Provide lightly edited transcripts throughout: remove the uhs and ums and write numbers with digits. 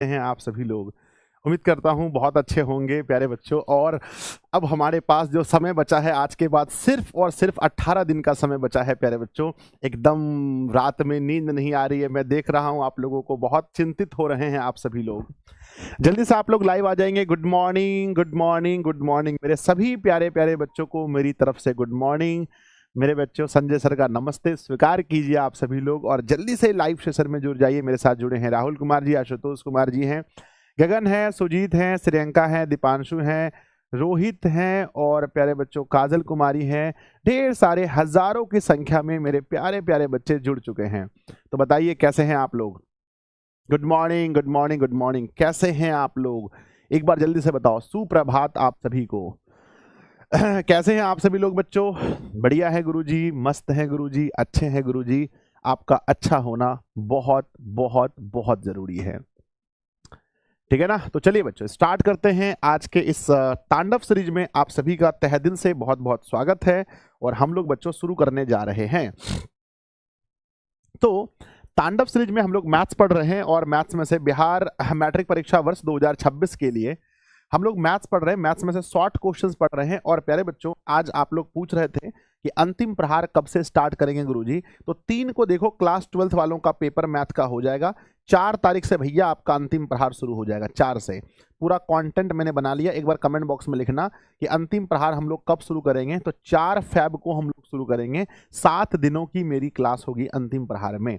हैं आप सभी लोग। उम्मीद करता हूँ बहुत अच्छे होंगे प्यारे बच्चों। और अब हमारे पास जो समय बचा है आज के बाद सिर्फ और सिर्फ 18 दिन का समय बचा है प्यारे बच्चों। एकदम रात में नींद नहीं आ रही है, मैं देख रहा हूँ आप लोगों को, बहुत चिंतित हो रहे हैं आप सभी लोग। जल्दी से आप लोग लाइव आ जाएंगे। Good morning, good morning, good morning मेरे सभी प्यारे प्यारे बच्चों को मेरी तरफ से गुड मॉर्निंग। मेरे बच्चों, संजय सर का नमस्ते स्वीकार कीजिए आप सभी लोग, और जल्दी से लाइव सेशन में जुड़ जाइए। मेरे साथ जुड़े हैं राहुल कुमार जी, आशुतोष कुमार जी हैं, गगन है, सुजीत हैं, श्रियंका है, दीपांशु हैं, रोहित हैं, और प्यारे बच्चों काजल कुमारी हैं। ढेर सारे हजारों की संख्या में मेरे प्यारे प्यारे बच्चे जुड़ चुके हैं। तो बताइए कैसे हैं आप लोग। Good morning, good morning, good morning. कैसे हैं आप लोग, एक बार जल्दी से बताओ। सुप्रभात आप सभी को। कैसे हैं आप सभी लोग बच्चों। बढ़िया है गुरुजी, मस्त है गुरुजी, अच्छे हैं गुरुजी। आपका अच्छा होना बहुत बहुत बहुत जरूरी है, ठीक है ना। तो चलिए बच्चों स्टार्ट करते हैं आज के इस तांडव सीरीज में। आप सभी का तहे दिल से बहुत बहुत स्वागत है, और हम लोग बच्चों शुरू करने जा रहे हैं। तो तांडव सीरीज में हम लोग मैथ्स पढ़ रहे हैं, और मैथ्स में से बिहार मैट्रिक परीक्षा वर्ष 2026 के लिए हम लोग मैथ्स पढ़ रहे हैं। मैथ्स में से शॉर्ट क्वेश्चंस पढ़ रहे हैं। और प्यारे बच्चों, आज आप लोग पूछ रहे थे कि अंतिम प्रहार कब से स्टार्ट करेंगे गुरुजी। तो 3 को देखो, क्लास 12th वालों का पेपर मैथ का हो जाएगा। 4 तारीख से भैया आपका अंतिम प्रहार शुरू हो जाएगा। 4 से पूरा कंटेंट मैंने बना लिया। एक बार कमेंट बॉक्स में लिखना कि अंतिम प्रहार हम लोग कब शुरू करेंगे। तो 4 फैब को हम लोग शुरू करेंगे। 7 दिनों की मेरी क्लास होगी अंतिम प्रहार में।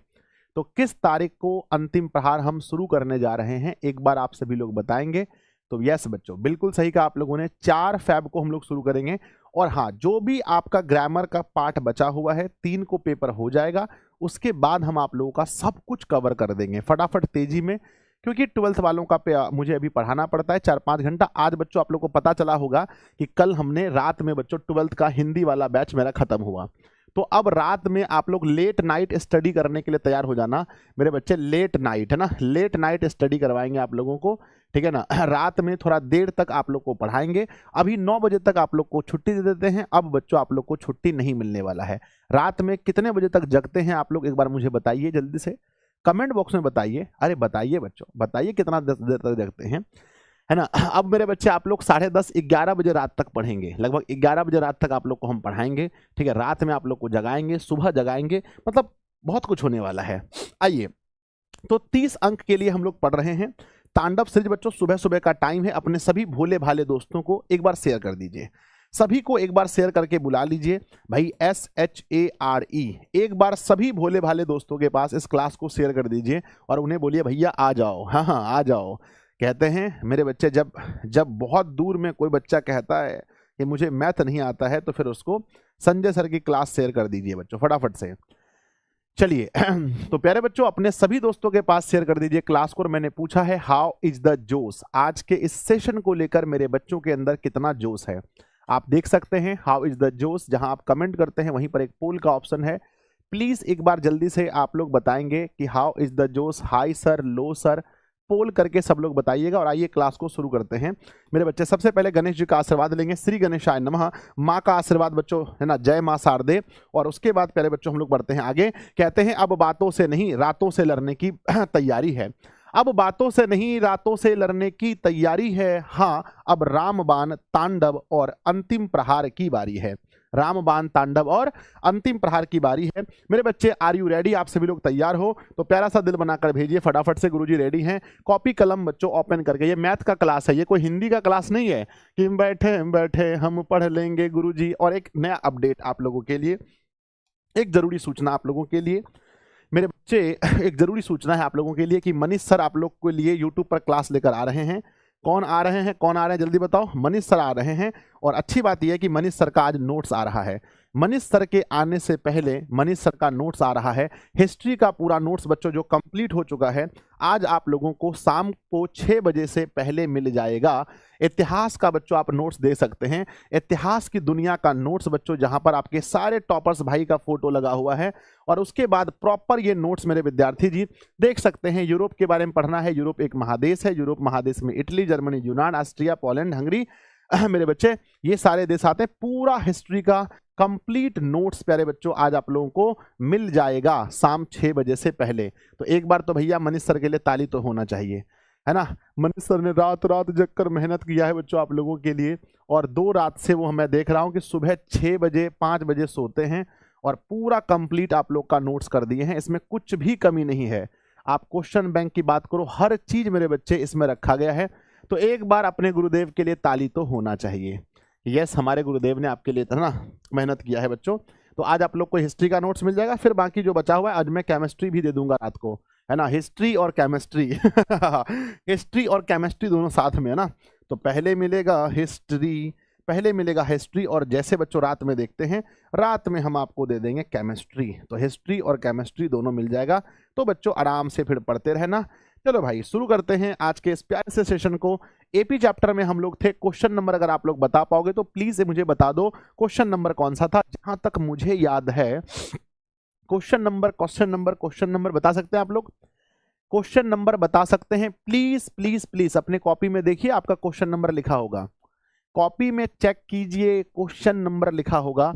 तो किस तारीख को अंतिम प्रहार हम शुरू करने जा रहे हैं, एक बार आप सभी लोग बताएंगे। तो यस बच्चों, बिल्कुल सही कहा आप लोगों ने, 4 फैब को हम लोग शुरू करेंगे। और हाँ, जो भी आपका ग्रामर का पार्ट बचा हुआ है, 3 को पेपर हो जाएगा। उसके बाद हम आप लोगों का सब कुछ कवर कर देंगे फटाफट तेजी में, क्योंकि 12th वालों का मुझे अभी पढ़ाना पड़ता है 4-5 घंटा। आज बच्चों आप लोग को पता चला होगा कि कल हमने रात में बच्चों 12th का हिंदी वाला बैच मेरा खत्म हुआ। तो अब रात में आप लोग लेट नाइट स्टडी करने के लिए तैयार हो जाना मेरे बच्चे। लेट नाइट है ना, लेट नाइट स्टडी करवाएंगे आप लोगों को, ठीक है ना। रात में थोड़ा देर तक आप लोग को पढ़ाएंगे। अभी 9 बजे तक आप लोग को छुट्टी दे देते हैं। अब बच्चों आप लोग को छुट्टी नहीं मिलने वाला है। रात में कितने बजे तक जगते हैं आप लोग, एक बार मुझे बताइए जल्दी से कमेंट बॉक्स में बताइए। अरे बताइए बच्चों, बताइए कितना देर तक जगते हैं, है ना। अब मेरे बच्चे आप लोग 10:30-11 बजे रात तक पढ़ेंगे। लगभग 11 बजे रात तक आप लोग को हम पढ़ाएंगे, ठीक है। रात में आप लोग को जगाएंगे, सुबह जगाएंगे, मतलब बहुत कुछ होने वाला है। आइए, तो 30 अंक के लिए हम लोग पढ़ रहे हैं तांडव सीरीज बच्चों। सुबह सुबह का टाइम है। अपने सभी भोले भाले दोस्तों को एक बार शेयर कर दीजिए। सभी को एक बार शेयर करके बुला लीजिए भाई, SHARE। एक बार सभी भोले भाले दोस्तों के पास इस क्लास को शेयर कर दीजिए, और उन्हें बोलिए भैया आ जाओ, हाँ हाँ आ जाओ। कहते हैं मेरे बच्चे, जब जब बहुत दूर में कोई बच्चा कहता है कि मुझे मैथ नहीं आता है, तो फिर उसको संजय सर की क्लास शेयर कर दीजिए बच्चों फटाफट से। चलिए तो प्यारे बच्चों, अपने सभी दोस्तों के पास शेयर कर दीजिए क्लास को। और मैंने पूछा है हाउ इज द जोश, आज के इस सेशन को लेकर मेरे बच्चों के अंदर कितना जोश है। आप देख सकते हैं हाउ इज द जोश, जहां आप कमेंट करते हैं वहीं पर एक पोल का ऑप्शन है। प्लीज एक बार जल्दी से आप लोग बताएंगे कि हाउ इज द जोश, हाई सर, लो सर, पोल करके सब लोग बताइएगा। और आइए क्लास को शुरू करते हैं मेरे बच्चे। सबसे पहले गणेश जी का आशीर्वाद लेंगे। श्री गणेशाय नमः। माँ का आशीर्वाद बच्चों, है ना, जय माँ शारदे। और उसके बाद प्यारे बच्चों हम लोग बढ़ते हैं आगे। कहते हैं अब बातों से नहीं रातों से लड़ने की तैयारी है। अब बातों से नहीं रातों से लड़ने की तैयारी है। हाँ, अब रामबाण तांडव और अंतिम प्रहार की बारी है। रामबाण तांडव और अंतिम प्रहार की बारी है मेरे बच्चे। आर यू रेडी, आप सभी लोग तैयार हो तो प्यारा सा दिल बनाकर भेजिए फटाफट से। गुरुजी रेडी हैं। कॉपी कलम बच्चों ओपन करके, ये मैथ का क्लास है, ये कोई हिंदी का क्लास नहीं है कि बैठे बैठे हम पढ़ लेंगे गुरुजी। और एक नया अपडेट आप लोगों के लिए, एक जरूरी सूचना आप लोगों के लिए मेरे बच्चे, एक जरूरी सूचना है आप लोगों के लिए कि मनीष सर आप लोग के लिए यूट्यूब पर क्लास लेकर आ रहे हैं। कौन आ रहे हैं, कौन आ रहे हैं जल्दी बताओ। मनीष सर आ रहे हैं। और अच्छी बात यह है कि मनीष सर का आज नोट्स आ रहा है। मनीष सर के आने से पहले मनीष सर का नोट्स आ रहा है। हिस्ट्री का पूरा नोट्स बच्चों जो कंप्लीट हो चुका है, आज आप लोगों को शाम को 6 बजे से पहले मिल जाएगा। इतिहास का बच्चों आप नोट्स दे सकते हैं। इतिहास की दुनिया का नोट्स बच्चों, जहां पर आपके सारे टॉपर्स भाई का फोटो लगा हुआ है। और उसके बाद प्रॉपर ये नोट्स मेरे विद्यार्थी जी देख सकते हैं। यूरोप के बारे में पढ़ना है। यूरोप एक महादेश है। यूरोप महादेश में इटली, जर्मनी, यूनान, ऑस्ट्रिया, पोलैंड, हंगरी, मेरे बच्चे ये सारे देश आते हैं। पूरा हिस्ट्री का कंप्लीट नोट्स प्यारे बच्चों आज आप लोगों को मिल जाएगा शाम 6 बजे से पहले। तो एक बार तो भैया मनीष सर के लिए ताली तो होना चाहिए। है ना। मनीष सर ने रात रात जग कर मेहनत किया है बच्चों आप लोगों के लिए, और 2 रात से वो मैं देख रहा हूँ कि सुबह 6 बजे 5 बजे सोते हैं और पूरा कंप्लीट आप लोग का नोट्स कर दिए हैं, इसमें कुछ भी कमी नहीं है। आप क्वेश्चन बैंक की बात करो, हर चीज मेरे बच्चे इसमें रखा गया है। तो एक बार अपने गुरुदेव के लिए ताली तो होना चाहिए। यस, हमारे गुरुदेव ने आपके लिए ना मेहनत किया है बच्चों। तो आज आप लोग को हिस्ट्री का नोट्स मिल जाएगा, फिर बाकी जो बचा हुआ है आज मैं केमिस्ट्री भी दे दूंगा रात को, है ना। हिस्ट्री और केमिस्ट्री हिस्ट्री और केमिस्ट्री दोनों साथ में, है ना। तो पहले मिलेगा हिस्ट्री और जैसे बच्चों रात में देखते हैं, रात में हम आपको दे देंगे केमिस्ट्री। तो हिस्ट्री और केमिस्ट्री दोनों मिल जाएगा। तो बच्चों आराम से फिर पढ़ते रहना। चलो भाई शुरू करते हैं आज के इस प्यारे से सेशन को। एपी चैप्टर में हम लोग थे। क्वेश्चन नंबर अगर आप लोग बता पाओगे तो प्लीज मुझे बता दो क्वेश्चन नंबर कौन सा था। जहां तक मुझे याद है क्वेश्चन नंबर बता सकते हैं आप लोग? क्वेश्चन नंबर बता सकते हैं? प्लीज प्लीज प्लीज अपने कॉपी में देखिए, आपका क्वेश्चन नंबर लिखा होगा। कॉपी में चेक कीजिए, क्वेश्चन नंबर लिखा होगा।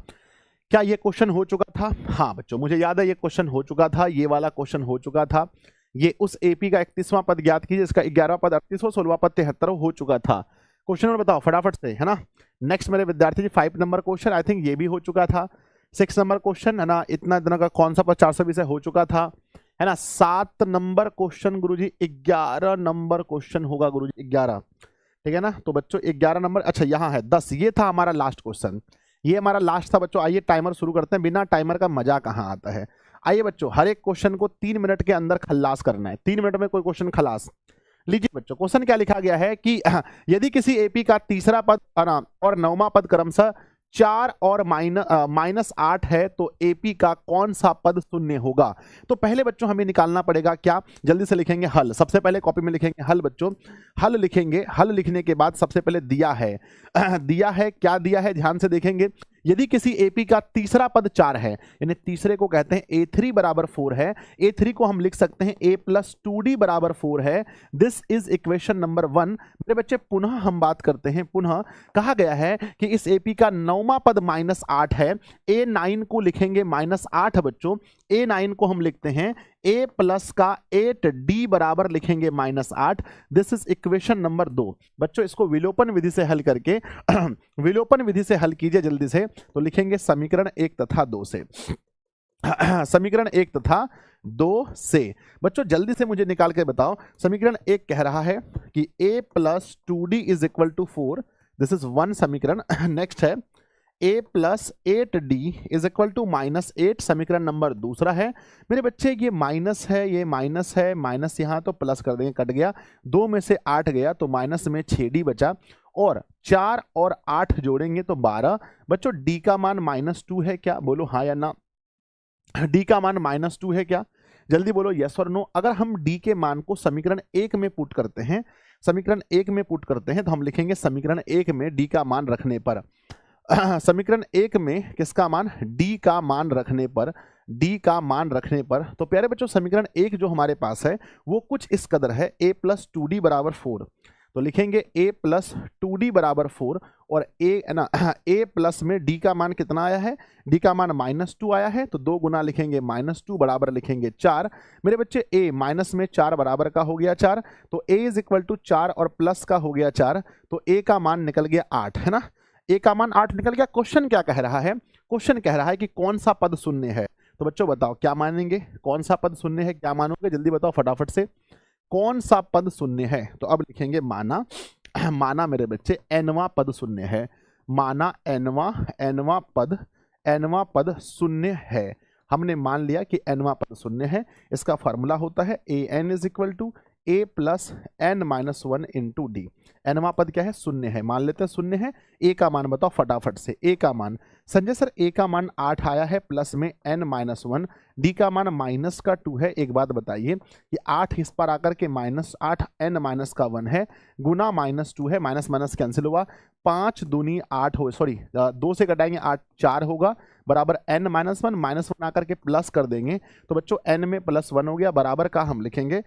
क्या ये क्वेश्चन हो चुका था? हाँ बच्चों मुझे याद है ये क्वेश्चन हो चुका था, ये वाला क्वेश्चन हो चुका था। ये उस एपी का 31वां पद ज्ञात कीजिए, इसका 11वां पद 38 16वां पद 73 हो चुका था। क्वेश्चन नंबर बताओ फटाफट से, है ना। नेक्स्ट मेरे विद्यार्थी जी 5 नंबर क्वेश्चन, आई थिंक ये भी हो चुका था। 6 नंबर क्वेश्चन, है ना, इतना दिन का कौन सा पद 420 हो चुका था, है ना। 7 नंबर क्वेश्चन गुरुजी, 11 नंबर क्वेश्चन होगा गुरुजी, 11, ठीक है ना। तो बच्चों 11 नंबर, अच्छा यहाँ है 10, ये था हमारा लास्ट क्वेश्चन, ये हमारा लास्ट था बच्चों। आइए टाइमर शुरू करते हैं, बिना टाइमर का मजा कहाँ आता है। आइए बच्चों, हर एक क्वेश्चन को 3 मिनट के अंदर खल्लास करना है। 3 मिनट में कोई क्वेश्चन खलास। लीजिए बच्चों, क्वेश्चन क्या लिखा गया है कि यदि किसी एपी का तीसरा पद और 9वां पद क्रमशः 4 और -8 है तो एपी का कौन सा पद शून्य होगा। तो पहले बच्चों हमें निकालना पड़ेगा क्या, जल्दी से लिखेंगे हल। सबसे पहले कॉपी में लिखेंगे हल बच्चों, हल लिखेंगे। हल लिखने के बाद सबसे पहले दिया है दिया है, क्या दिया है ध्यान से देखेंगे। यदि किसी एपी का तीसरा पद 4 है, यानी तीसरे को कहते हैं A3 बराबर 4 है, A3 को हम लिख सकते हैं A + 2D बराबर 4 है। This is equation number 1। मेरे बच्चे पुनः हम बात करते हैं, पुनः कहा गया है कि इस एपी का 9वां पद -8 है। A9 को लिखेंगे -8 बच्चों, A9 को हम लिखते हैं A प्लस का 8D बराबर लिखेंगे -8। This is equation number 2। बच्चों इसको विलोपन विधि से हल करके विलोपन विधि से हल कीजिए जल्दी से। तो लिखेंगे समीकरण 1 तथा 2 से समीकरण 1 तथा 2 से। बच्चों जल्दी से मुझे निकाल के बताओ। समीकरण 1 कह रहा है कि A + 2D = 4, दिस इज 1 समीकरण। नेक्स्ट है A + 8D = -8, समीकरण नंबर दूसरा है। मेरे बच्चे ये माइनस है, ये माइनस है, माइनस यहाँ तो प्लस कर देंगे, कट गया, 2 में से 8 गया तो माइनस में 6D बचा, और 4 और 8 जोड़ेंगे तो 12। बच्चों D का मान -2 है क्या, बोलो हाँ या ना। D का मान -2 है क्या, जल्दी बोलो यस और नो। अगर हम D के मान को समीकरण 1 में पुट करते हैं, समीकरण 1 में पुट करते हैं तो हम लिखेंगे समीकरण 1 में D का मान रखने पर, समीकरण 1 में किसका मान, D का मान रखने पर, D का मान रखने पर। तो प्यारे बच्चों समीकरण 1 जो हमारे पास है वो कुछ इस कदर है, A + 2D बराबर 4। तो लिखेंगे A + 2D बराबर 4, और A प्लस में D का मान कितना आया है, D का मान -2 आया है, तो 2 गुना लिखेंगे -2 बराबर लिखेंगे 4। मेरे बच्चे A माइनस में 4 बराबर का हो गया 4, तो A = 4 और प्लस का हो गया 4, तो A का मान निकल गया 8, है ना। A का मान 8 निकल गया। क्वेश्चन क्या कह रहा है, क्वेश्चन कह रहा है कि कौन सा पद शून्य है। तो बच्चों बताओ क्या मानेंगे, कौन सा पद शून्य है, क्या मानोगे, जल्दी बताओ फटाफट से, कौन सा पद शून्य है। तो अब लिखेंगे माना, माना मेरे बच्चे nवां पद शून्य है, माना nवां पद शून्य है। हमने मान लिया कि nवां पद शून्य है। इसका फॉर्मूला होता है an = A + n-1 × D। nवां पद क्या है, शून्य है, मान लेते हैं शून्य है। A का मान बताओ फटाफट से, A का मान, संजय सर A का मान 8 आया है, प्लस में n-1, D का मान -2 है। एक बात बताइए कि 8 इस पर आकर के -8 n-1 है, गुना -2 है, माइनस माइनस कैंसिल हुआ, 5 दूनी 8 हो, सॉरी 2 से घटाएंगे 8, 4 होगा, बराबर n-1, -1 आकर के प्लस कर देंगे, तो बच्चों n में +1 हो गया, बराबर का हम लिखेंगे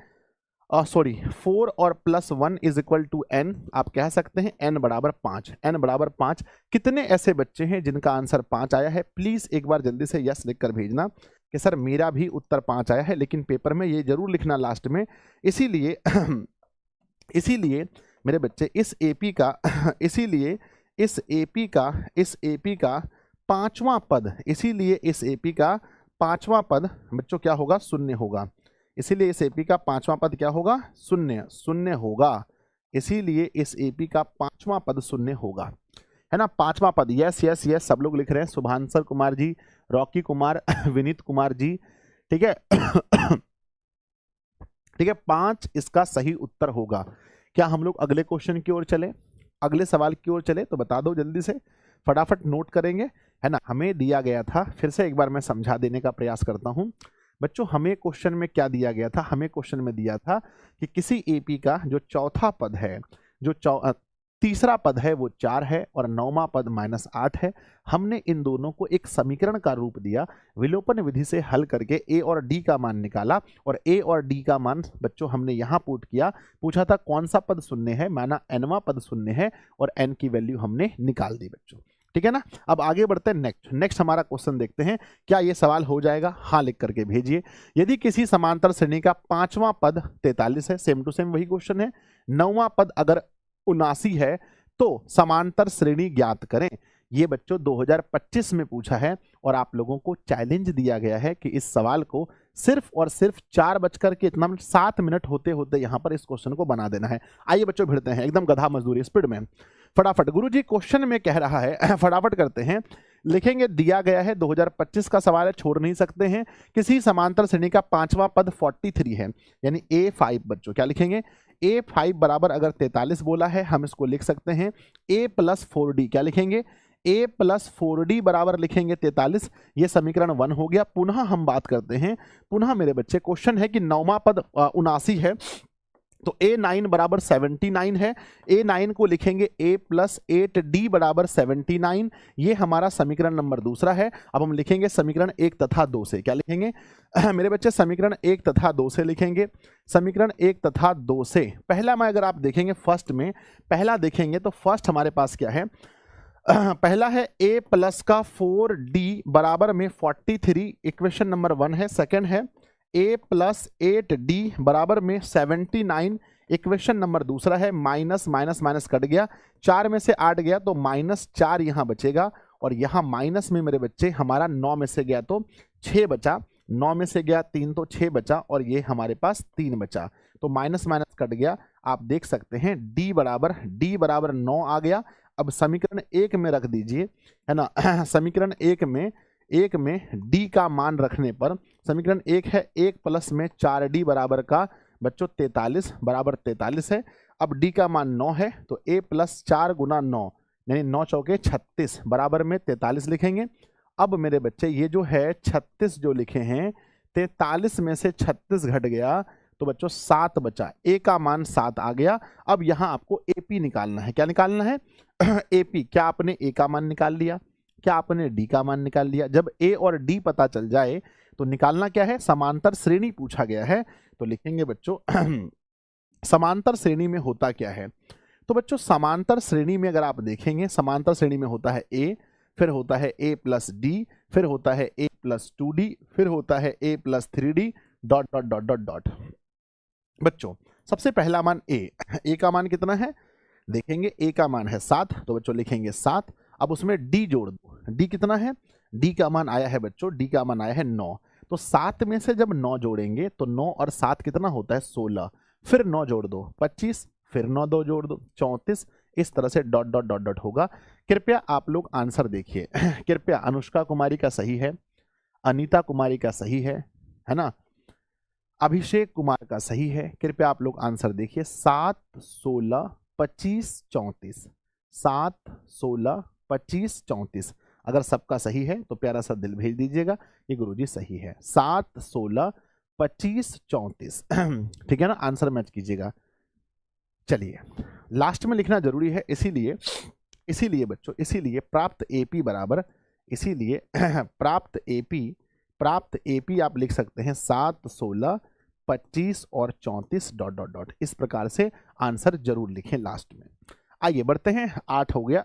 4 और +1 = n। आप कह सकते हैं n बराबर 5, n बराबर 5। कितने ऐसे बच्चे हैं जिनका आंसर 5 आया है, प्लीज एक बार जल्दी से यस लिख कर भेजना कि सर मेरा भी उत्तर 5 आया है, लेकिन पेपर में ये जरूर लिखना लास्ट में, इसीलिए इसीलिए मेरे बच्चे इस एपी का इसीलिए इस एपी का पांचवा पद, इसीलिए इस एपी का पांचवा पद बच्चों क्या होगा? शून्य होगा। इसीलिए इस एपी का पांचवा पद क्या होगा? शून्य, शून्य होगा। इसीलिए इस एपी का पांचवा पद शून्य होगा, है ना? पांचवा पद। यस यस यस, सब लोग लिख रहे हैं। शुभांशर कुमार जी, रॉकी कुमार, विनीत कुमार जी, ठीक है। ठीक है, 5 इसका सही उत्तर होगा। क्या हम लोग अगले क्वेश्चन की ओर चले, अगले सवाल की ओर चले? तो बता दो जल्दी से, फटाफट नोट करेंगे, है ना? हमें दिया गया था, फिर से एक बार मैं समझा देने का प्रयास करता हूं बच्चों। हमें क्वेश्चन में क्या दिया गया था? हमें क्वेश्चन में दिया था कि किसी एपी का जो चौथा पद है, जो तीसरा पद है वो 4 है और 9वां पद -8 है। हमने इन दोनों को एक समीकरण का रूप दिया, विलोपन विधि से हल करके ए और डी का मान निकाला, और ए और डी का मान बच्चों हमने यहाँ पुट किया। पूछा था कौन सा पद शून्य है, माना nवां पद शून्य है, और n की वैल्यू हमने निकाल दी बच्चों। ठीक है ना? अब आगे बढ़ते हैं नेक्स्ट हमारा क्वेश्चन देखते हैं। क्या ये सवाल हो जाएगा? हाँ लिख करके भेजिए। यदि किसी समांतर श्रेणी का पांचवां पद 43 है, सेम टू सेम वही क्वेश्चन है, 9वां पद अगर 79 है तो समांतर श्रेणी ज्ञात करें। ये बच्चों 2025 में पूछा है, और आप लोगों को चैलेंज दिया गया है कि इस सवाल को सिर्फ और सिर्फ 7 मिनट होते होते यहां पर इस क्वेश्चन को बना देना है। आइए बच्चों भिड़ते हैं, एकदम गधा मजदूरी स्पीड में, फटाफट। गुरुजी क्वेश्चन में कह रहा है, फटाफट करते हैं, लिखेंगे। दिया गया है 2025 का सवाल है, छोड़ नहीं सकते हैं। किसी समांतर श्रेणी का पांचवा पद 43 है, यानी A5 बच्चों क्या लिखेंगे? A5 बराबर अगर 43 बोला है, हम इसको लिख सकते हैं A + 4D, क्या लिखेंगे? A + 4D बराबर लिखेंगे 43। ये समीकरण 1 हो गया। पुनः हम बात करते हैं, पुनः मेरे बच्चे क्वेश्चन है कि 9वां पद 79 है, तो A9 बराबर 79 है। A9 को लिखेंगे A + 8D बराबर 79। ये हमारा समीकरण नंबर दूसरा है। अब हम लिखेंगे समीकरण 1 तथा 2 से, क्या लिखेंगे मेरे बच्चे? समीकरण 1 तथा 2 से लिखेंगे। समीकरण 1 तथा 2 से पहला में अगर आप देखेंगे, फर्स्ट में पहला देखेंगे तो फर्स्ट हमारे पास क्या है? पहला है A + का 4D बराबर में 43, इक्वेशन नंबर 1 है। सेकंड है A + 8D बराबर में 79, इक्वेशन नंबर दूसरा है। माइनस माइनस माइनस कट गया, 4 में से 8 गया तो -4 यहाँ बचेगा, और यहाँ माइनस में मेरे बच्चे हमारा 9 में से गया तो 6 बचा, 9 में से गया 3 तो 6 बचा, और ये हमारे पास 3 बचा, तो माइनस माइनस कट गया। आप देख सकते हैं D बराबर 9 आ गया। अब समीकरण 1 में रख दीजिए, है ना? समीकरण 1 में D का मान रखने पर, समीकरण 1 है 1 प्लस में 4D बराबर का बच्चों 43 बराबर 43 है। अब D का मान 9 है, तो A + 4 × 9 यानी 9 चौके 36 बराबर में 43 लिखेंगे। अब मेरे बच्चे ये जो है 36 जो लिखे हैं, 43 में से 36 घट गया तो बच्चों 7 बचा, A का मान 7 आ गया। अब यहाँ आपको AP निकालना है। क्या निकालना है? AP। क्या आपने A का मान निकाल लिया? क्या आपने D का मान निकाल लिया? जब A और D पता चल जाए तो निकालना क्या है? समांतर श्रेणी पूछा गया है, तो लिखेंगे बच्चों समांतर श्रेणी में होता क्या है? तो बच्चों समांतर श्रेणी में अगर आप देखेंगे, समांतर श्रेणी में होता है A, फिर होता है A + D, फिर होता है A + 2D, फिर होता है A + 3D dot dot dot dot dot. बच्चों सबसे पहला मान A का मान कितना है? देखेंगे A का मान है 7, तो बच्चों लिखेंगे 7। अब उसमें D जोड़ दो, D कितना है? D का मान आया है बच्चों, D का मान आया है 9, तो 7 में से जब 9 जोड़ेंगे तो 9 और 7 कितना होता है? 16, फिर 9 जोड़ दो 25, फिर 9 2 जोड़ दो 34, इस तरह से डॉट डॉट डॉट डॉट होगा। कृपया आप लोग आंसर देखिए। कृपया अनुष्का कुमारी का सही है, अनीता कुमारी का सही है ना? अभिषेक कुमार का सही है। कृपया आप लोग आंसर देखिए। 7 16 25 34, 7 16 25 34। अगर सबका सही है तो प्यारा सा दिल भेज दीजिएगा, ये गुरुजी सही है। 7 16 25 34 ठीक है ना? आंसर मैच कीजिएगा। चलिए लास्ट में लिखना जरूरी है, इसीलिए बच्चों, इसीलिए प्राप्त AP बराबर, इसीलिए प्राप्त AP आप लिख सकते हैं 7 16 25 और 34 डॉट डॉट डॉट। इस प्रकार से आंसर जरूर लिखें लास्ट में। आइए बढ़ते हैं, 8 हो गया।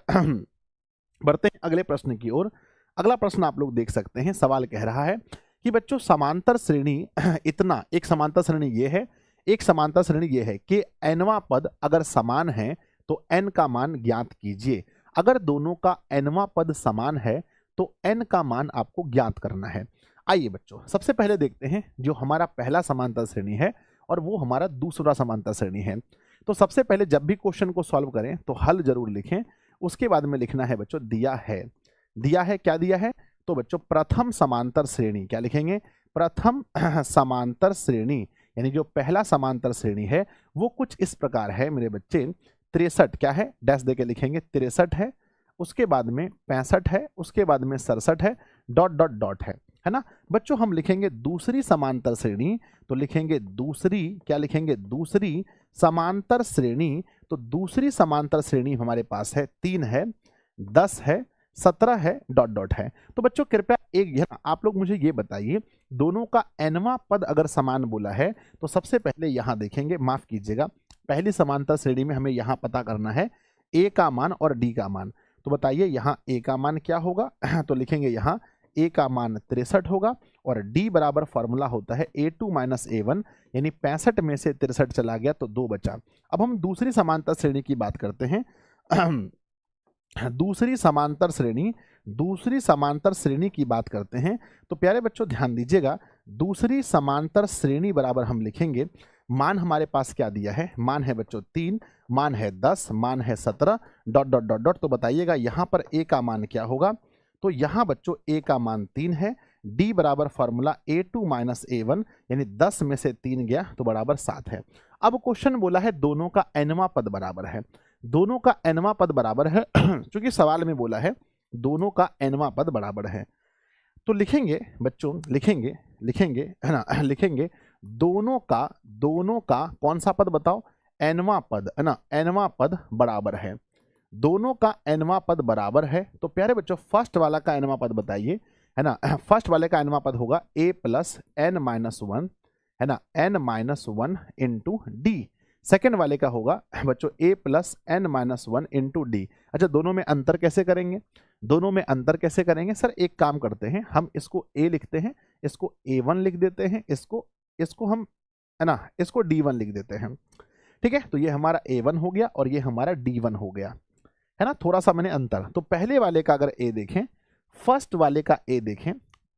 बढ़ते हैं अगले प्रश्न की ओर। अगला प्रश्न आप लोग देख सकते हैं। सवाल कह रहा है कि बच्चों समांतर श्रेणी इतना, एक समांतर श्रेणी ये है, एक समांतर श्रेणी ये है कि nवां पद अगर समान है तो n का मान ज्ञात कीजिए। अगर दोनों का nवां पद समान है तो n का मान आपको ज्ञात करना है। आइए बच्चों, सबसे पहले देखते हैं जो हमारा पहला समांतर श्रेणी है और वो हमारा दूसरा समांतर श्रेणी है। तो सबसे पहले जब भी क्वेश्चन को सॉल्व करें तो हल जरूर लिखें, उसके बाद में लिखना है बच्चों दिया है। दिया है, क्या दिया है? तो बच्चों प्रथम समांतर श्रेणी, क्या लिखेंगे? प्रथम समांतर श्रेणी, यानी जो पहला समांतर श्रेणी है वो कुछ इस प्रकार है मेरे बच्चे। 63 क्या है, डैश देके लिखेंगे 63 है, उसके बाद में 65 है, उसके बाद में 67 है, डॉट डॉट डॉट है ना बच्चों। हम लिखेंगे दूसरी समांतर श्रेणी, तो लिखेंगे दूसरी, क्या लिखेंगे? दूसरी समांतर श्रेणी। तो दूसरी समांतर श्रेणी हमारे पास है 3 है, 10 है, 17 है, डॉट डॉट है। तो बच्चों कृपया एक है ना, आप लोग मुझे ये बताइए, दोनों का nवां पद अगर समान बोला है तो सबसे पहले यहां देखेंगे, माफ कीजिएगा, पहली समांतर श्रेणी में हमें यहां पता करना है a का मान और d का मान। तो बताइए यहाँ a का मान क्या होगा? तो लिखेंगे यहाँ a का मान 63 होगा और d बराबर फॉर्मूला होता है a2 माइनस a1, यानी 65 में से 63 चला गया तो 2 बचा। अब हम दूसरी समांतर श्रेणी की बात करते हैं। दूसरी समांतर श्रेणी की बात करते हैं। तो प्यारे बच्चों ध्यान दीजिएगा, दूसरी समांतर श्रेणी बराबर हम लिखेंगे, मान हमारे पास क्या दिया है? मान है बच्चों 3, मान है 10, मान है 17, डॉट डॉट डॉट डॉट। तो बताइएगा यहाँ पर a का मान क्या होगा? तो यहाँ बच्चों a का मान 3 है, d बराबर फॉर्मूला a2 माइनस a1, यानी 10 में से 3 गया तो बराबर 7 है। अब क्वेश्चन बोला है दोनों का nवां पद बराबर है। दोनों का nवां पद बराबर है क्योंकि सवाल में बोला है दोनों का nवां पद बराबर है, तो लिखेंगे बच्चों, लिखेंगे है ना, लिखेंगे दोनों का कौन सा पद बताओ? nवां पद, है ना, nवां पद बराबर है। दोनों का nवां पद बराबर है तो प्यारे बच्चों फर्स्ट वाला का nवां पद बताइए, है ना। फर्स्ट वाले का nवां पद होगा a प्लस n माइनस 1, है ना, n minus 1 into D. Second वाले का होगा बच्चों a plus n minus 1 into D. अच्छा, दोनों में अंतर कैसे करेंगे? दोनों में अंतर कैसे करेंगे सर? एक काम करते हैं, हम इसको a लिखते हैं, इसको a1 लिख देते हैं, इसको हम, है ना, इसको d1 लिख देते हैं। ठीक है, तो ये हमारा a1 हो गया और ये हमारा d1 हो गया, है ना। थोड़ा सा मैंने अंतर, तो पहले वाले का अगर a देखें, फर्स्ट वाले का a देखें,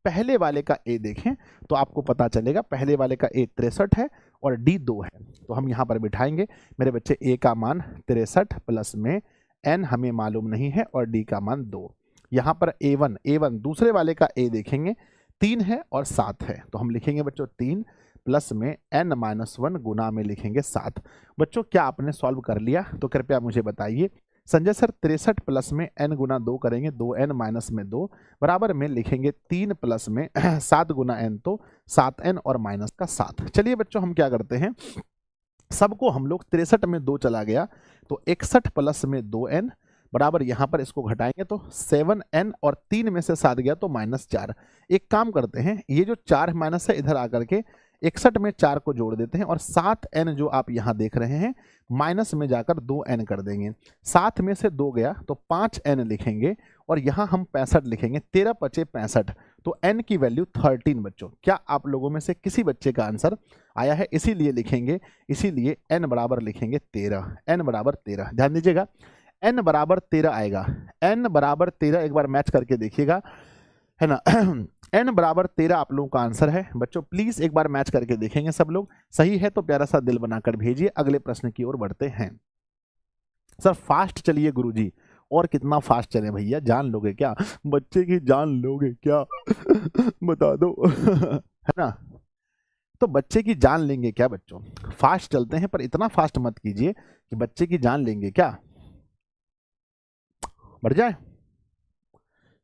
पहले वाले का a देखें, तो आपको पता चलेगा पहले वाले का a 63 है और d 2 है। तो हम यहाँ पर बिठाएंगे मेरे बच्चे, a का मान 63 प्लस में n हमें मालूम नहीं है और d का मान 2। यहाँ पर a1 दूसरे वाले का a देखेंगे 3 है और 7 है, तो हम लिखेंगे बच्चों 3 प्लस में n माइनस 1 गुना में लिखेंगे 7। बच्चों क्या आपने सॉल्व कर लिया? तो कृपया मुझे बताइए। संजय सर 63 प्लस में n गुना 2 करेंगे, 2n माइनस में 2 बराबर में लिखेंगे 3 प्लस में 7 गुना n, तो 7n और माइनस का 7। चलिए बच्चों हम क्या करते हैं, सबको हम लोग 63 में 2 चला गया तो 61 प्लस में 2n बराबर, यहाँ पर इसको घटाएंगे तो 7n और 3 में से 7 गया तो माइनस 4। एक काम करते हैं, ये जो 4 माइनस है इधर आकर के 61 में 4 को जोड़ देते हैं और 7n जो आप यहाँ देख रहे हैं माइनस में जाकर 2n कर देंगे। 7 में से 2 गया तो 5n लिखेंगे और यहाँ हम 65 लिखेंगे, 13 पचे 65, तो n की वैल्यू 13। बच्चों क्या आप लोगों में से किसी बच्चे का आंसर आया है? इसीलिए लिखेंगे, इसीलिए n बराबर लिखेंगे 13, n बराबर 13। ध्यान दीजिएगा n बराबर 13 आएगा, n बराबर 13 एक बार मैच करके देखिएगा, है ना। n बराबर 13 आप लोगों का आंसर है। बच्चों प्लीज एक बार मैच करके देखेंगे सब लोग, सही है तो प्यारा सा दिल बनाकर भेजिए। अगले प्रश्न की ओर बढ़ते हैं। सर फास्ट चलिए गुरुजी, और कितना फास्ट चले भैया? जान लोगे क्या? बच्चे की जान लोगे क्या? बता दो। है ना, तो बच्चे की जान लेंगे क्या बच्चों? फास्ट चलते हैं पर इतना फास्ट मत कीजिए कि बच्चे की जान लेंगे क्या, बढ़ जाए।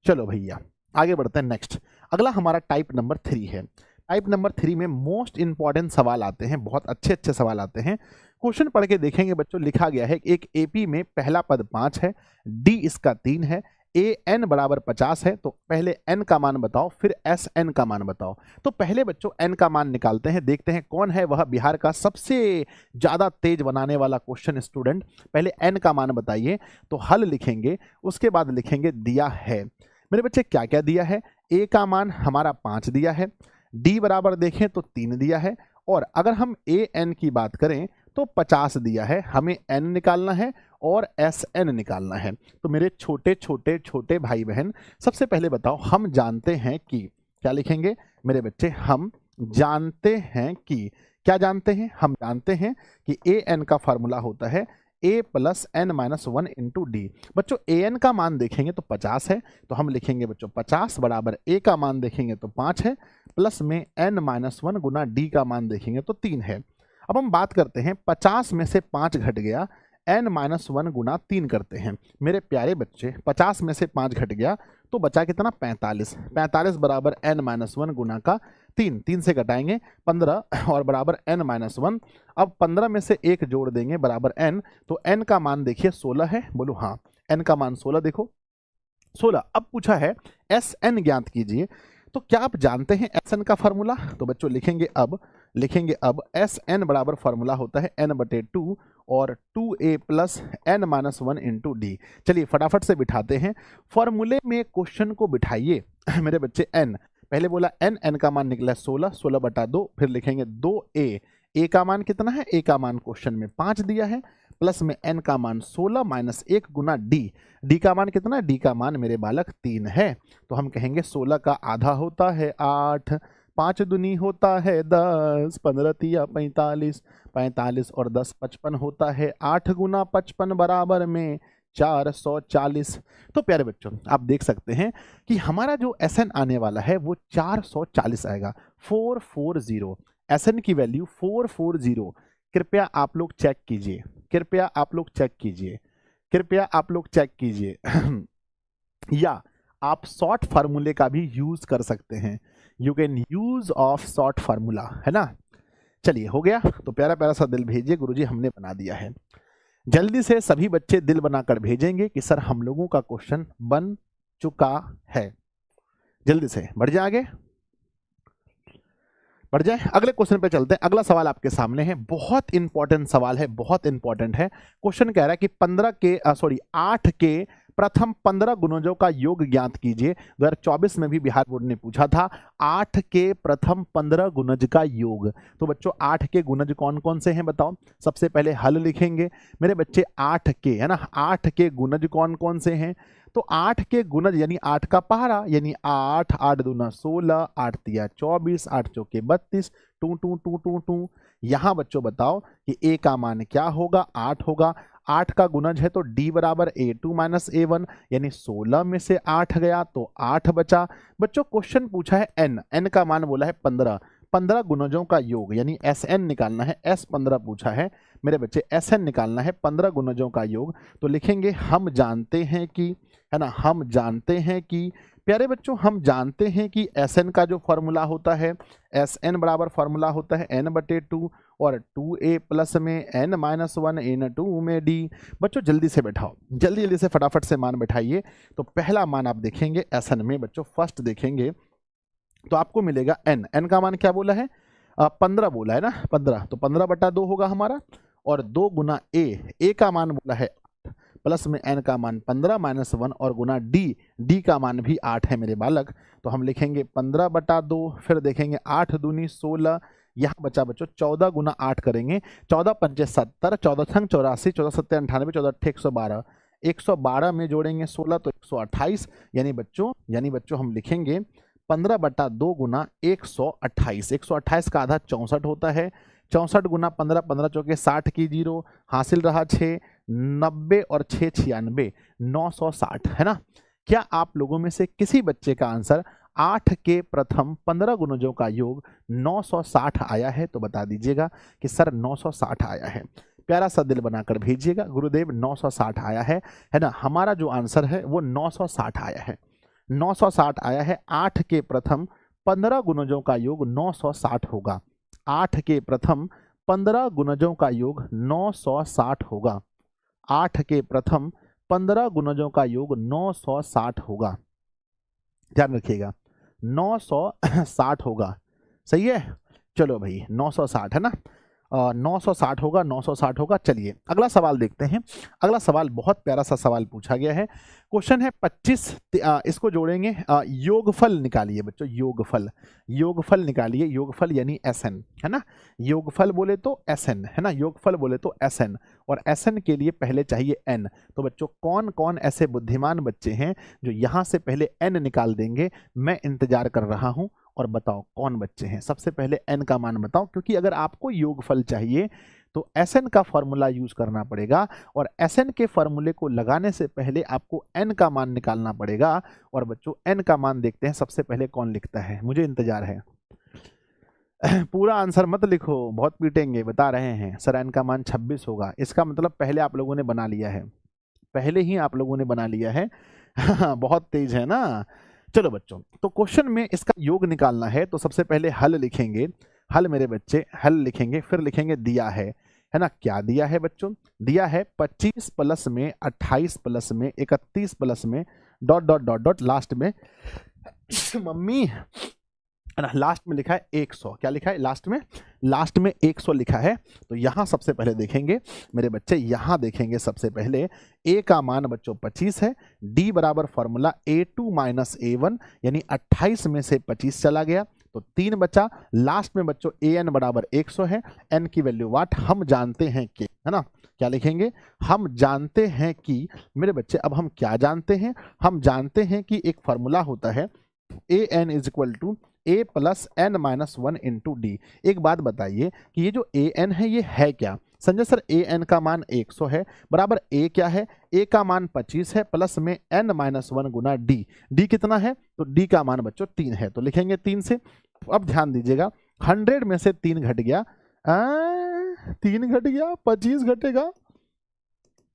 चलो भैया आगे बढ़ते हैं। नेक्स्ट अगला हमारा टाइप नंबर 3 है। टाइप नंबर 3 में मोस्ट इंपॉर्टेंट सवाल आते हैं, बहुत अच्छे अच्छे सवाल आते हैं। क्वेश्चन पढ़ के देखेंगे बच्चों, लिखा गया है एक एपी में पहला पद 5 है, डी इसका 3 है, ए एन बराबर 50 है, तो पहले एन का मान बताओ फिर एस एन का मान बताओ। तो पहले बच्चों एन का मान निकालते हैं, देखते हैं कौन है वह बिहार का सबसे ज्यादा तेज बनाने वाला क्वेश्चन स्टूडेंट। पहले एन का मान बताइए, तो हल लिखेंगे, उसके बाद लिखेंगे दिया है। मेरे बच्चे क्या क्या दिया है? ए का मान हमारा 5 दिया है, डी बराबर देखें तो 3 दिया है और अगर हम ए एन की बात करें तो 50 दिया है, हमें एन निकालना है और एस एन निकालना है। तो मेरे छोटे छोटे छोटे भाई बहन, सबसे पहले बताओ, हम जानते हैं कि, क्या लिखेंगे मेरे बच्चे, हम जानते हैं कि, क्या जानते हैं, हम जानते हैं कि ए एन का फार्मूला होता है a plus N minus 1 into D. बच्चों ए एन का मान देखेंगे तो 50 है, तो हम लिखेंगे बच्चों 50 बराबर a का मान देखेंगे तो 5 है, प्लस में n माइनस 1 गुना d का मान देखेंगे तो 3 है। अब हम बात करते हैं 50 में से 5 घट गया, n माइनस 1 गुना 3 करते हैं। मेरे प्यारे बच्चे 50 में से 5 घट गया तो बचा कितना, 45। 45 बराबर n माइनस 1 गुना का 3, 3 से घटाएंगे 15 और बराबर n माइनस 1। अब 15 में से 1 जोड़ देंगे बराबर n, तो n का मान देखिए 16 है, बोलो हाँ, n का मान 16, देखो 16। अब पूछा है एस एन ज्ञात कीजिए, तो क्या आप जानते हैं एस एन का फॉर्मूला? तो बच्चों लिखेंगे अब एस एन बराबर फॉर्मूला होता है n बटे 2 और 2a plus N minus 1 into D. चलिए फटाफट से बिठाते हैं फॉर्मूले में, क्वेश्चन को बिठाइए मेरे बच्चे। n पहले बोला n का मान निकला 16, 16 बटा 2, फिर लिखेंगे 2a, a का मान कितना है, a का मान क्वेश्चन में 5 दिया है, प्लस में n का मान 16 माइनस 1 गुना d का मान कितना, d का मान मेरे बालक 3 है। तो हम कहेंगे 16 का आधा होता है 8, 5 दूनी होता है 10, 15 तिया 45, 45 और 10 55 होता है, 8 गुना 55 बराबर में 440। तो प्यारे बच्चों आप देख सकते हैं कि हमारा जो एस एन आने वाला है वो 440 आएगा, 440। एस एन की वैल्यू 440। कृपया आप लोग चेक कीजिए, कृपया आप लोग चेक कीजिए, कृपया आप लोग चेक कीजिए या आप शॉर्ट फार्मूले का भी यूज कर सकते हैं, you can use of short formula, है ना। चलिए हो गया, तो प्यारा प्यारा सा दिल भेजिए, गुरुजी हमने बना दिया है। जल्दी से सभी बच्चे दिल बनाकर भेजेंगे कि सर हम लोगों का क्वेश्चन बन चुका है। जल्दी से बढ़ जाए आगे, बढ़ जाए, अगले क्वेश्चन पे चलते हैं। अगला सवाल आपके सामने है, बहुत इंपॉर्टेंट सवाल है, बहुत इंपॉर्टेंट है। क्वेश्चन कह रहा है कि 8 के प्रथम 15 गुणजों का योग ज्ञात कीजिए। 2024 में भी बिहार बोर्ड ने पूछा था 8 के प्रथम 15 गुणज का योग। तो बच्चों 8 के गुणज कौन कौन से हैं बताओ। सबसे पहले हल लिखेंगे मेरे बच्चे 8 के, है ना, 8 के गुणज कौन कौन से हैं। तो 8 के गुणज यानी 8 का पहाड़ा, यानी 8, 8 दूना 16, 8 तिया 24, 8 चौके 32, two two two two two. यहाँ बच्चों बताओ कि ए का मान क्या होगा, 8 होगा। 8 का गुणज है तो d बराबर a2 माइनस a1, यानी 16 में से 8 गया तो 8 बचा। बच्चों क्वेश्चन पूछा है n का मान बोला है 15, 15 गुणजों का योग यानी Sn निकालना है, S15 पूछा है मेरे बच्चे, Sn निकालना है 15 गुणजों का योग। तो लिखेंगे हम जानते हैं कि, है ना, हम जानते हैं कि, प्यारे बच्चों हम जानते हैं कि Sn का जो फॉर्मूला होता है, Sn बराबर फॉर्मूला होता है n बटे 2 और 2a प्लस में n माइनस 1 इन 2 में d। बच्चों जल्दी से बैठाओ, जल्दी जल्दी से फटाफट से मान बैठाइए। तो पहला मान आप देखेंगे Sn में, बच्चों फर्स्ट देखेंगे तो आपको मिलेगा n का मान क्या बोला है, 15 बोला है ना, 15, तो 15 बटा 2 होगा हमारा, और 2 गुना a का मान बोला है 8, प्लस में n का मान 15 माइनस 1 और गुना d का मान भी 8 है मेरे बालक। तो हम लिखेंगे 15 बटा 2, फिर देखेंगे 8 दूनी 16, यहाँ बचा बच्चों 14 गुना 8 करेंगे, 14 पंचे 70, 14 छंग 84, 14 सत्ते 98, 14 अट्ठे 112, 112 में जोड़ेंगे 16 तो 128, यानी बच्चों हम लिखेंगे 15 बटा 2 गुना 128, 128 का आधा 64 होता है, 64 गुना 15, 15 चौके 60 की 0, हासिल रहा 6, 90 और 6 96, 960, है ना। क्या आप लोगों में से किसी बच्चे का आंसर 8 के प्रथम 15 गुणजों का योग 960 आया है? तो बता दीजिएगा कि सर 960 आया है। प्यारा सा दिल बनाकर भेजिएगा, गुरुदेव 960 आया है ना। हमारा जो आंसर है वो 960 आया है, 960 आया है। 8 के प्रथम 15 गुणजों का योग 960 होगा, 8 के प्रथम 15 गुणजों का योग 960 होगा, 8 के प्रथम 15 गुणजों का योग 960 होगा, ध्यान रखिएगा 960 होगा, सही है। चलो भाई 960 है ना। 960 होगा, 960 होगा। चलिए अगला सवाल देखते हैं। अगला सवाल बहुत प्यारा सा सवाल पूछा गया है। क्वेश्चन है 25, इसको जोड़ेंगे, योगफल निकालिए बच्चों, योगफल, योगफल निकालिए, योगफल यानी SN, है ना। योगफल बोले तो SN, है ना, योगफल बोले तो SN, और SN के लिए पहले चाहिए N। तो बच्चों कौन कौन ऐसे बुद्धिमान बच्चे हैं जो यहाँ से पहले N निकाल देंगे? मैं इंतजार कर रहा हूँ, और बताओ कौन बच्चे हैं। सबसे पहले n का मान बताओ, क्योंकि अगर आपको योगफल चाहिए तो Sn का फॉर्मूला यूज करना पड़ेगा, और Sn के फॉर्मूले को लगाने से पहले आपको n का मान निकालना पड़ेगा। और बच्चों n का मान देखते हैं सबसे पहले कौन लिखता है, मुझे इंतजार है। पूरा आंसर मत लिखो, बहुत पीटेंगे। बता रहे हैं सर n का मान 26 होगा, इसका मतलब पहले आप लोगों ने बना लिया है, पहले ही आप लोगों ने बना लिया है। बहुत तेज है ना। चलो बच्चों, तो क्वेश्चन में इसका योग निकालना है, तो सबसे पहले हल लिखेंगे। हल मेरे बच्चे, हल लिखेंगे, फिर लिखेंगे दिया है ना। क्या दिया है बच्चों? दिया है 25 प्लस में 28 प्लस में 31 प्लस में dot dot dot dot last में मम्मी, है ना, लास्ट में लिखा है 100। क्या लिखा है लास्ट में? लास्ट में 100 लिखा है। तो यहाँ सबसे पहले देखेंगे मेरे बच्चे, यहाँ देखेंगे सबसे पहले a का मान बच्चों 25 है, d बराबर फॉर्मूला a2 माइनस a1, यानी 28 में से 25 चला गया तो 3 बचा। लास्ट में बच्चों an बराबर 100 है, n की वैल्यू वाट हम जानते हैं कि, है ना। क्या लिखेंगे? हम जानते हैं कि मेरे बच्चे, अब हम क्या जानते हैं? हम जानते हैं कि एक फॉर्मूला होता है an is equal to a plus n minus 1 into D. एक बात बताइए कि ये जो an है ये है क्या? संजय सर an का मान 100 है, बराबर a क्या है? a का मान 25 है, प्लस में n माइनस 1 गुना d। d कितना है? तो d का मान बच्चों 3 है, तो लिखेंगे 3 से। अब ध्यान दीजिएगा, 100 में से 3 घट गया, 3 घट गया, 25 घटेगा।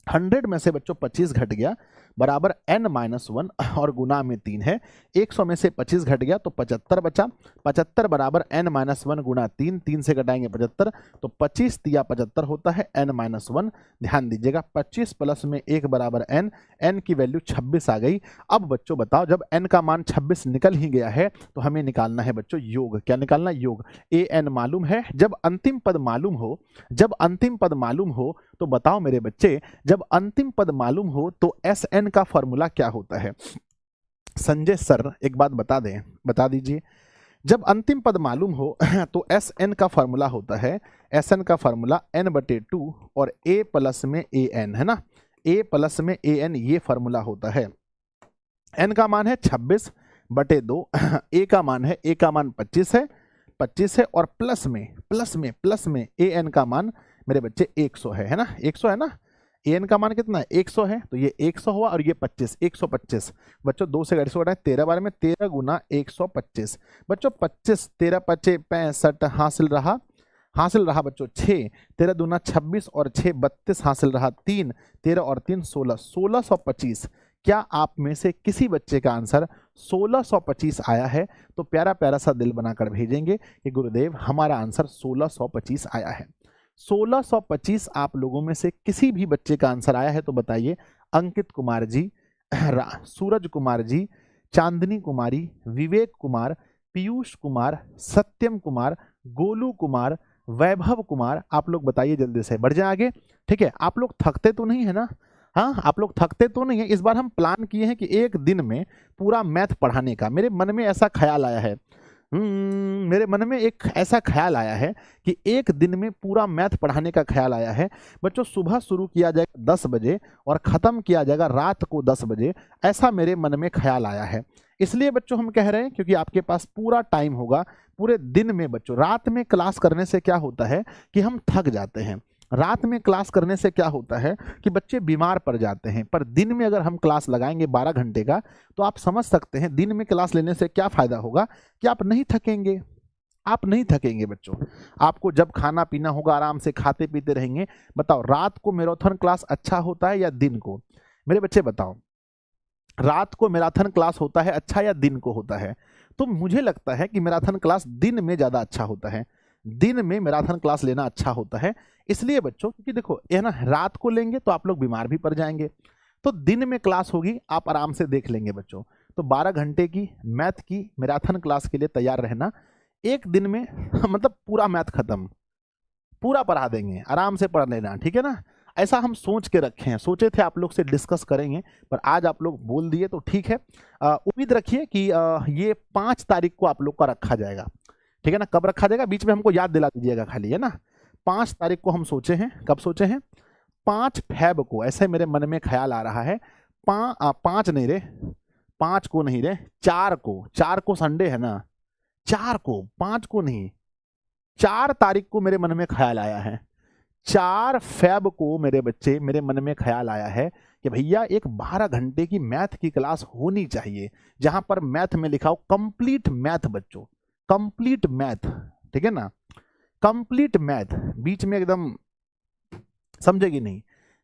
100 में से बच्चों 25 घट गया, बराबर n माइनस 1 और गुना में 3 है। 100 में से 25 घट गया तो 75 बचा। 75 बराबर n माइनस 1 गुना 3, 3 से घटाएंगे 75, तो 25 तिया 75 होता है n माइनस 1। ध्यान दीजिएगा 25 प्लस में 1 बराबर n, n की वैल्यू 26 आ गई। अब बच्चों बताओ, जब n का मान 26 निकल ही गया है तो हमें निकालना है बच्चों योग। क्या निकालना? योग। an मालूम है, जब अंतिम पद मालूम हो, जब अंतिम पद मालूम हो तो बताओ मेरे बच्चे, जब अंतिम पद मालूम हो तो Sn का फॉर्मूला क्या होता है? संजय सर एक बात बता दें, बता दीजिए। जब अंतिम पद मालूम हो तो Sn का फॉर्मूला होता है, Sn का फॉर्मूला n/2 और a प्लस में an, है ना, a प्लस में an, ये फॉर्मूला होता है। n का मान है 26/2, a का मान है, a का मान 25 है, 25 है, और प्लस में an का मान मेरे बच्चे 100 है ना, 100 है ना। an का मान कितना है? 100 है, तो ये 100 हुआ, और ये 25, 125 बच्चों, 2 से 150 घटाए 13 बार में 13 गुना 125 बच्चों, 25 13 25 65 हासिल रहा बच्चों 6, 13 दूना 26 और 6 32 हासिल रहा 3, 13 और 3 16, 1625। क्या आप में से किसी बच्चे का आंसर 1625 आया है? तो प्यारा प्यारा सा दिल बनाकर भेजेंगे कि गुरुदेव हमारा आंसर 1625 आया है। 1625 आप लोगों में से किसी भी बच्चे का आंसर आया है तो बताइए। अंकित कुमार जी, सूरज कुमार जी, चांदनी कुमारी, विवेक कुमार, पीयूष कुमार, सत्यम कुमार, गोलू कुमार, वैभव कुमार, आप लोग बताइए जल्दी से, बढ़ जाए आगे। ठीक है, आप लोग थकते तो नहीं है ना? हाँ, आप लोग थकते तो नहीं है। इस बार हम प्लान किए हैं कि एक दिन में पूरा मैथ पढ़ाने का। मेरे मन में ऐसा ख्याल आया है, मेरे मन में एक ऐसा ख्याल आया है कि एक दिन में पूरा मैथ पढ़ाने का ख्याल आया है। बच्चों सुबह शुरू किया जाएगा 10 बजे और ख़त्म किया जाएगा रात को 10 बजे, ऐसा मेरे मन में ख्याल आया है। इसलिए बच्चों हम कह रहे हैं क्योंकि आपके पास पूरा टाइम होगा पूरे दिन में। बच्चों रात में क्लास करने से क्या होता है कि हम थक जाते हैं। रात में क्लास करने से क्या होता है कि बच्चे बीमार पड़ जाते हैं। पर दिन में अगर हम क्लास लगाएंगे 12 घंटे का, तो आप समझ सकते हैं दिन में क्लास लेने से क्या फ़ायदा होगा कि आप नहीं थकेंगे। आप नहीं थकेंगे बच्चों। आपको जब खाना पीना होगा आराम से खाते पीते रहेंगे। बताओ रात को मैराथन क्लास अच्छा होता है या दिन को? मेरे बच्चे बताओ, रात को मैराथन क्लास होता है अच्छा या दिन को होता है? तो मुझे लगता है कि मैराथन क्लास दिन में ज़्यादा अच्छा होता है। दिन में मैराथन क्लास लेना अच्छा होता है। इसलिए बच्चों, क्योंकि देखो ये ना, रात को लेंगे तो आप लोग बीमार भी पड़ जाएंगे। तो दिन में क्लास होगी, आप आराम से देख लेंगे बच्चों। तो 12 घंटे की मैथ की मैराथन क्लास के लिए तैयार रहना। एक दिन में मतलब पूरा मैथ खत्म, पूरा पढ़ा देंगे, आराम से पढ़ लेना, ठीक है ना। ऐसा हम सोच के रखे हैं, सोचे थे आप लोग से डिस्कस करेंगे, पर आज आप लोग बोल दिए तो ठीक है। उम्मीद रखिए कि ये 5 तारीख को आप लोग का रखा जाएगा, ठीक है ना। कब रखा जाएगा बीच में हमको याद दिला दीजिएगा खाली, है ना। 5 तारीख को हम सोचे हैं, कब सोचे हैं, 5 फेब को, ऐसे मेरे मन में ख्याल आ रहा है। 5 नहीं रे, 5 को नहीं रे, 4 को संडे है ना, 4 को, 5 को नहीं, 4 तारीख को मेरे मन में ख्याल आया है। 4 फेब को मेरे बच्चे, मेरे मन में ख्याल आया है कि भैया एक 12 घंटे की मैथ की क्लास होनी चाहिए, जहां पर मैथ में लिखा हो कंप्लीट मैथ बच्चों, कंप्लीट मैथ, ठीक है ना, कंप्लीट मैथ, बीच में एकदम समझेगी नहीं,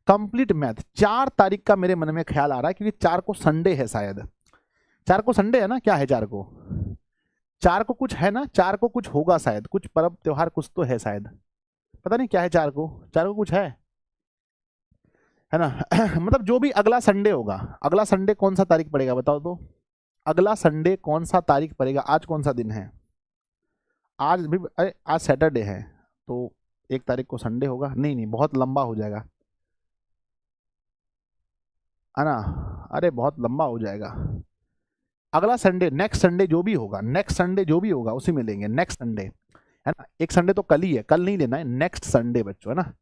कंप्लीट मैथ। 4 तारीख का मेरे मन में ख्याल आ रहा है, क्योंकि 4 को संडे है शायद, 4 को संडे है ना, क्या है 4 को, 4 को कुछ है ना, 4 को कुछ होगा शायद, कुछ पर्व त्योहार कुछ तो है शायद, पता नहीं क्या है 4 को, 4 को कुछ है ना। मतलब जो भी अगला संडे होगा, अगला संडे कौन सा तारीख पड़ेगा बताओ तो, अगला संडे कौन सा तारीख पड़ेगा, आज कौन सा दिन है, आज भी, अरे आज सैटरडे है, तो 1 तारीख को संडे होगा, नहीं नहीं बहुत लंबा हो जाएगा, है ना, अरे बहुत लंबा हो जाएगा। अगला संडे, नेक्स्ट संडे जो भी होगा, नेक्स्ट संडे जो भी होगा उसी में लेंगे, नेक्स्ट संडे, है ना। एक संडे तो कल ही है, कल नहीं लेना है, नेक्स्ट संडे बच्चों, है ना।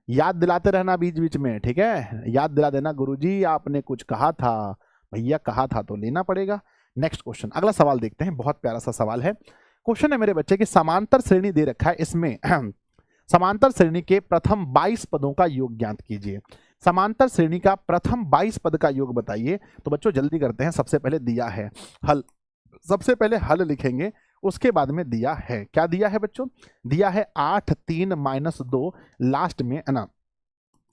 याद दिलाते रहना बीच बीच में, ठीक है, याद दिला देना, गुरुजी आपने कुछ कहा था, भैया कहा था तो लेना पड़ेगा। नेक्स्ट क्वेश्चन, अगला सवाल देखते हैं, बहुत प्यारा सा सवाल है। क्वेश्चन है मेरे बच्चे की समांतर श्रेणी दे रखा है, इसमें समांतर श्रेणी के प्रथम 22 पदों का योग ज्ञात कीजिए। समांतर श्रेणी का प्रथम 22 पद का योग बताइए। तो बच्चों जल्दी करते हैं, सबसे पहले दिया है हल, सबसे पहले हल लिखेंगे, उसके बाद में दिया है, क्या दिया है बच्चों, दिया है 8 3 - 2 लास्ट में, है ना,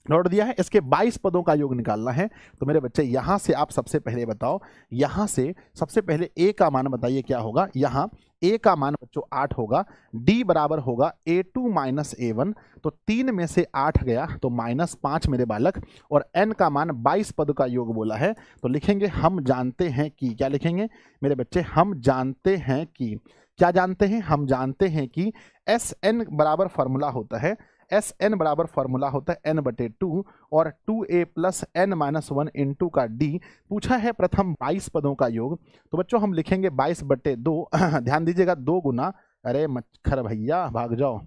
नोट दिया है। इसके 22 पदों का योग निकालना है। तो मेरे बच्चे यहां से आप सबसे पहले बताओ, यहां से सबसे पहले ए का मान बताइए क्या होगा। यहां ए का मान बच्चों 8 होगा, डी बराबर होगा A2 - A1, तो 3 में से 8 गया तो -5 मेरे बालक, और एन का मान 22 पद का योग बोला है। तो लिखेंगे हम जानते हैं कि, क्या लिखेंगे मेरे बच्चे, हम जानते हैं कि, क्या जानते हैं, हम जानते हैं कि SN बराबर फॉर्मूला होता है, SN बराबर फॉर्मूला होता है n/2 और 2a + n-1 × का d। पूछा है प्रथम 22 पदों का योग, तो बच्चों हम लिखेंगे 22/2 ध्यान दीजिएगा, 2 गुना, अरे मच्छर भैया भाग जाओ,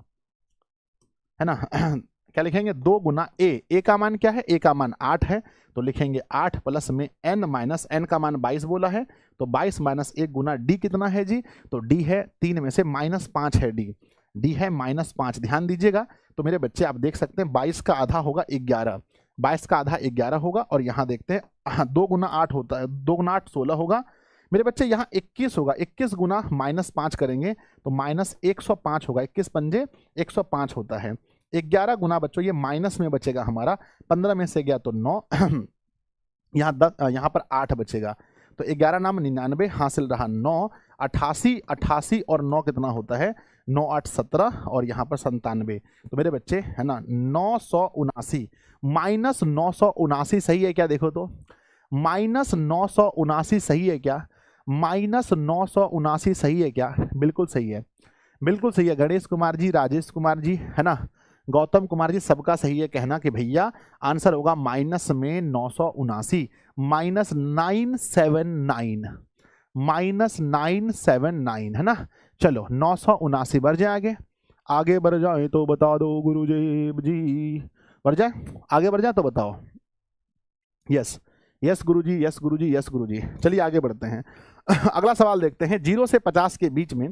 है ना। क्या लिखेंगे, 2 गुना ए का मान क्या है, ए का मान 8 है, तो लिखेंगे 8 प्लस में n का मान 22 बोला है, तो 22 - 1 गुना डी कितना है जी, तो डी है 3 में से -5 है डी है -5, ध्यान दीजिएगा। तो मेरे बच्चे आप देख सकते हैं 22 का आधा होगा 11, 22 का आधा 11 होगा, और यहाँ देखते हैं 2 गुना 8 होता है, 2 गुना 8 16 होगा मेरे बच्चे, यहाँ 21 होगा, 21 गुना -5 करेंगे तो -105 होगा, 21 पंजे 105 होता है। 11 गुना बच्चों ये माइनस में बचेगा हमारा, 15 में से गया तो 9, यहाँ पर 8 बचेगा, तो 11 नाम 99 हासिल रहा 9, 88 और 9 कितना होता है, 9 8 17 और यहाँ पर 97। तो मेरे बच्चे है ना 979 -979 सही है क्या, देखो तो -979 सही है क्या, -979 सही है क्या, बिल्कुल सही है, बिल्कुल सही है। गणेश कुमार जी, राजेश कुमार जी, है ना, गौतम कुमार जी, सबका सही है कहना कि भैया आंसर होगा माइनस में 979 -979 है ना। चलो 979 बढ़ जाए, आगे आगे बढ़ जाए तो बता दो गुरुजी जी, बढ़ जाए, आगे बढ़ जाए तो बताओ, यस यस गुरुजी, यस गुरुजी, यस गुरुजी। चलिए आगे बढ़ते हैं। अगला सवाल देखते हैं, 0 से 50 के बीच में,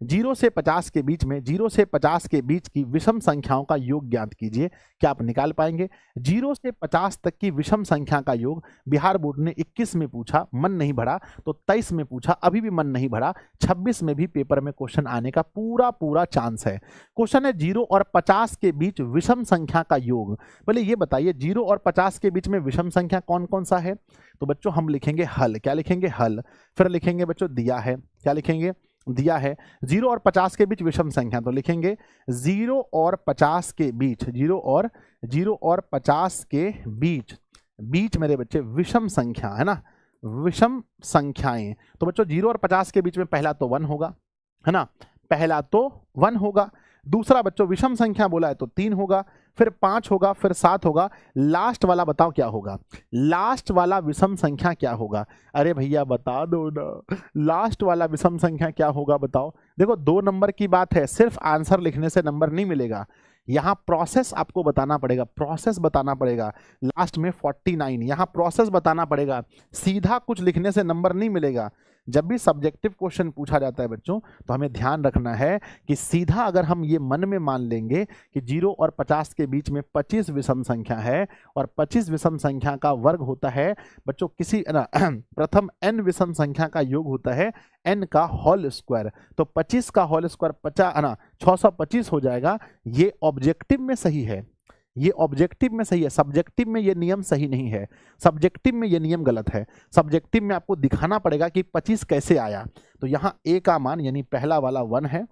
0 से 50 के बीच में, 0 से 50 के बीच की विषम संख्याओं का योग ज्ञात कीजिए। क्या आप निकाल पाएंगे? 0 से 50 तक की विषम संख्या का योग बिहार बोर्ड ने 21 में पूछा, मन नहीं भरा, तो 23 में पूछा, अभी भी मन नहीं भरा, 26 में भी पेपर में क्वेश्चन आने का पूरा चांस है। क्वेश्चन है 0 और 50 के बीच विषम संख्या का योग। पहले ये बताइए 0 और 50 के बीच में विषम संख्या कौन कौन सा है? तो बच्चों हम लिखेंगे हल। क्या लिखेंगे? हल। फिर लिखेंगे बच्चों दिया है। क्या लिखेंगे? दिया है। 0 और 50 के बीच विषम संख्या, तो लिखेंगे 0 और 50 के बीच, 0 और 50 के बीच मेरे बच्चे विषम संख्या है ना, विषम संख्याएं। तो बच्चों 0 और 50 के बीच में पहला तो 1 होगा, है ना, पहला तो 1 होगा। दूसरा बच्चों विषम संख्या बोला है तो 3 होगा, फिर 5 होगा, फिर 7 होगा, लास्ट वाला बताओ क्या होगा, लास्ट वाला विषम संख्या क्या होगा। अरे भैया बता दो ना, लास्ट वाला विषम संख्या क्या होगा बताओ। देखो 2 नंबर की बात है, सिर्फ आंसर लिखने से नंबर नहीं मिलेगा, यहाँ प्रोसेस आपको बताना पड़ेगा, प्रोसेस बताना पड़ेगा। लास्ट में 49, यहाँ प्रोसेस बताना पड़ेगा, सीधा कुछ लिखने से नंबर नहीं मिलेगा। जब भी सब्जेक्टिव क्वेश्चन पूछा जाता है बच्चों, तो हमें ध्यान रखना है कि सीधा अगर हम ये मन में मान लेंगे कि 0 और 50 के बीच में 25 विषम संख्या है और 25 विषम संख्या का वर्ग होता है बच्चों किसी प्रथम n विषम संख्या का योग होता है n का होल स्क्वायर, तो 25 का होल स्क्वायर 625 हो जाएगा। ये ऑब्जेक्टिव में सही है, ये ऑब्जेक्टिव में सही है, सब्जेक्टिव में ये नियम सही नहीं है, सब्जेक्टिव में ये नियम गलत है। सब्जेक्टिव में आपको दिखाना पड़ेगा कि 25 कैसे आया। तो यहाँ a का मान यानी पहला वाला 1 है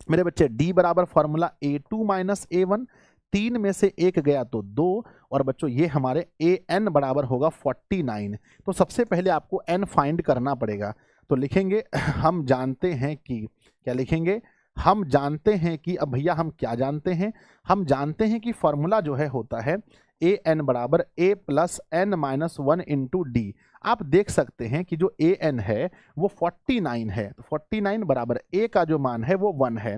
मेरे बच्चे। d बराबर फॉर्मूला a2 माइनस a1, 3 में से 1 गया तो 2, और बच्चों ये हमारे an बराबर होगा 49। तो सबसे पहले आपको n फाइंड करना पड़ेगा, तो लिखेंगे हम जानते हैं कि, क्या लिखेंगे, हम जानते हैं कि, अब भैया हम क्या जानते हैं, हम जानते हैं कि फॉर्मूला जो है होता है ए एन बराबर A plus N minus 1 into D. आप देख सकते हैं कि जो ए एन है वो 49 है, तो 49 बराबर ए का जो मान है वो 1 है,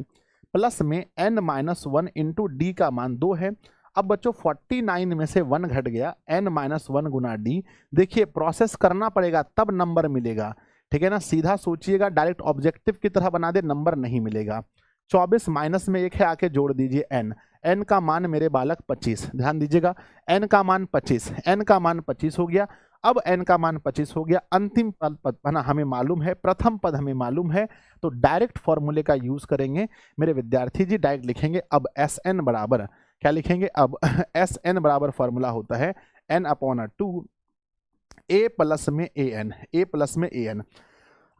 प्लस में एन माइनस 1 इंटू डी का मान 2 है। अब बच्चों 49 में से 1 घट गया, एन माइनस 1 गुना डी। देखिए प्रोसेस करना पड़ेगा तब नंबर मिलेगा, ठीक है ना। सीधा सोचिएगा, डायरेक्ट ऑब्जेक्टिव की तरह बना दे, नंबर नहीं मिलेगा। 24 माइनस में 1 है, आके जोड़ दीजिए n, n का मान मेरे बालक 25, ध्यान दीजिएगा n का मान 25, n का मान 25 हो गया। अब n का मान 25 हो गया, अंतिम पद है ना हमें मालूम है, प्रथम पद हमें मालूम है, तो डायरेक्ट फॉर्मूले का यूज करेंगे मेरे विद्यार्थी जी। डायरेक्ट लिखेंगे अब एस एन बराबर, क्या लिखेंगे, अब एस एन बराबर फॉर्मूला होता है n/2 a प्लस में ए एन, a प्लस में ए एन।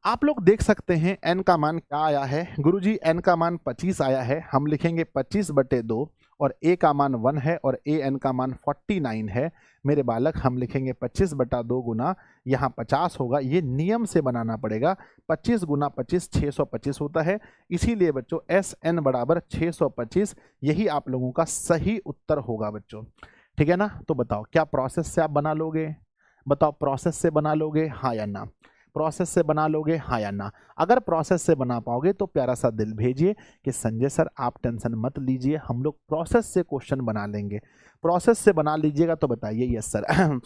आप लोग देख सकते हैं n का मान क्या आया है गुरुजी, n का मान 25 आया है। हम लिखेंगे 25/2 और a का मान 1 है और a n का मान 49 है मेरे बालक। हम लिखेंगे 25/2 गुना यहाँ 50 होगा, ये नियम से बनाना पड़ेगा। 25 गुना 25 625 होता है, इसीलिए बच्चों एस एन बराबर 625, यही आप लोगों का सही उत्तर होगा बच्चों, ठीक है ना। तो बताओ क्या प्रोसेस से आप बना लोगे, बताओ प्रोसेस से बना लोगे हाँ या ना, प्रोसेस से बना लोगे हाँ या ना। अगर प्रोसेस से बना पाओगे तो प्यारा सा दिल भेजिए कि संजय सर आप टेंशन मत लीजिए, हम लोग प्रोसेस से क्वेश्चन बना लेंगे। प्रोसेस से बना लीजिएगा तो बताइए यस सर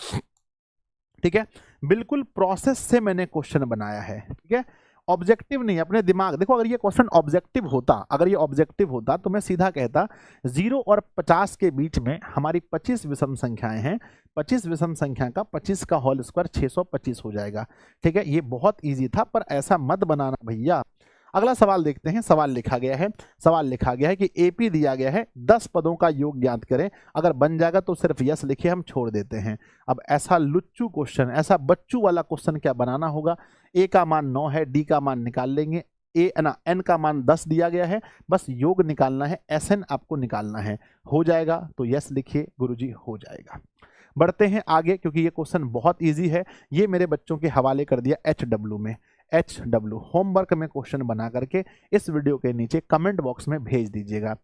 ठीक है, बिल्कुल प्रोसेस से मैंने क्वेश्चन बनाया है, ठीक है, ऑब्जेक्टिव नहीं। अपने दिमाग देखो, अगर ये क्वेश्चन ऑब्जेक्टिव होता, अगर ये ऑब्जेक्टिव होता तो मैं सीधा कहता 0 और 50 के बीच में हमारी 25 विषम संख्याएं हैं, 25 विषम संख्या का 25 का होल स्क्वायर 625 हो जाएगा, ठीक है। ये बहुत इजी था, पर ऐसा मत बनाना भैया। अगला सवाल देखते हैं। सवाल लिखा गया है, सवाल लिखा गया है कि एपी दिया गया है, 10 पदों का योग ज्ञात करें। अगर बन जाएगा तो सिर्फ यस लिखिए, हम छोड़ देते हैं। अब ऐसा लुच्चू क्वेश्चन, ऐसा बच्चू वाला क्वेश्चन क्या बनाना होगा। ए का मान 9 है, डी का मान निकाल लेंगे, एन का मान 10 दिया गया है, बस योग निकालना है, एस एन आपको निकालना है। हो जाएगा तो यस लिखिए गुरुजी, हो जाएगा। बढ़ते हैं आगे, क्योंकि ये क्वेश्चन बहुत इजी है। ये मेरे बच्चों के हवाले कर दिया HW में, HW होमवर्क में क्वेश्चन बना करके इस वीडियो के नीचे कमेंट बॉक्स में भेज दीजिएगा,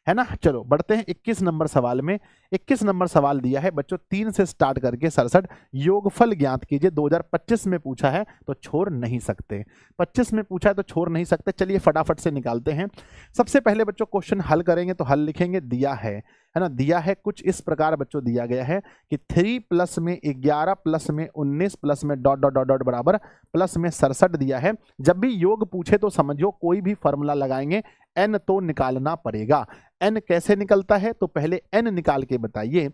है ना। चलो बढ़ते हैं 21 नंबर सवाल में। 21 नंबर सवाल दिया है बच्चों 3 से स्टार्ट करके 67, योगफल ज्ञात कीजिए। 2025 में पूछा है तो छोड़ नहीं सकते, 25 में पूछा है तो छोड़ नहीं सकते। चलिए फटाफट से निकालते हैं। सबसे पहले बच्चों क्वेश्चन हल करेंगे तो हल लिखेंगे, दिया है ना, दिया है कुछ इस प्रकार बच्चों दिया गया है कि 3 प्लस में 11 प्लस में 19 प्लस में डॉट डॉट डॉट डॉट बराबर प्लस में 67 दिया है। जब भी योग पूछे तो समझो कोई भी फॉर्मूला लगाएंगे, n तो निकालना पड़ेगा। n कैसे निकलता है तो पहले n निकाल के बताइए।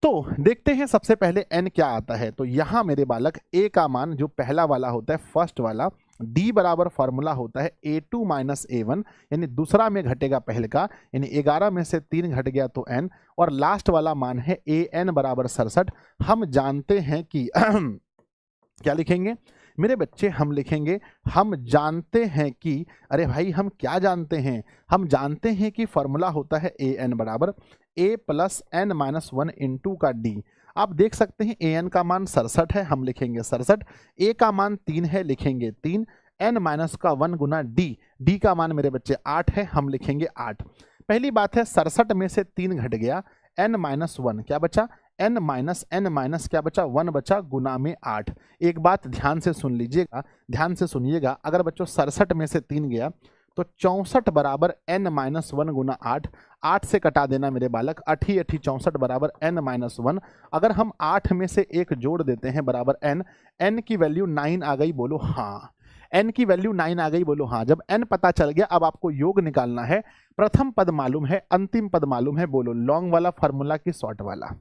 तो देखते हैं सबसे पहले n क्या आता है। तो यहां मेरे बालक a का मान जो पहला वाला होता है, फर्स्ट वाला, d बराबर फॉर्मूला होता है a2 माइनस a1, यानी दूसरा में घटेगा पहले का, यानी 11 में से 3 घट गया तो n, और लास्ट वाला मान है an बराबर 67। हम जानते हैं कि क्या लिखेंगे मेरे बच्चे, हम लिखेंगे हम जानते हैं कि, अरे भाई हम क्या जानते हैं, हम जानते हैं कि फॉर्मूला होता है an बराबर a plus n minus 1 into का d। आप देख सकते हैं an का मान 67 है, हम लिखेंगे 67, a का मान 3 है, लिखेंगे 3, n माइनस का 1 गुना डी, डी का मान मेरे बच्चे 8 है, हम लिखेंगे 8। पहली बात है 67 में से 3 घट गया, n माइनस 1 क्या बचा, n माइनस क्या बचा, 1 बचा गुना में 8। एक बात ध्यान से सुन लीजिएगा, ध्यान से सुनिएगा, अगर बच्चों 67 में से 3 गया तो 64 बराबर n माइनस 1 गुना 8, 8 से कटा देना मेरे बालक, 8 ही 8 64 बराबर n माइनस 1। अगर हम 8 में से 1 जोड़ देते हैं बराबर n, n की वैल्यू 9 आ गई, बोलो हाँ, n की वैल्यू 9 आ गई, बोलो हाँ। जब n पता चल गया, अब आपको योग निकालना है, प्रथम पद मालूम है, अंतिम पद मालूम है, बोलो लॉन्ग वाला फार्मूला की शॉर्ट वाला,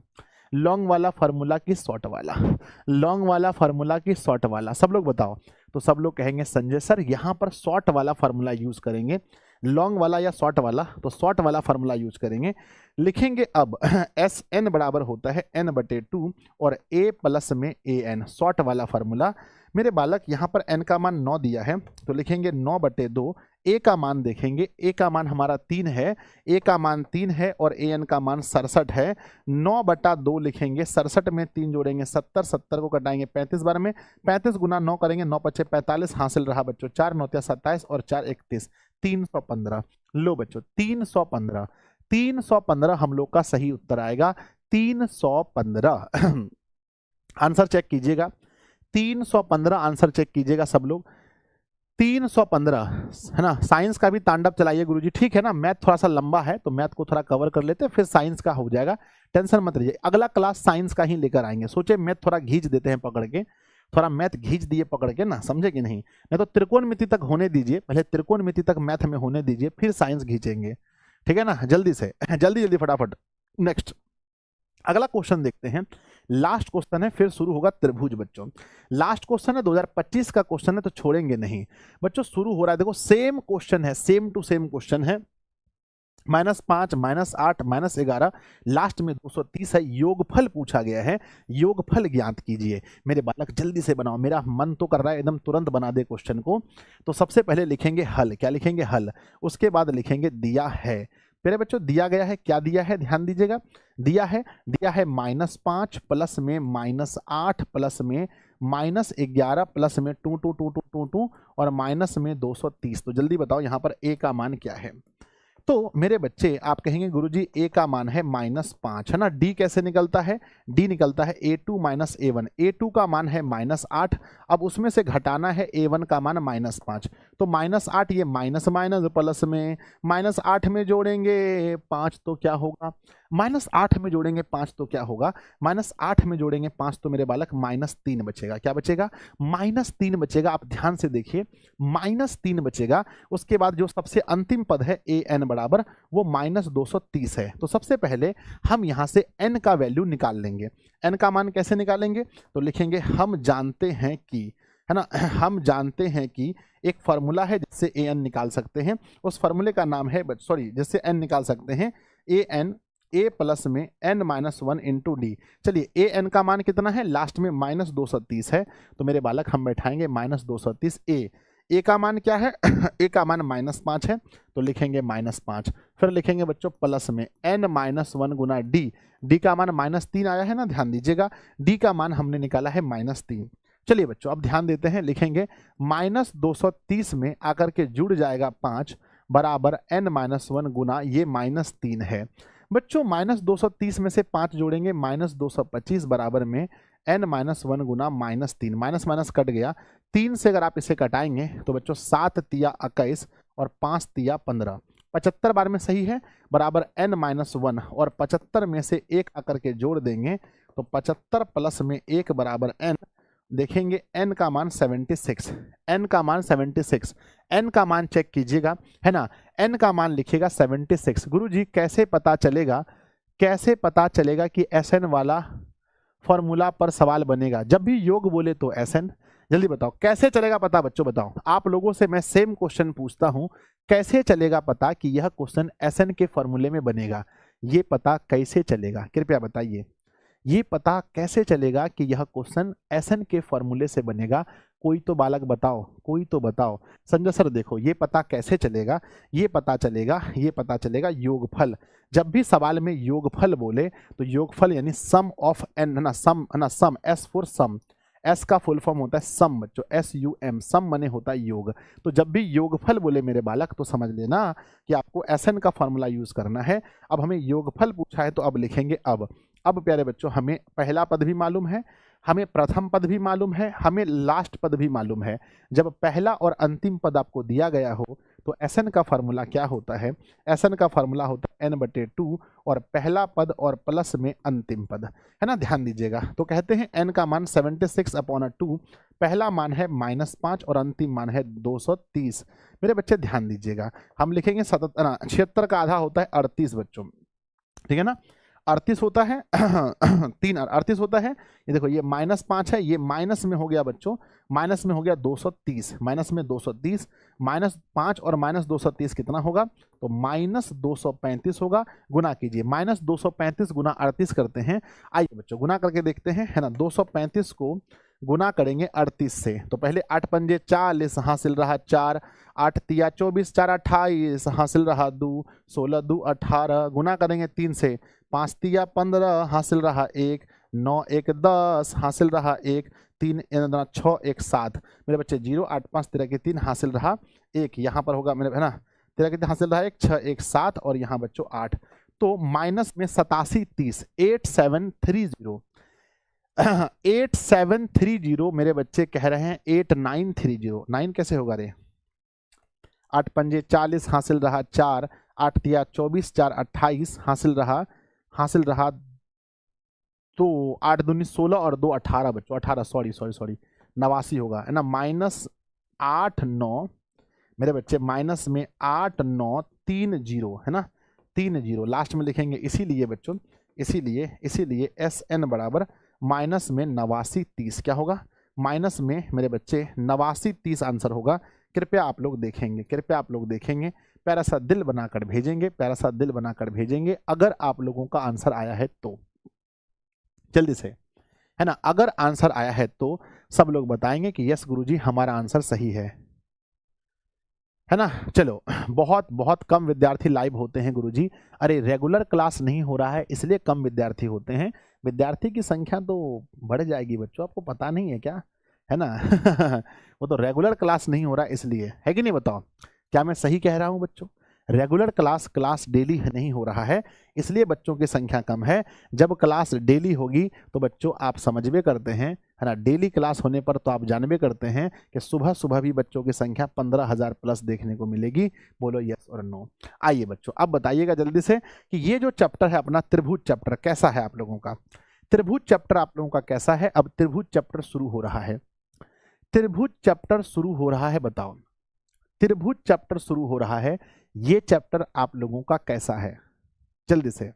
लॉन्ग वाला फार्मूला की शॉर्ट वाला, लॉन्ग वाला फार्मूला की शॉर्ट वाला, सब लोग बताओ। तो सब लोग कहेंगे संजय सर यहाँ पर शॉर्ट वाला फार्मूला यूज करेंगे, लॉन्ग वाला या शॉर्ट वाला, तो शॉर्ट वाला फार्मूला यूज करेंगे। लिखेंगे अब एस एन बराबर होता है n बटे 2 और a प्लस में ए एन, शॉर्ट वाला फार्मूला। मेरे बालक यहाँ पर n का मान 9 दिया है, तो लिखेंगे 9 बटे 2, a का मान देखेंगे, a का मान हमारा 3 है, a का मान 3 है और a n का मान 67 है। 9 बटा 2 लिखेंगे, 67 में 3 जोड़ेंगे 70, 70 को कटाएंगे 35 बार में, 35 गुना 9 करेंगे, 9 पचे 45, हासिल रहा बच्चों 4 9 27 और 4 31, 315। लो बच्चों 315, 315 हम लोग का सही उत्तर आएगा, 315। आंसर चेक कीजिएगा, 315 आंसर चेक कीजिएगा सब लोग, 315 है ना। साइंस का भी तांडव चलाइए गुरुजी, ठीक है ना, मैथ थोड़ा सा लंबा है तो मैथ को थोड़ा कवर कर लेते हैं, फिर साइंस का हो जाएगा, टेंशन मत लीजिए, अगला क्लास साइंस का ही लेकर आएंगे। सोचे मैथ थोड़ा खींच देते हैं पकड़ के, थोड़ा मैथ खींच दिए पकड़ के ना, समझे कि नहीं तो त्रिकोणमिति तक होने दीजिए, पहले त्रिकोणमिति तक मैथ में होने दीजिए, फिर साइंस खींचेंगे, ठीक है ना, जल्दी से जल्दी जल्दी फटाफट। नेक्स्ट अगला क्वेश्चन देखते हैं, लास्ट क्वेश्चन है, फिर शुरू होगा त्रिभुज बच्चों। लास्ट क्वेश्चन है 2025 का क्वेश्चन है, तो छोड़ेंगे नहीं बच्चों, शुरू हो रहा है, देखो सेम क्वेश्चन है, सेम टू सेम क्वेश्चन है, -5 -8 -11, लास्ट में 230 है, योगफल पूछा गया है, योगफल ज्ञात कीजिए। मेरे बालक जल्दी से बनाओ, मेरा मन तो कर रहा है एकदम तुरंत बना दे क्वेश्चन को। तो सबसे पहले लिखेंगे हल, क्या लिखेंगे हल, उसके बाद लिखेंगे दिया है। मेरे बच्चों दिया गया है, क्या दिया है ध्यान दीजिएगा, दिया है -5 प्लस में -8 प्लस में -11 प्लस में 2 2 2 2 2 2 और माइनस में 230। तो जल्दी बताओ यहाँ पर a का मान क्या है। तो मेरे बच्चे आप कहेंगे गुरुजी a का मान है -5 है ना, d कैसे निकलता है, d निकलता है a2 माइनस a1, a2 का मान है -8, अब उसमें से घटाना है a1 का मान -5, तो -8 ये माइनस माइनस प्लस में, -8 में जोड़ेंगे 5 तो क्या होगा, -8 में जोड़ेंगे 5 तो क्या होगा, -8 में जोड़ेंगे 5 तो मेरे बालक -3 बचेगा, क्या बचेगा, -3 बचेगा। आप ध्यान से देखिए -3 बचेगा, उसके बाद जो सबसे अंतिम पद है ए एन बराबर वो -230 है। तो सबसे पहले हम यहाँ से n का वैल्यू निकाल लेंगे, n का मान कैसे निकालेंगे, तो लिखेंगे हम जानते हैं कि, है ना, हम जानते हैं कि एक फार्मूला है जिससे ए एन निकाल सकते हैं, उस फार्मूले का नाम है, सॉरी जिससे n निकाल सकते हैं, ए एन a प्लस में n-1 इंटू डी। चलिए ए एन का मान कितना है, लास्ट में -230 है, तो मेरे बालक हम बैठाएंगे -230 ए का मान क्या है ए का मान -5 है, तो लिखेंगे -5, फिर लिखेंगे बच्चों प्लस में n-1 गुना डी, डी का मान -3 आया है ना, ध्यान दीजिएगा, डी का मान हमने निकाला है -3। चलिए बच्चों अब ध्यान देते हैं, लिखेंगे -230 में आकर के जुड़ जाएगा 5 बराबर n-1 गुना ये -3 है। बच्चों -230 में से 5 जोड़ेंगे -225 बराबर में n-1 गुना -3, माइनस माइनस कट गया, 3 से अगर आप इसे कटाएंगे तो बच्चों 7 तिया 21 और 5 तिया 15, 75 बार में सही है, बराबर n-1 और 75 में से 1 आकर के जोड़ देंगे तो 75 प्लस में 1 बराबर n, देखेंगे n का मान 76, n का मान 76, n का मान चेक कीजिएगा, है ना, n का मान लिखिएगा 76। गुरुजी कैसे पता चलेगा, कैसे पता चलेगा कि Sn वाला फॉर्मूला पर सवाल बनेगा, जब भी योग बोले तो Sn, जल्दी बताओ कैसे चलेगा पता, बच्चों बताओ, आप लोगों से मैं सेम क्वेश्चन पूछता हूं, कैसे चलेगा पता कि यह क्वेश्चन Sn के फॉर्मूले में बनेगा, ये पता कैसे चलेगा, कृपया बताइए, ये पता कैसे चलेगा कि यह क्वेश्चन Sn के फॉर्मूले से बनेगा, कोई तो बालक बताओ, कोई तो बताओ। संजय सर देखो ये पता कैसे चलेगा, ये पता चलेगा, ये पता चलेगा योगफल, जब भी सवाल में योगफल बोले तो योगफल यानी सम ऑफ n, है ना, सम, है ना, सम, S फॉर सम, एस का फुल फॉर्म होता है सम बच्चों, SUM, सम माने होता है योग। तो जब भी योगफल बोले मेरे बालक तो समझ लेना कि आपको SN का फॉर्मूला यूज करना है। अब हमें योगफल पूछा है तो अब लिखेंगे अब प्यारे बच्चों हमें पहला पद भी मालूम है, हमें प्रथम पद भी मालूम है, हमें लास्ट पद भी मालूम है। जब पहला और अंतिम पद आपको दिया गया हो तो SN का फॉर्मूला क्या होता है? SN का फॉर्मूला होता है n/2 और पहला पद और प्लस में अंतिम पद, है ना, ध्यान दीजिएगा। तो कहते हैं n का मान 76/2, पहला मान है -5 और अंतिम मान है 230। मेरे बच्चे ध्यान दीजिएगा, हम लिखेंगे 76 का आधा होता है 38 बच्चों, ठीक है ना, 38 होता है 38 होता है। ये देखो ये -5 है, ये माइनस में हो गया बच्चों, माइनस में हो गया 230, माइनस में 230, -5 और -230 कितना होगा? तो -235 होगा। गुना कीजिए, -235 गुना 38 करते हैं। आइए बच्चों गुना करके देखते हैं, है ना। 235 को गुना करेंगे 38 से, तो पहले 8 पंजे 40 हासिल रहा 4, 8 तिया 24, 4 28 हासिल रहा 2, 16 2 18, गुना करेंगे 3 से, 5 तिया 15 हासिल रहा 1, 9 1 10 हासिल रहा 1, 3 6 1 7। मेरे बच्चे 0 8 5 13 के 3 हासिल रहा 1, यहाँ पर होगा मेरे, है ना, 13 के 3 हासिल रहा 1, 6 1 7 और यहाँ बच्चों 8। तो माइनस में 87 30, 8730 8730 मेरे बच्चे कह रहे हैं 8930। 9 कैसे होगा रे? 8 पंजे 40 हासिल रहा 4, 8 तिया 24, 4 28 हासिल रहा तो 8 दूनी 16 और 2 18 बच्चों, 18 सॉरी 89 होगा, है ना। -8 9 मेरे बच्चे, माइनस में 8 9 3 0, है ना, 3 0 लास्ट में लिखेंगे। इसीलिए बच्चों, इसीलिए SN बराबर माइनस में 89 30 क्या होगा? माइनस में मेरे बच्चे 89 30 आंसर होगा। कृपया आप लोग देखेंगे, प्यारा सा दिल बनाकर भेजेंगे, अगर आप लोगों का आंसर आया है तो जल्दी से, है ना। अगर आंसर आया है तो सब लोग बताएंगे कि यस गुरुजी हमारा आंसर सही है ना। चलो, बहुत कम विद्यार्थी लाइव होते हैं गुरुजी। अरे रेगुलर क्लास नहीं हो रहा है इसलिए कम विद्यार्थी होते हैं, विद्यार्थी की संख्या तो बढ़ जाएगी बच्चों, आपको पता नहीं है क्या, है ना। वो तो रेगुलर क्लास नहीं हो रहा इसलिए, है कि नहीं, बताओ क्या मैं सही कह रहा हूं बच्चों? रेगुलर क्लास डेली नहीं हो रहा है इसलिए बच्चों की संख्या कम है। जब क्लास डेली होगी तो बच्चों आप समझबे करते हैं, है ना, डेली क्लास होने पर तो आप जानबे करते हैं कि सुबह भी बच्चों की संख्या 15,000 प्लस देखने को मिलेगी। बोलो यस और नो। आइए बच्चों अब बताइएगा जल्दी से कि ये जो चैप्टर है अपना त्रिभुज चैप्टर कैसा है आप लोगों का? त्रिभुज चैप्टर आप लोगों का कैसा है? अब त्रिभुज चैप्टर शुरू हो रहा है, बताओ त्रिभुज चैप्टर शुरू हो रहा है, ये चैप्टर आप लोगों का कैसा है? जल्दी से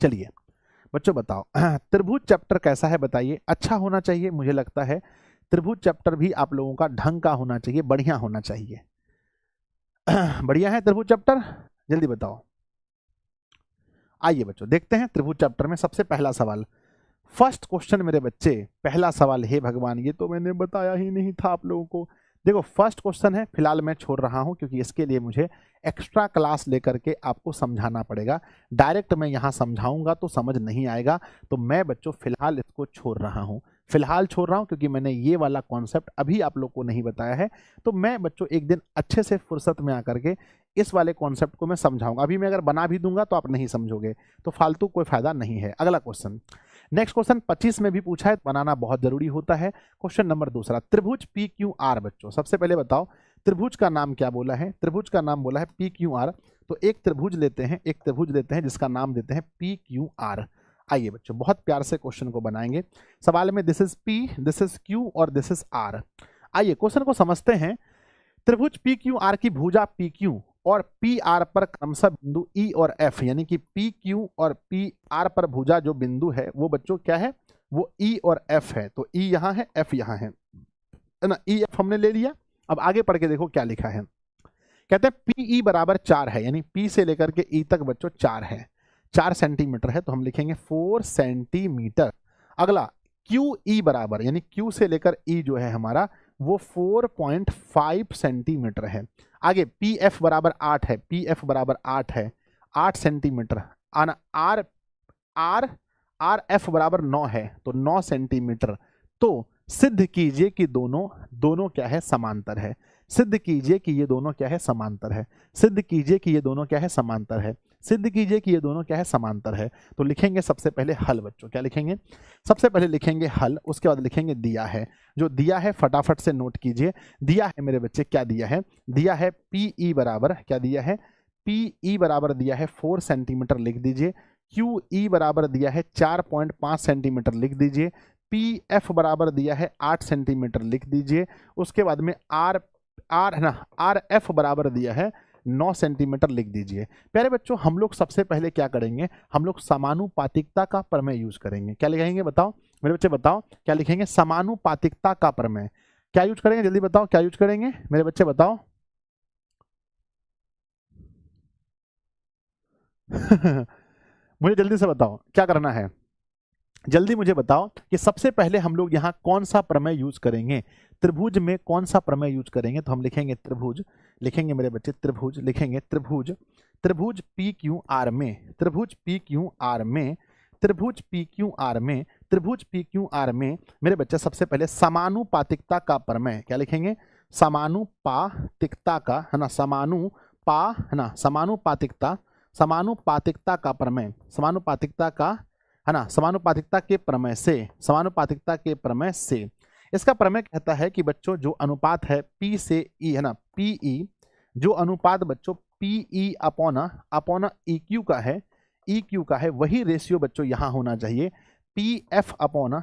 चलिए बच्चों बताओ, त्रिभुज चैप्टर कैसा है बताइए। अच्छा होना चाहिए, मुझे लगता है त्रिभुज चैप्टर भी आप लोगों का ढंग का होना चाहिए, बढ़िया होना चाहिए। बढ़िया है त्रिभुज चैप्टर? जल्दी बताओ। आइए बच्चों देखते हैं त्रिभुज चैप्टर में सबसे पहला सवाल, फर्स्ट क्वेश्चन मेरे बच्चे, पहला सवाल। हे भगवान, ये तो मैंने बताया ही नहीं था आप लोगों को। देखो फर्स्ट क्वेश्चन है, फिलहाल मैं छोड़ रहा हूं क्योंकि इसके लिए मुझे एक्स्ट्रा क्लास लेकर के आपको समझाना पड़ेगा। डायरेक्ट मैं यहां समझाऊंगा तो समझ नहीं आएगा, तो मैं बच्चों फिलहाल इसको छोड़ रहा हूं क्योंकि मैंने ये वाला कॉन्सेप्ट अभी आप लोग को नहीं बताया है। तो मैं बच्चों एक दिन अच्छे से फुर्सत में आकर के इस वाले कॉन्सेप्ट को मैं समझाऊंगा। अभी मैं अगर बना भी दूंगा तो आप नहीं समझोगे, तो फालतू कोई फायदा नहीं है। अगला क्वेश्चन, नेक्स्ट क्वेश्चन 25 में भी पूछा है, बनाना बहुत जरूरी होता है। क्वेश्चन नंबर दूसरा, त्रिभुज PQR। बच्चों सबसे पहले बताओ त्रिभुज का नाम क्या बोला है? त्रिभुज का नाम बोला है PQR। तो एक त्रिभुज लेते हैं जिसका नाम देते हैं PQR। आइए बच्चों बहुत प्यार से क्वेश्चन को बनाएंगे। सवाल में this is P, this is Q और दिस इज R। आइए क्वेश्चन को समझते हैं। त्रिभुज PQR की भुजा PQ और PR पर क्रमशः बिंदु E और F, यानी कि PQ और PR पर भुजा जो बिंदु है वो बच्चों क्या है? वो E और F है। तो E यहाँ है, F यहाँ है ना। E F हमने ले लिया। अब आगे पढ़ के देखो क्या लिखा है। कहते हैं PE बराबर 4 है, यानी P से लेकर के E तक बच्चों 4 है, 4 सेंटीमीटर है, तो हम लिखेंगे 4 सेंटीमीटर। अगला QE बराबर, यानी Q से लेकर E जो है हमारा वो 4.5 सेंटीमीटर है। आगे PF बराबर 8 है, PF बराबर 8 है, 8 सेंटीमीटर। RF बराबर 9 है, तो 9 सेंटीमीटर। तो सिद्ध कीजिए कि दोनों दोनों क्या है, समांतर है। सिद्ध कीजिए कि ये दोनों क्या है, समांतर है। सिद्ध कीजिए कि ये दोनों क्या है, समांतर है। सिद्ध कीजिए कि ये दोनों क्या है, समांतर है। तो लिखेंगे सबसे पहले हल बच्चों, क्या लिखेंगे, सबसे पहले लिखेंगे हल, उसके बाद लिखेंगे दिया है। जो दिया है फटाफट से नोट कीजिए। दिया है मेरे बच्चे, क्या दिया है, दिया है PE बराबर, क्या दिया है, PE बराबर दिया है 4 सेंटीमीटर लिख दीजिए। QE बराबर दिया है 4.5 सेंटीमीटर लिख दीजिए। PF बराबर दिया है 8 सेंटीमीटर लिख दीजिए। उसके बाद में RF बराबर दिया है 9 सेंटीमीटर लिख दीजिए। प्यारे बच्चों हम लोग सबसे पहले क्या करेंगे, हम लोग समानुपातिकता का प्रमेय यूज करेंगे। क्या लिखेंगे बताओ मेरे बच्चे, बताओ क्या लिखेंगे, समानुपातिकता का प्रमेय। क्या यूज करेंगे, जल्दी बताओ क्या यूज करेंगे मेरे बच्चे, बताओ। मुझे जल्दी से बताओ क्या करना है, जल्दी मुझे बताओ कि सबसे पहले हम लोग यहाँ कौन सा प्रमेय यूज करेंगे, त्रिभुज में कौन सा प्रमेय यूज करेंगे। तो हम लिखेंगे त्रिभुज, लिखेंगे मेरे बच्चे त्रिभुज, लिखेंगे त्रिभुज, त्रिभुज PQR में, त्रिभुज PQR में, त्रिभुज PQR में, त्रिभुज PQR में मेरे बच्चे सबसे पहले समानुपातिकता का प्रमेय, क्या लिखेंगे, समानुपातिकता का, है ना, है ना, समानुपातिकता, समानुपातिकता का प्रमेय, समानुपातिकता का, है ना, समानुपातिकता के प्रमेय से, समानुपातिकता के प्रमेय से। इसका प्रमेय कहता है कि बच्चों जो अनुपात है P से E, है ना, PE, जो अनुपात बच्चों PE अपॉन EQ का है, EQ का है, वही रेशियो बच्चों यहाँ होना चाहिए PF अपॉन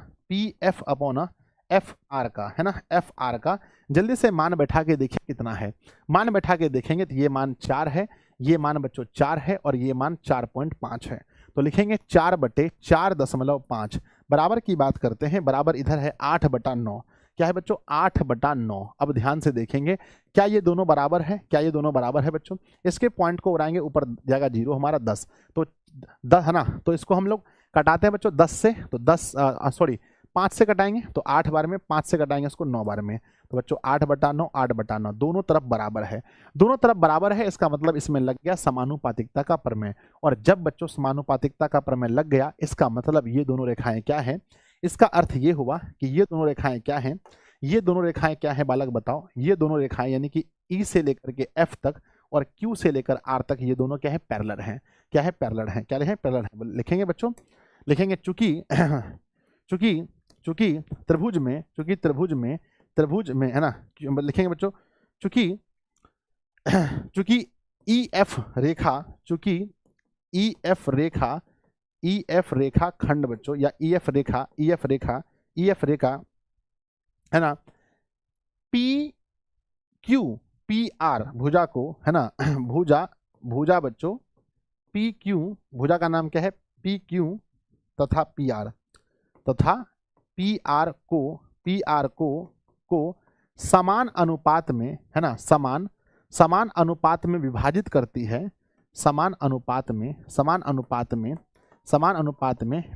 FR का, है ना, FR का। जल्दी से मान बैठा के देखिए कितना है, मान बैठा के देखेंगे तो ये मान 4 है, ये मान बच्चों 4 है और ये मान 4.5 है। तो लिखेंगे 4/4.5 बराबर की बात करते हैं, बराबर इधर है 8/9। क्या है बच्चों, 8/9। अब ध्यान से देखेंगे क्या ये दोनों बराबर है, क्या ये दोनों बराबर है बच्चों। इसके पॉइंट को उड़ाएंगे, ऊपर जाएगा 0, हमारा 10, तो 10 है ना, तो इसको हम लोग कटाते हैं बच्चों 10 से, तो 10 सॉरी 5 से कटाएंगे तो 8 बार में, 5 से कटाएंगे इसको 9 बार में, तो बच्चों 8/9, 8/9 दोनों तरफ बराबर है, दोनों तरफ बराबर है। इसका मतलब इसमें लग गया समानुपातिकता का प्रमेय। और जब बच्चों समानुपातिकता का प्रमेय लग गया, इसका मतलब ये दोनों रेखाएं क्या हैं, इसका अर्थ ये हुआ कि ये दोनों रेखाएं क्या हैं, ये दोनों रेखाएं क्या हैं बालक बताओ, ये दोनों रेखाएं यानी कि E से लेकर के F तक और Q से लेकर R तक, ये दोनों क्या है, पैरेलल हैं। क्या है, पैरेलल हैं, क्या है, पैरेलल है। लिखेंगे बच्चों, लिखेंगे चूंकि चूंकि चूंकि त्रिभुज में, चूंकि त्रिभुज में है ना, लिखेंगे बच्चों चूंकि चूंकि EF रेखा, चूंकि EF रेखा खंड बच्चों, या EF रेखा है ना, PR भुजा को, है ना, भुजा बच्चों PQ, भुजा का नाम क्या है, PQ तथा PR को समान अनुपात में, है ना, समान अनुपात में विभाजित करती है, समान अनुपात में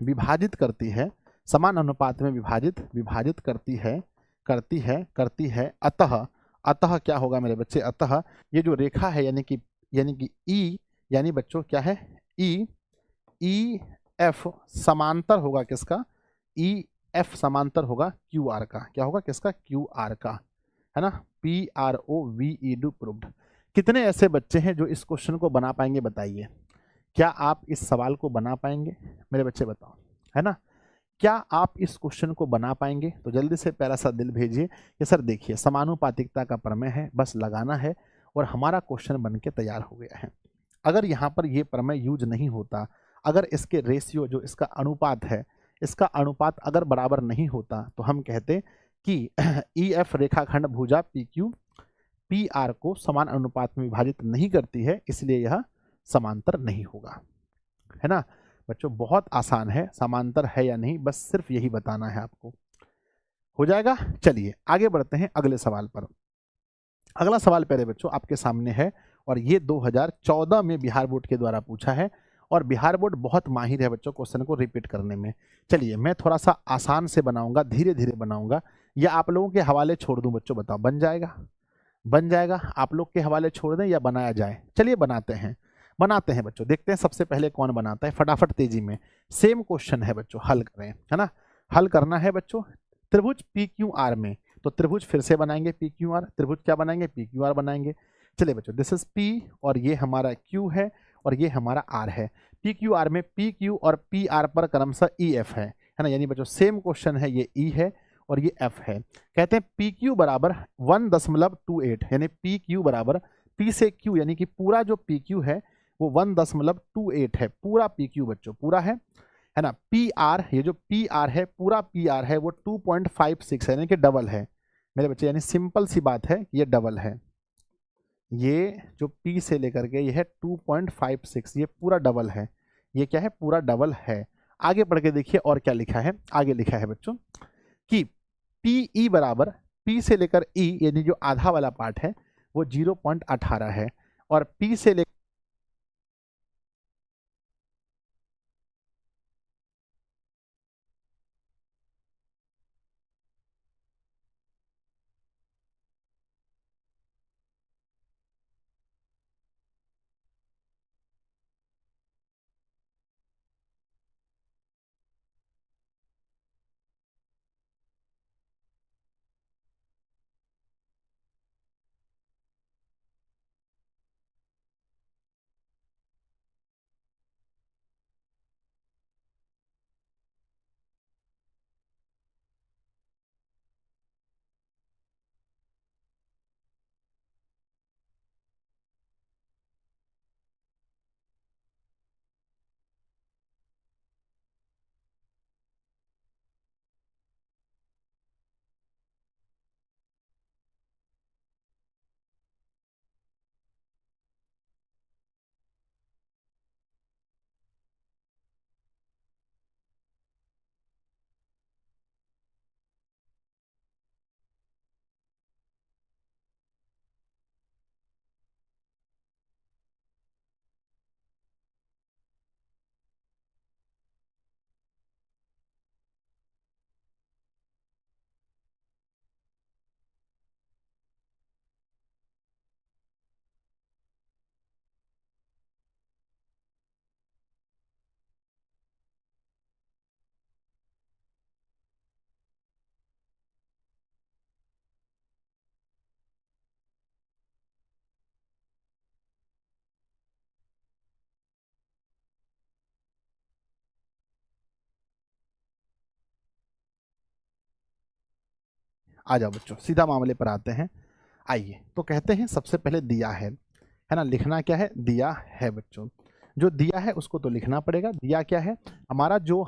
विभाजित करती है, समान अनुपात में विभाजित करती है। अतः क्या होगा मेरे बच्चे, अतः ये जो रेखा है यानी कि E, यानी बच्चों क्या है, EF समांतर होगा किसका, EF समांतर होगा QR का। क्या होगा, किसका, QR का, है ना, PROVED प्रूव्ड। कितने ऐसे बच्चे हैं जो इस क्वेश्चन को बना पाएंगे, बताइए। क्या आप इस सवाल को बना पाएंगे मेरे बच्चे, बताओ, है ना, क्या आप इस क्वेश्चन को बना पाएंगे। तो जल्दी से प्यारा सा दिल भेजिए कि सर देखिए समानुपातिकता का प्रमेय है, बस लगाना है और हमारा क्वेश्चन बन के तैयार हो गया है। अगर यहाँ पर ये प्रमेय यूज नहीं होता, अगर इसके रेशियो जो इसका अनुपात है, इसका अनुपात अगर बराबर नहीं होता, तो हम कहते कि EF रेखाखंड भुजा PQ PR को समान अनुपात में विभाजित नहीं करती है, इसलिए यह समांतर नहीं होगा, है ना बच्चों। बहुत आसान है, समांतर है या नहीं बस सिर्फ यही बताना है आपको, हो जाएगा। चलिए आगे बढ़ते हैं अगले सवाल पर। अगला सवाल प्यारे बच्चों आपके सामने है और ये 2014 में बिहार बोर्ड के द्वारा पूछा है और बिहार बोर्ड बहुत माहिर है बच्चों क्वेश्चन को रिपीट करने में। चलिए मैं थोड़ा सा आसान से बनाऊंगा, धीरे धीरे बनाऊंगा, या आप लोगों के हवाले छोड़ दूं बच्चों, बताओ बन जाएगा, बन जाएगा, आप लोग के हवाले छोड़ दें या बनाया जाए। चलिए बनाते हैं बच्चों, देखते हैं सबसे पहले कौन बनाता है, फटाफट तेजी में। सेम क्वेश्चन है बच्चों, हल करें, है ना, हल करना है बच्चों। त्रिभुज पी क्यू आर में, तो त्रिभुज फिर से बनाएंगे पी क्यू आर, त्रिभुज क्या बनाएंगे, पी क्यू आर बनाएंगे। चलिए बच्चों, दिस इज पी और ये हमारा क्यू है और ये हमारा आर है। पी क्यू आर में पी क्यू और पी आर पर क्रमशः ई एफ है ना, यानी बच्चों सेम क्वेश्चन है, ये ई है और ये एफ है। कहते हैं पी क्यू बराबर 1.28, यानी पी क्यू बराबर पी से क्यू, यानी कि पूरा जो पी क्यू है वो 1.28 है, पूरा पी क्यू बच्चों पूरा है ना। पी आर, ये जो पी आर है, पूरा पी आर है वो 2.56 है, यानी कि डबल है मेरे बच्चे, यानी सिंपल सी बात है, ये डबल है। ये जो P से लेकर के ये है 2.56, ये पूरा डबल है, ये क्या है, पूरा डबल है। आगे पढ़ के देखिए और क्या लिखा है, आगे लिखा है बच्चों कि PE बराबर P से लेकर E, यानी जो आधा वाला पार्ट है वो 0.18 है, और P से लेकर आ जाओ बच्चों, सीधा मामले पर आते हैं। आइए, तो कहते हैं सबसे पहले दिया है ना, लिखना क्या है, दिया है बच्चों। जो दिया है उसको तो लिखना पड़ेगा। दिया क्या है, हमारा जो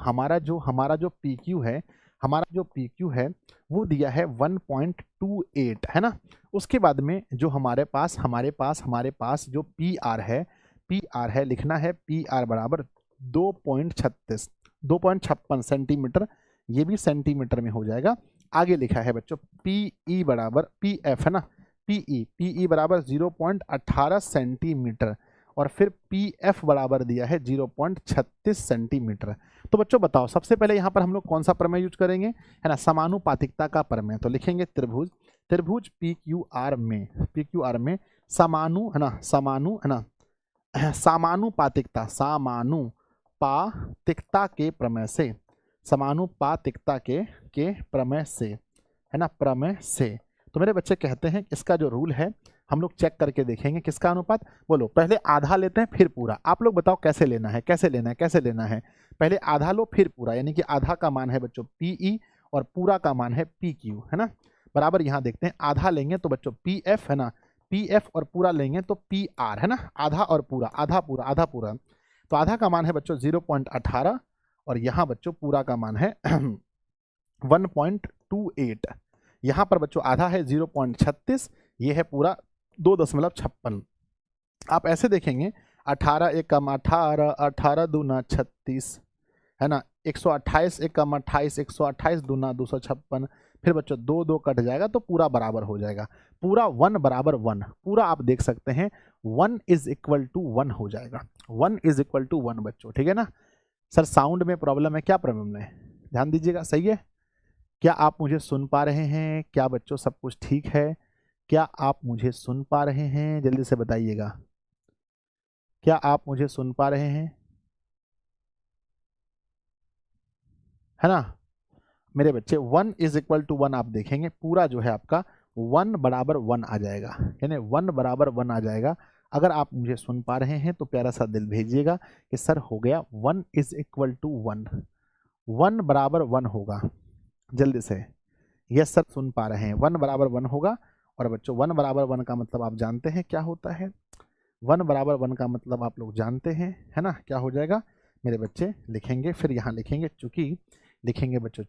पी क्यू है, हमारा जो पी क्यू है वो दिया है 1.28, है ना। उसके बाद में जो हमारे पास जो पी आर है, लिखना है पी आर बराबर 2.36, 2.56 सेंटीमीटर, ये भी सेंटीमीटर में हो जाएगा। आगे लिखा है बच्चों पी ई बराबर पी एफ, है ना, पीई बराबर 0.18 सेंटीमीटर, और फिर पी एफ बराबर दिया है 0.36 सेंटीमीटर। तो बच्चों बताओ, सबसे पहले यहाँ पर हम लोग कौन सा प्रमेय यूज करेंगे, है ना, समानुपातिकता का प्रमेय। तो लिखेंगे त्रिभुज पी क्यू आर में समानुपातिकता के प्रमेय से, समानुपातिकता के प्रमेय से, है ना, प्रमेय से। तो मेरे बच्चे कहते हैं इसका जो रूल है हम लोग चेक करके देखेंगे, किसका अनुपात, बोलो, पहले आधा लेते हैं फिर पूरा। आप लोग बताओ कैसे लेना है, कैसे लेना है। पहले आधा लो फिर पूरा, यानी कि आधा का मान है बच्चों पीई और पूरा का मान है पी क्यू, है ना। बराबर यहाँ देखते हैं, आधा लेंगे तो बच्चों पी एफ, है ना, पी एफ, और पूरा लेंगे तो पी आर, है ना, आधा और पूरा, आधा पूरा। तो आधा का मान है बच्चों 0.18 और यहाँ बच्चों पूरा का मान है 1.28। यहाँ पर बच्चों आधा है 0.36, ये है पूरा 2.56। आप ऐसे देखेंगे 18 एक कम 18, 18 दूना 36, है ना, 128 एक कम 28, 128 दूना 256। फिर बच्चों 2 कट जाएगा तो पूरा बराबर हो जाएगा, पूरा 1 बराबर 1, पूरा आप देख सकते हैं 1 इज इक्वल टू 1 हो जाएगा, 1 इज इक्वल टू 1 बच्चों, ठीक है ना। सर साउंड में प्रॉब्लम है, क्या प्रॉब्लम है, ध्यान दीजिएगा, सही है। क्या आप मुझे सुन पा रहे हैं, क्या बच्चों सब कुछ ठीक है, क्या आप मुझे सुन पा रहे हैं, जल्दी से बताइएगा, क्या आप मुझे सुन पा रहे हैं, है ना। मेरे बच्चे 1 इज इक्वल टू 1 आप देखेंगे पूरा जो है आपका 1 बराबर 1 आ जाएगा, यानी 1 बराबर 1 आ जाएगा। अगर आप मुझे सुन पा रहे हैं तो प्यारा सा दिल भेजिएगा कि सर हो गया 1 इज इक्वल टू 1, 1 बराबर 1 होगा, जल्दी से। यस सर सुन पा रहे हैं, 1 बराबर 1 होगा। और बच्चों 1 बराबर 1 का मतलब आप जानते हैं क्या होता है, 1 बराबर 1 का मतलब आप लोग जानते हैं, है ना, क्या हो जाएगा मेरे बच्चे, लिखेंगे फिर यहाँ लिखेंगे चूंकि, लिखेंगे बच्चों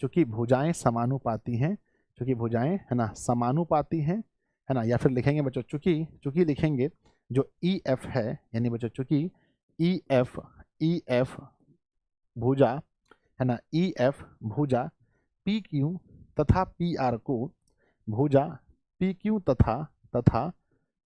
चूंकि भुजाएं समानुपाती हैं, चूंकि भुजाएं है ना समानुपाती हैं, है ना, या फिर लिखेंगे बच्चों चूंकि लिखेंगे जो ई एफ है, यानी बच्चों चूंकि ई एफ भुजा है ना, ई एफ भुजा पी क्यू तथा पी आर को, भुजा पी क्यू तथा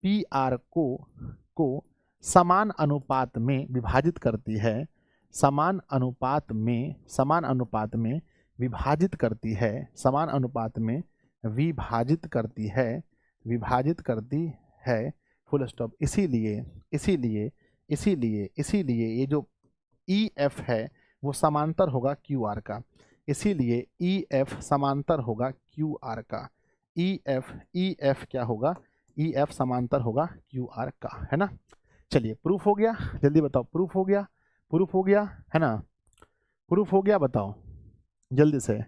पी आर को समान अनुपात में विभाजित करती है, समान अनुपात में विभाजित करती है, समान अनुपात में विभाजित करती है, फुल स्टॉप। इसीलिए ये जो ई एफ है वो समांतर होगा क्यू आर का, इसीलिए ई एफ समांतर होगा क्यू आर का, ई एफ क्या होगा, ई एफ समांतर होगा क्यू आर का, है ना। चलिए प्रूफ हो गया, जल्दी बताओ प्रूफ हो गया, प्रूफ हो गया है ना, प्रूफ हो गया, बताओ जल्दी से।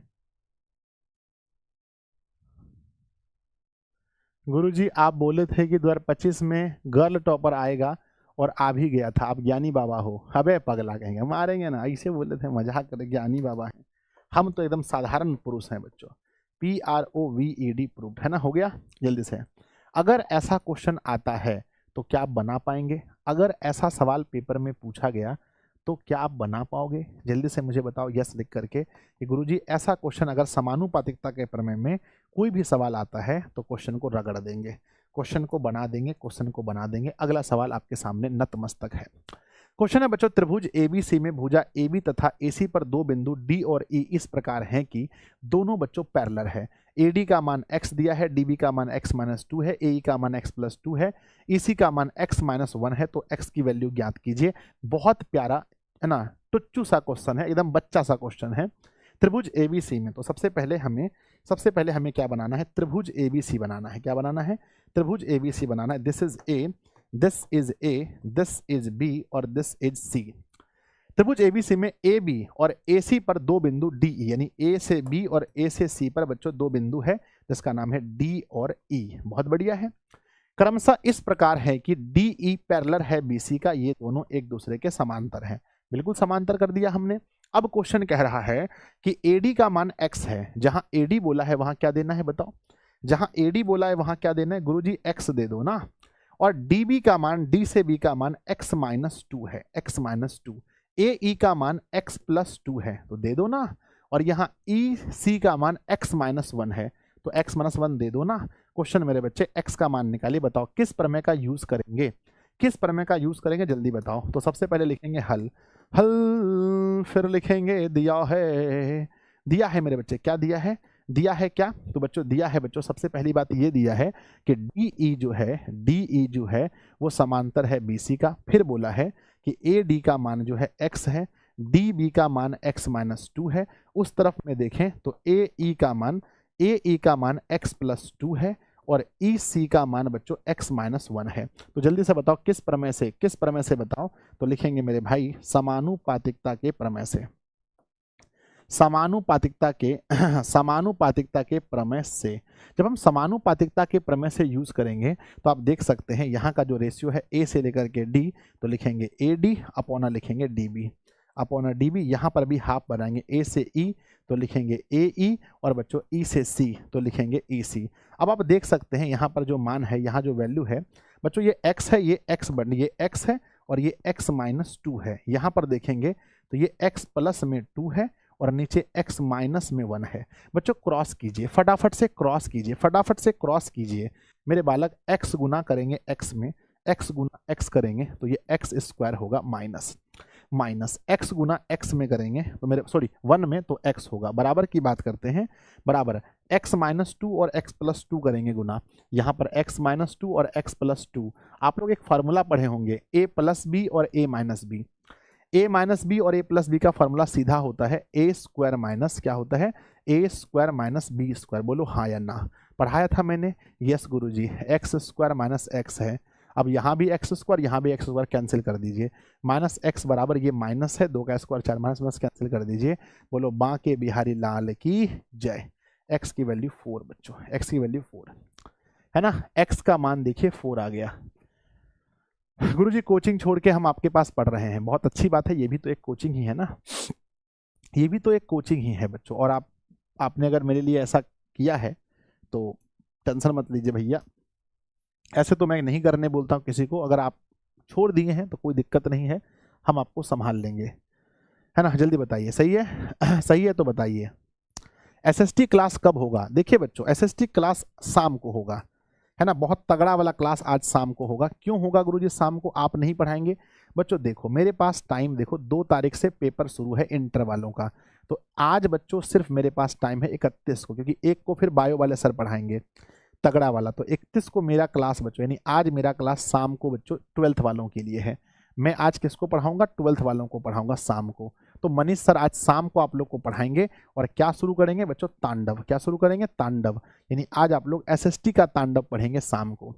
गुरुजी आप बोले थे कि 2025 में गर्ल टॉपर आएगा और आ भी गया था, आप ज्ञानी बाबा हो। अबे पगला कहेंगे, मारेंगे ना, ऐसे बोले थे, मजाक कर, ज्ञानी बाबा हैं हम तो एकदम साधारण पुरुष हैं बच्चों, PROVED प्रूफ, है ना, हो गया। जल्दी से अगर ऐसा क्वेश्चन आता है तो क्या आप बना पाएंगे, अगर ऐसा सवाल पेपर में पूछा गया तो क्या आप बना पाओगे, जल्दी से मुझे बताओ यस लिख करके कि गुरुजी ऐसा क्वेश्चन अगर समानुपातिकता के प्रमेय में कोई भी सवाल आता है तो क्वेश्चन को रगड़ देंगे, क्वेश्चन को बना देंगे, क्वेश्चन को बना देंगे। अगला सवाल आपके सामने नतमस्तक है। क्वेश्चन है बच्चों, त्रिभुज ABC में भुजा AB तथा AC पर दो बिंदु D और E इस प्रकार हैं कि दोनों बच्चों पैरेलल है। AD का मान x दिया है, DB का मान x-2 है, AE का मान x+2 है, EC का मान x-1 है, तो x की वैल्यू ज्ञात कीजिए। बहुत प्यारा है ना, टुच्चू सा क्वेश्चन है, एकदम बच्चा सा क्वेश्चन है। त्रिभुज ABC में तो सबसे पहले हमें क्या बनाना है, त्रिभुज ABC बनाना है। क्या बनाना है, त्रिभुज ABC बनाना है। This is A, this is A, this is B और दिस इज C। त्रिभुज ABC में AB और AC पर दो बिंदु DE, यानी A से B और A से C पर बच्चों दो बिंदु है जिसका नाम है D और E। बहुत बढ़िया है। क्रमशः इस प्रकार है कि DE पैरेलल है BC का, ये दोनों एक दूसरे के समांतर हैं। बिल्कुल समांतर कर दिया हमने। अब क्वेश्चन कह रहा है कि AD का मान x है, जहां AD बोला है वहां क्या देना है बताओ, जहां AD बोला है वहां क्या देना है, गुरुजी x दे दो ना। और DB का मान, D से B का मान x-2 है, x-2। AE का मान x+2 है तो दे दो ना। और यहाँ EC का मान x-1 है तो x-1 दे दो ना। क्वेश्चन मेरे बच्चे x का मान निकालिए, बताओ किस प्रमेय का यूज करेंगे, किस प्रमेय का यूज करेंगे, जल्दी बताओ। तो सबसे पहले लिखेंगे हल, फिर लिखेंगे दिया है मेरे बच्चे, क्या दिया है, दिया है क्या, तो बच्चों दिया है बच्चों, सबसे पहली बात ये दिया है कि DE जो है वो समांतर है BC का। फिर बोला है कि AD का मान जो है x है, DB का मान x-2 है। उस तरफ में देखें तो AE का मान x+2 है और EC का मान बच्चों x-1 है। तो जल्दी से बताओ किस प्रमेय से बताओ। तो लिखेंगे मेरे भाई समानुपातिकता के प्रमेय से, समानुपातिकता के प्रमेय से। जब हम समानुपातिकता के प्रमेय से यूज करेंगे तो आप देख सकते हैं यहाँ का जो रेशियो है A से लेकर के D, तो लिखेंगे AD अपॉन लिखेंगे DB अपॉन DB। यहाँ पर भी हाफ बनाएंगे, A से E तो लिखेंगे AE और बच्चों E से C तो लिखेंगे EC। अब आप देख सकते हैं यहाँ पर जो मान है, यहाँ जो वैल्यू है बच्चों, ये x है, ये x है और ये x-2 है। यहाँ पर देखेंगे तो ये x प्लस में 2 है और नीचे x माइनस में 1 है। बच्चों क्रॉस कीजिए, फटाफट से क्रॉस कीजिए मेरे बालक। x गुना करेंगे x में, x गुना x करेंगे तो ये x² होगा माइनस x गुना x में करेंगे तो मेरे 1 में तो x होगा। बराबर की बात करते हैं, बराबर x-2 और x+2 करेंगे गुना, यहाँ पर x-2 और x+2। आप लोग एक फार्मूला पढ़े होंगे a+b और a-b। ए माइनस बी और ए प्लस बी का फॉर्मूला सीधा होता है ए स्क्वायर माइनस क्या होता है, ए स्क्वायर माइनस बी स्क्वायर। बोलो हाँ या ना, पढ़ाया था मैंने, यस गुरुजी। एक्स स्क्वायर माइनस एक्स है, अब यहाँ भी एक्स स्क्वायर यहाँ भी एक्स स्क्वायर कैंसिल कर दीजिए, माइनस एक्स बराबर ये माइनस है, 2 का स्क्वायर 4 माइनस माइनस कैंसिल कर दीजिए। बोलो बांके बिहारी लाल की जय। एक्स की वैल्यू 4 बच्चों, एक्स की वैल्यू 4 है ना, एक्स का मान देखिए 4 आ गया। गुरुजी कोचिंग छोड़ के हम आपके पास पढ़ रहे हैं, बहुत अच्छी बात है, ये भी तो एक कोचिंग ही है ना, ये भी तो एक कोचिंग ही है बच्चों। और आपने अगर मेरे लिए ऐसा किया है तो टेंशन मत लीजिए भैया, ऐसे तो मैं नहीं करने बोलता हूँ किसी को, अगर आप छोड़ दिए हैं तो कोई दिक्कत नहीं है, हम आपको संभाल लेंगे, है ना। जल्दी बताइए, सही है सही है तो बताइए। एसएसटी क्लास कब होगा? देखिए बच्चों, एसएसटी क्लास शाम को होगा, है ना, बहुत तगड़ा वाला क्लास आज शाम को होगा। क्यों होगा गुरुजी शाम को, आप नहीं पढ़ाएंगे? बच्चों देखो मेरे पास टाइम, देखो 2 तारीख से पेपर शुरू है इंटर वालों का, तो आज बच्चों सिर्फ मेरे पास टाइम है 31 को, क्योंकि 1 को फिर बायो वाले सर पढ़ाएंगे तगड़ा वाला, तो 31 को मेरा क्लास बच्चों, यानी आज मेरा क्लास शाम को बच्चों 12th वालों के लिए है। मैं आज किसको पढ़ाऊंगा? 12th वालों को पढ़ाऊंगा शाम को। तो मनीष सर आज शाम को आप लोग को पढ़ाएंगे और क्या शुरू करेंगे बच्चों? तांडव। क्या शुरू करेंगे? तांडव। यानी आज आप लोग एसएसटी का तांडव पढ़ेंगे शाम को,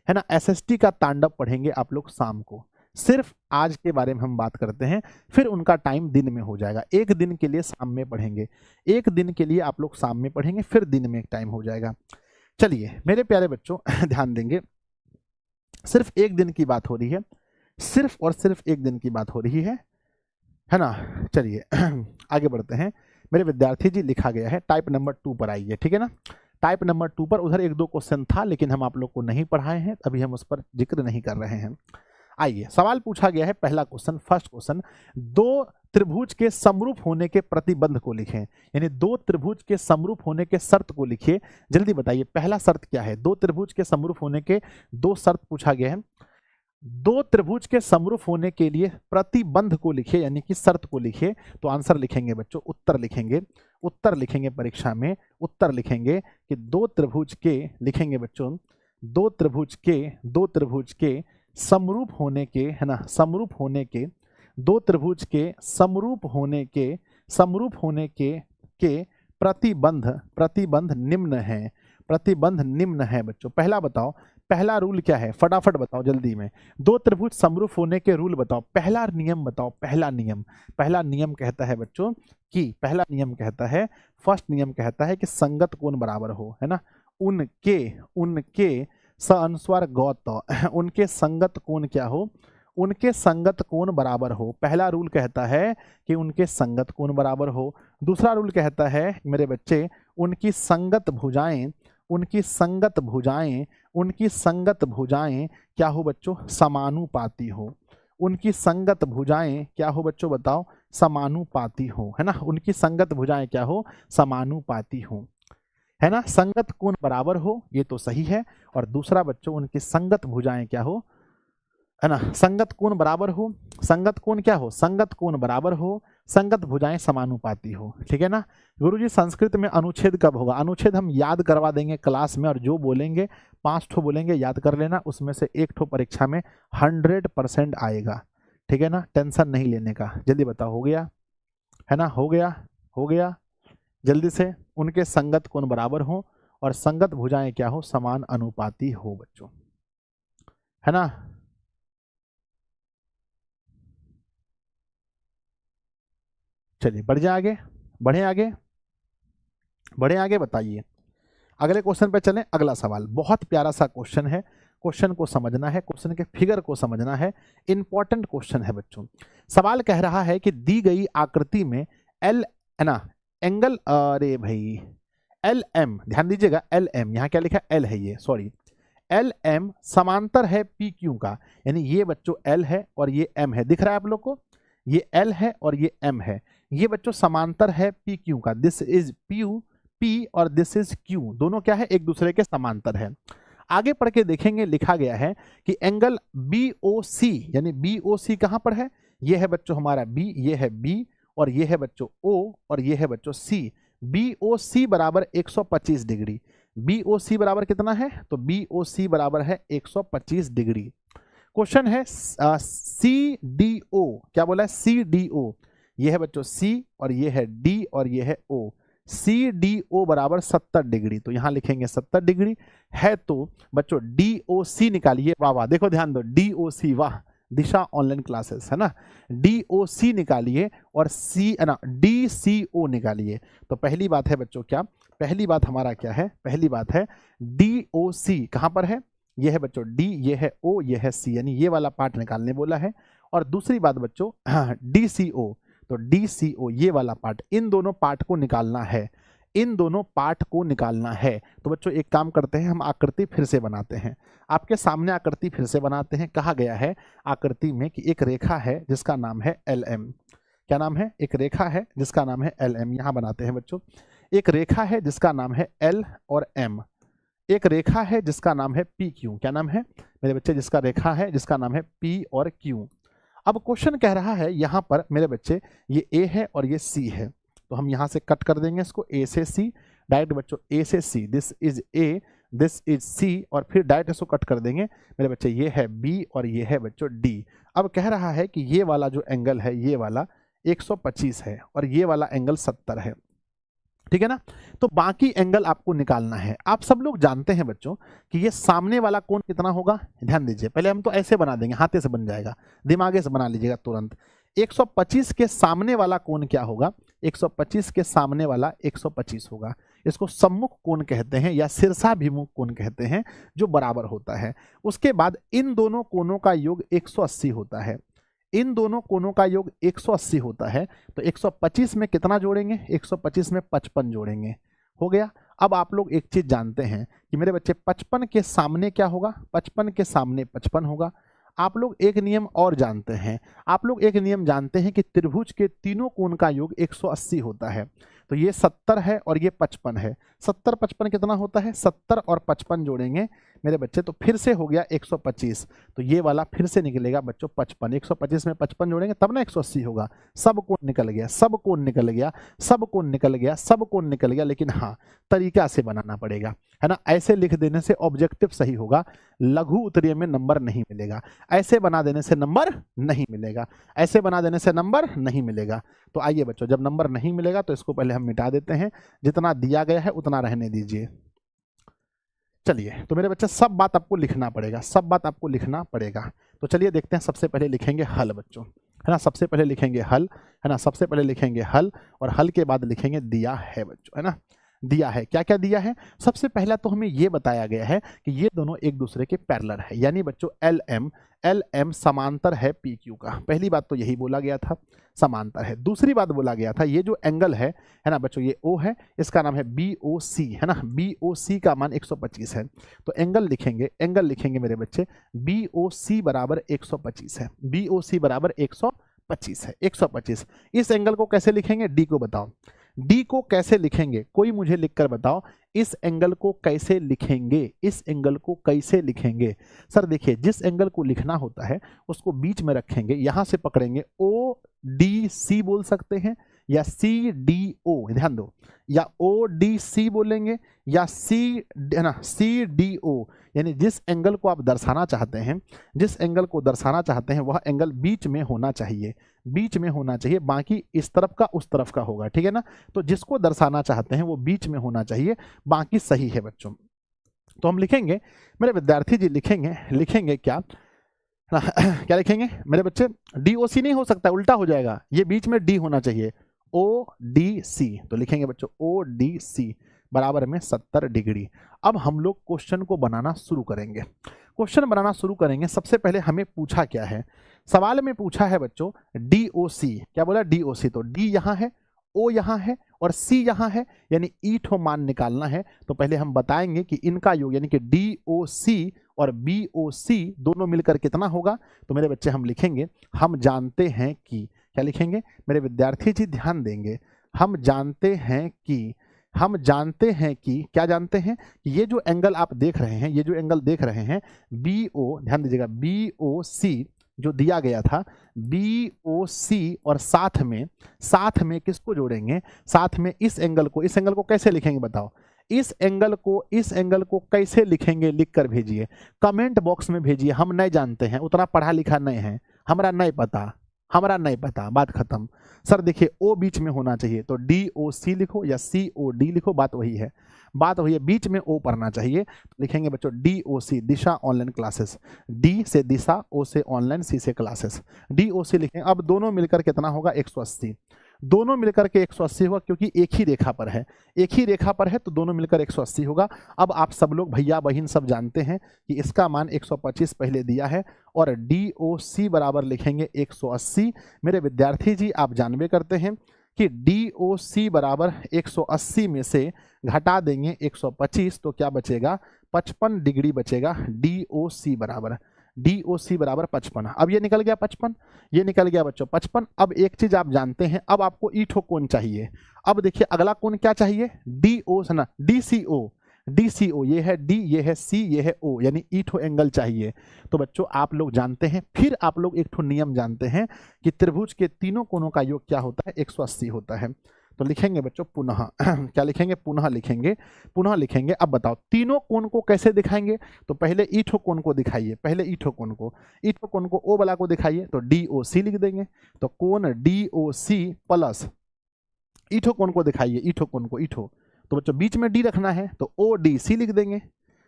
है ना, एसएसटी का तांडव पढ़ेंगे आप लोग शाम को। सिर्फ आज के बारे में हम बात करते हैं, फिर उनका टाइम दिन में हो जाएगा। एक दिन के लिए शाम में पढ़ेंगे, एक दिन के लिए आप लोग शाम में पढ़ेंगे, फिर दिन में एक टाइम हो जाएगा। चलिए मेरे प्यारे बच्चों ध्यान देंगे, सिर्फ एक दिन की बात हो रही है, सिर्फ और सिर्फ एक दिन की बात हो रही है ना। चलिए आगे बढ़ते हैं मेरे विद्यार्थी जी, लिखा गया है टाइप नंबर 2 पर आइए, ठीक है ना। टाइप नंबर 2 पर उधर 1-2 क्वेश्चन था, लेकिन हम आप लोग को नहीं पढ़ाए हैं, अभी हम उस पर जिक्र नहीं कर रहे हैं। आइए, सवाल पूछा गया है, पहला क्वेश्चन, फर्स्ट क्वेश्चन, 2 त्रिभुज के समरूप होने के प्रतिबंध को लिखें, यानी 2 त्रिभुज के समरूप होने के शर्त को लिखिए। जल्दी बताइए पहला शर्त क्या है? 2 त्रिभुज के समरूप होने के 2 शर्त पूछा गया है। 2 त्रिभुज के समरूप होने के लिए प्रतिबंध को लिखिए, यानी कि शर्त को लिखिए। तो आंसर लिखेंगे बच्चों, उत्तर लिखेंगे, उत्तर लिखेंगे परीक्षा में, उत्तर लिखेंगे कि 2 त्रिभुज के, लिखेंगे बच्चों 2 त्रिभुज के समरूप होने के, है ना, समरूप होने के, 2 त्रिभुज के समरूप होने के प्रतिबंध निम्न है, प्रतिबंध निम्न है बच्चों। पहला बताओ, पहला रूल क्या है? फटाफट बताओ जल्दी में, 2 त्रिभुज समरूप होने के रूल बताओ, पहला नियम बताओ, पहला नियम। पहला नियम कहता है बच्चों कि, पहला नियम कहता है, फर्स्ट नियम कहता है कि संगत कोण बराबर हो, है ना, उनके अनुस्वार गौत, उनके संगत कोण क्या हो? उनके संगत कोण बराबर हो। पहला रूल कहता है कि उनके संगत कोण बराबर हो। दूसरा रूल कहता है मेरे बच्चे, उनकी संगत भुजाएं क्या हो बच्चों? समानुपाती हो। उनकी संगत भुजाएं क्या हो बच्चों? बताओ, समानुपाती हो, है ना, उनकी संगत भुजाएं क्या हो? समानुपाती हो, है ना, संगत कोण बराबर हो, ये तो सही है। और दूसरा बच्चों, उनकी संगत भुजाएं क्या हो, है ना, संगत कोण बराबर हो, संगत कोण क्या हो? संगत कोण बराबर हो, संगत भुजाएं समानुपाती हो, ठीक है ना। गुरुजी संस्कृत में अनुच्छेद कब होगा? अनुच्छेद हम याद करवा देंगे क्लास में, और जो बोलेंगे 5 ठो बोलेंगे, याद कर लेना, उसमें से 1 ठो परीक्षा में 100% आएगा, ठीक है ना, टेंशन नहीं लेने का। जल्दी बताओ, हो गया, है ना, हो गया जल्दी से। उनके संगत कोण बराबर हो और संगत भुजाएं क्या हो? समान अनुपाती हो बच्चों, है ना। चलिए बढ़ जाए आगे, बढ़े आगे, बताइए अगले क्वेश्चन पे चलें। अगला सवाल बहुत प्यारा सा क्वेश्चन है, क्वेश्चन को समझना है, क्वेश्चन के फिगर को समझना है, इंपॉर्टेंट क्वेश्चन है बच्चों। सवाल कह रहा है कि दी गई आकृति में एल, है ना, एंगल, अरे भाई एल एम, ध्यान दीजिएगा, एल एम, यहाँ क्या लिखा है? एल है ये, सॉरी, एल एम समांतर है पी क्यू का, यानी ये बच्चों एल है और ये एम है, दिख रहा है आप लोग को? ये एल है और ये एम है, ये बच्चों समांतर है पी क्यू का। दिस इज पी और दिस इज क्यू, दोनों क्या है? एक दूसरे के समांतर है। आगे पढ़ के देखेंगे, लिखा गया है कि एंगल BOC, यानी BOC कहां पर है? ये है बच्चों हमारा B, ये है B, और ये है बच्चों O, और ये है बच्चों C। BOC बराबर 125 डिग्री। BOC बराबर कितना है? तो BOC बराबर है 125 डिग्री। क्वेश्चन है सी डी ओ, क्या बोला है सी डी ओ, ये है बच्चों सी और ये है डी और ये है ओ, सी डी ओ बराबर 70 डिग्री, तो यहां लिखेंगे 70 डिग्री है। तो बच्चों डी ओ सी निकालिए, वाह वाह, देखो ध्यान दो, डी ओ सी, वाह, दिशा ऑनलाइन क्लासेस है ना, डी ओ सी निकालिए और सी है ना डी सी ओ निकालिए। तो पहली बात है बच्चों, क्या पहली बात हमारा क्या है, पहली बात है डी ओ सी कहां पर है, ये है बच्चों डी, ये है ओ, ये है सी, यानी ये वाला पार्ट निकालने बोला है। और दूसरी बात बच्चों डी सी ओ, तो डी सी ओ ये वाला पार्ट, इन दोनों पार्ट को निकालना है, इन दोनों पार्ट को निकालना है। तो बच्चों एक काम करते हैं, हम आकृति फिर से बनाते हैं, आपके सामने आकृति फिर से बनाते हैं। कहा गया है आकृति में कि एक रेखा है जिसका नाम है एल एम, क्या नाम है, एक रेखा है जिसका नाम है एल एम, यहां बनाते हैं बच्चों, एक रेखा है जिसका नाम है एल और एम, एक रेखा है जिसका नाम है पी क्यू, क्या नाम है मेरे बच्चे, जिसका रेखा है जिसका नाम है पी और क्यू। अब क्वेश्चन कह रहा है यहां पर मेरे बच्चे ये ए है और ये सी है, तो हम यहां से कट कर देंगे इसको, ए से सी, डायरेक्ट बच्चों ए से C, this is A, this is C, और फिर डायरेक्ट इसको कट कर देंगे मेरे बच्चे, ये है बी और ये है बच्चों डी। अब कह रहा है कि ये वाला जो एंगल है ये वाला 125 है और ये वाला एंगल 70 है, ठीक है ना। तो बाकी एंगल आपको निकालना है। आप सब लोग जानते हैं बच्चों कि ये सामने वाला कोण कितना होगा, ध्यान दीजिए, पहले हम तो ऐसे बना देंगे, हाथे से बन जाएगा, दिमागे से बना लीजिएगा तुरंत। 125 के सामने वाला कोण क्या होगा, 125 के सामने वाला 125 होगा, इसको सम्मुख कोण कहते हैं या शीर्षाभिमुख कोण कहते हैं, जो बराबर होता है। उसके बाद इन दोनों कोणों का योग 180 होता है, इन दोनों कोणों का योग 180 होता है। तो 125 में कितना जोड़ेंगे, 125 में 55 जोड़ेंगे, हो गया। अब आप लोग एक चीज जानते हैं कि मेरे बच्चे 55 के सामने क्या होगा, 55 के सामने 55 होगा। आप लोग एक नियम और जानते हैं, आप लोग एक नियम जानते हैं कि त्रिभुज के तीनों कोण का योग 180 होता है। तो ये 70 है और ये 55 है, 70 55 कितना होता है, 70 और 55 जोड़ेंगे मेरे बच्चे तो फिर से हो गया 125। तो ये वाला फिर से निकलेगा बच्चों 55, 125 में 55 जोड़ेंगे तब ना 180 होगा। सब कोण निकल गया, सब कोण निकल गया, सब कोण निकल गया, सब कोण निकल गया, लेकिन हाँ तरीका से बनाना पड़ेगा, है ना। ऐसे लिख देने से ऑब्जेक्टिव सही होगा, लघु उत्तरीय में नंबर नहीं मिलेगा। ऐसे बना देने से नंबर नहीं मिलेगा, ऐसे बना देने से नंबर नहीं मिलेगा। तो आइए बच्चों, जब नंबर नहीं मिलेगा तो इसको पहले हम मिटा देते हैं, जितना दिया गया है उतना रहने दीजिए। चलिए, तो मेरे बच्चे सब बात आपको लिखना पड़ेगा, सब बात आपको लिखना पड़ेगा। तो चलिए देखते हैं, सबसे पहले लिखेंगे हल बच्चों, है ना, सबसे पहले लिखेंगे हल, है ना, सबसे पहले लिखेंगे हल, और हल के बाद लिखेंगे दिया है बच्चों, है ना। दिया है, क्या क्या दिया है, सबसे पहला तो हमें ये बताया गया है कि ये दोनों एक दूसरे के पैरेलल है, यानी बच्चों एल एम समांतर है पी क्यू का। पहली बात तो यही बोला गया था, समांतर है। दूसरी बात बोला गया था ये जो एंगल है ना बच्चों, ये ओ है, इसका नाम है बी ओ सी, है ना, बी ओ सी का मान 125 है। तो एंगल लिखेंगे मेरे बच्चे, बी ओ सी बराबर 125 है, बी ओ सी बराबर 125 है, 125। इस एंगल को कैसे लिखेंगे, डी को बताओ, डी को कैसे लिखेंगे, कोई मुझे लिखकर बताओ, इस एंगल को कैसे लिखेंगे, इस एंगल को कैसे लिखेंगे। सर देखिए, जिस एंगल को लिखना होता है उसको बीच में रखेंगे, यहां से पकड़ेंगे, ओ डी सी बोल सकते हैं या सी डी ओ, ध्यान दो, या ओ डी सी बोलेंगे या सी, है ना, सी डी ओ, यानी जिस एंगल को आप दर्शाना चाहते हैं, जिस एंगल को दर्शाना चाहते हैं वह एंगल बीच में होना चाहिए, बीच में होना चाहिए, बाकी इस तरफ का उस तरफ का होगा, ठीक है ना। तो जिसको दर्शाना चाहते हैं वो बीच में होना चाहिए, बाकी सही है बच्चों। तो हम लिखेंगे, मेरे विद्यार्थी जी लिखेंगे क्या क्या लिखेंगे मेरे बच्चे, डी ओ सी नहीं हो सकता, उल्टा हो जाएगा, ये बीच में डी होना चाहिए, ओ डी सी। तो लिखेंगे बच्चों ओ डी सी बराबर में 70 डिग्री। अब हम लोग क्वेश्चन को बनाना शुरू करेंगे, क्वेश्चन बनाना शुरू करेंगे। सबसे पहले हमें पूछा क्या है, सवाल में पूछा है बच्चों डी ओ सी, क्या बोला, डी ओ सी। तो डी यहाँ है, ओ यहाँ है और सी यहाँ है, यानी ई ठो मान निकालना है। तो पहले हम बताएंगे कि इनका योग यानी कि डी ओ सी और बी ओ सी दोनों मिलकर कितना होगा। तो मेरे बच्चे हम लिखेंगे, हम जानते हैं कि, क्या लिखेंगे मेरे विद्यार्थी जी, ध्यान देंगे, हम जानते हैं कि क्या जानते हैं कि ये जो एंगल आप देख रहे हैं, ये जो एंगल देख रहे हैं बी ओ, ध्यान दीजिएगा, बी ओ सी जो दिया गया था, बी ओ सी, और साथ में किसको जोड़ेंगे, साथ में इस एंगल को कैसे लिखेंगे बताओ, इस एंगल को कैसे लिखेंगे लिख कर भेजिए, कमेंट बॉक्स में भेजिए। हम नहीं जानते हैं, उतना पढ़ा लिखा नहीं है, हमरा नहीं पता, बात खत्म। सर देखिए ओ बीच में होना चाहिए, तो DOC लिखो या COD लिखो, बात वही है, बीच में ओ पढ़ना चाहिए। तो लिखेंगे बच्चों DOC, दिशा ऑनलाइन क्लासेस, D से दिशा, O से ऑनलाइन, C से क्लासेस, DOC लिखें। अब दोनों मिलकर कितना होगा 180, दोनों मिलकर के 180 होगा, क्योंकि एक ही रेखा पर है, तो दोनों मिलकर 180 होगा। अब आप सब लोग भैया बहन सब जानते हैं कि इसका मान 125 पहले दिया है, और DOC बराबर लिखेंगे 180। मेरे विद्यार्थी जी आप जानबे करते हैं कि DOC बराबर 180 में से घटा देंगे 125, तो क्या बचेगा 55 डिग्री बचेगा। DOC बराबर 55। अब ये निकल गया 55, ये निकल गया बच्चों 55। अब एक चीज आप जानते हैं, अब आपको ईठो कोण चाहिए। अब देखिए अगला कोण क्या चाहिए, DCO, ये है D, ये है C, ये है O, यानी ईठो एंगल चाहिए। तो बच्चों आप लोग जानते हैं, फिर आप लोग एक ठो नियम जानते हैं कि त्रिभुज के तीनों कोणों का योग क्या होता है, 180 होता है। तो लिखेंगे बच्चों पुनः क्या लिखेंगे, पुनः लिखेंगे। अब बताओ तीनों कोण को कैसे दिखाएंगे, तो पहले ईठो कोण को दिखाइए, ईठो कोण को O वाला को दिखाइए, तो DOC लिख देंगे। तो कोण DOC प्लस ईठो कोण को दिखाइए, ईठो, तो बच्चों बीच में D रखना है, तो ODC लिख देंगे, है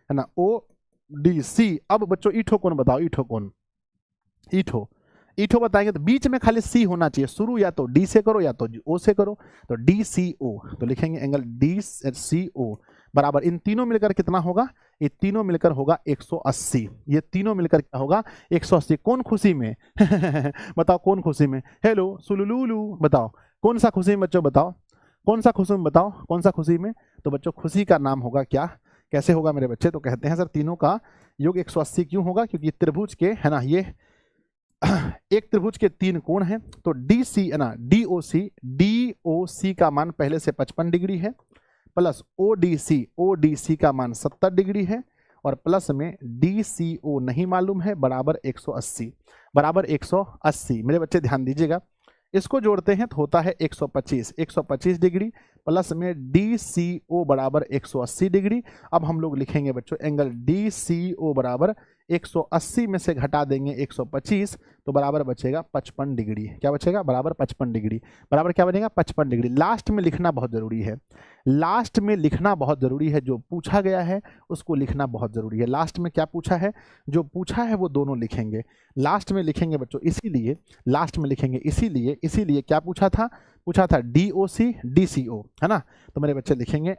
ना, ODC। अब बच्चों ईठो कोण बताओ, ईठो बताएंगे तो बीच में खाली C होना चाहिए, शुरू या तो D से करो या तो O से करो, तो DCO, तो लिखेंगे एंगल DCO बराबर, इन तीनों मिलकर कितना होगा, ये तीनों मिलकर होगा 180, ये तीनों मिलकर क्या होगा 180। कौन खुशी में बताओ, कौन खुशी में, हेलो सुलुलुलु, बताओ कौन सा खुशी में बच्चों, बताओ कौन सा खुशी में। तो बच्चों खुशी का नाम होगा क्या, कैसे होगा मेरे बच्चे, तो कहते हैं सर तीनों का योग 180 क्यों होगा, क्योंकि त्रिभुज के है ना, ये एक त्रिभुज के तीन कोण हैं, तो DC है ना, DOC का मान पहले से 55 डिग्री है, प्लस ODC का मान 70 डिग्री है, और प्लस में DCO नहीं मालूम है, बराबर 180। मेरे बच्चे ध्यान दीजिएगा, इसको जोड़ते हैं तो होता है 125 डिग्री, प्लस में DCO बराबर 180 डिग्री। अब हम लोग लिखेंगे बच्चों एंगल DCO बराबर 180 में से घटा देंगे 125, तो बराबर बचेगा 55 डिग्री। क्या बचेगा, बराबर 55 डिग्री, बराबर क्या बनेगा 55 डिग्री। लास्ट में लिखना बहुत जरूरी है, जो पूछा गया है उसको लिखना बहुत जरूरी है। लास्ट में क्या पूछा है, जो पूछा है वो दोनों लिखेंगे, लास्ट में लिखेंगे बच्चों, इसीलिए क्या पूछा था DOC DCO, है ना। तो मेरे बच्चे लिखेंगे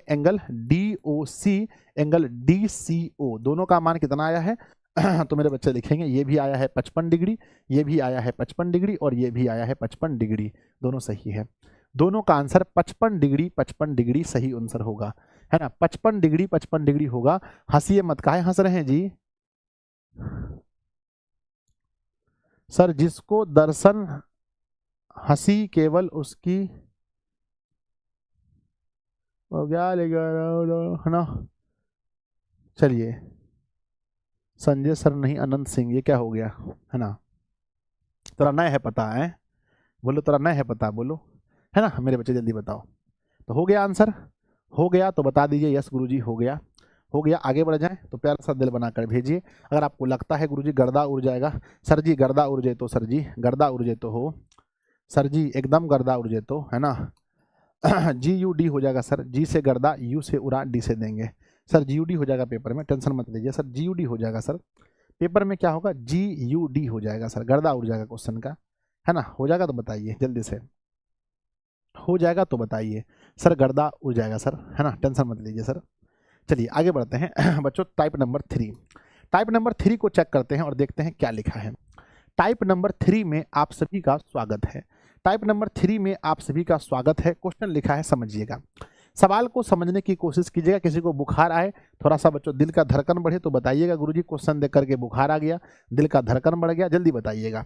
एंगल DOC एंगल DCO, दोनों का मान कितना आया है तो मेरे बच्चे लिखेंगे ये भी आया है 55 डिग्री, ये भी आया है 55 डिग्री, और ये भी आया है 55 डिग्री, दोनों सही है। दोनों का आंसर 55 डिग्री सही आंसर होगा, है ना। 55 डिग्री होगा। हंसिए मत, काहे हंस रहे हैं जी। सर जिसको दर्शन हंसी केवल उसकी हो गया, है ना। चलिए संजय सर नहीं, अनंत सिंह, ये क्या हो गया, है ना। तेरा नया है पता है, बोलो तेरा नया है पता, बोलो, है ना। मेरे बच्चे जल्दी बताओ, तो हो गया आंसर, हो गया तो बता दीजिए यस गुरुजी हो गया। आगे बढ़ जाएं तो प्यारा सा दिल बनाकर भेजिए। अगर आपको लगता है गुरुजी गर्दा उड़ जाएगा, सर जी गर्दा उड़ जाए तो, सर जी गर्दा उड़ जाए तो हो, सर जी एकदम गर्दा उड़ जाए तो, है ना। GUD हो जाएगा सर, G से गर्दा, U से उड़ा, D से देंगे सर। GUD हो जाएगा पेपर में, टेंशन मत लीजिए सर, GUD हो जाएगा सर। पेपर में क्या होगा, GUD हो जाएगा सर, गर्दा उड़ जाएगा क्वेश्चन का, है ना। हो जाएगा तो बताइए जल्दी से, हो जाएगा तो बताइए सर, गर्दा उड़ जाएगा सर, है ना, टेंशन मत लीजिए सर। चलिए आगे बढ़ते हैं बच्चों। टाइप नंबर 3 को चेक करते हैं और देखते हैं क्या लिखा है। टाइप नंबर 3 में आप सभी का स्वागत है। क्वेश्चन लिखा है, समझिएगा, सवाल को समझने की कोशिश कीजिएगा। किसी को बुखार आए, थोड़ा सा बच्चों दिल का धड़कन बढ़े तो बताइएगा गुरुजी क्वेश्चन देख करके बुखार आ गया, दिल का धड़कन बढ़ गया, जल्दी बताइएगा।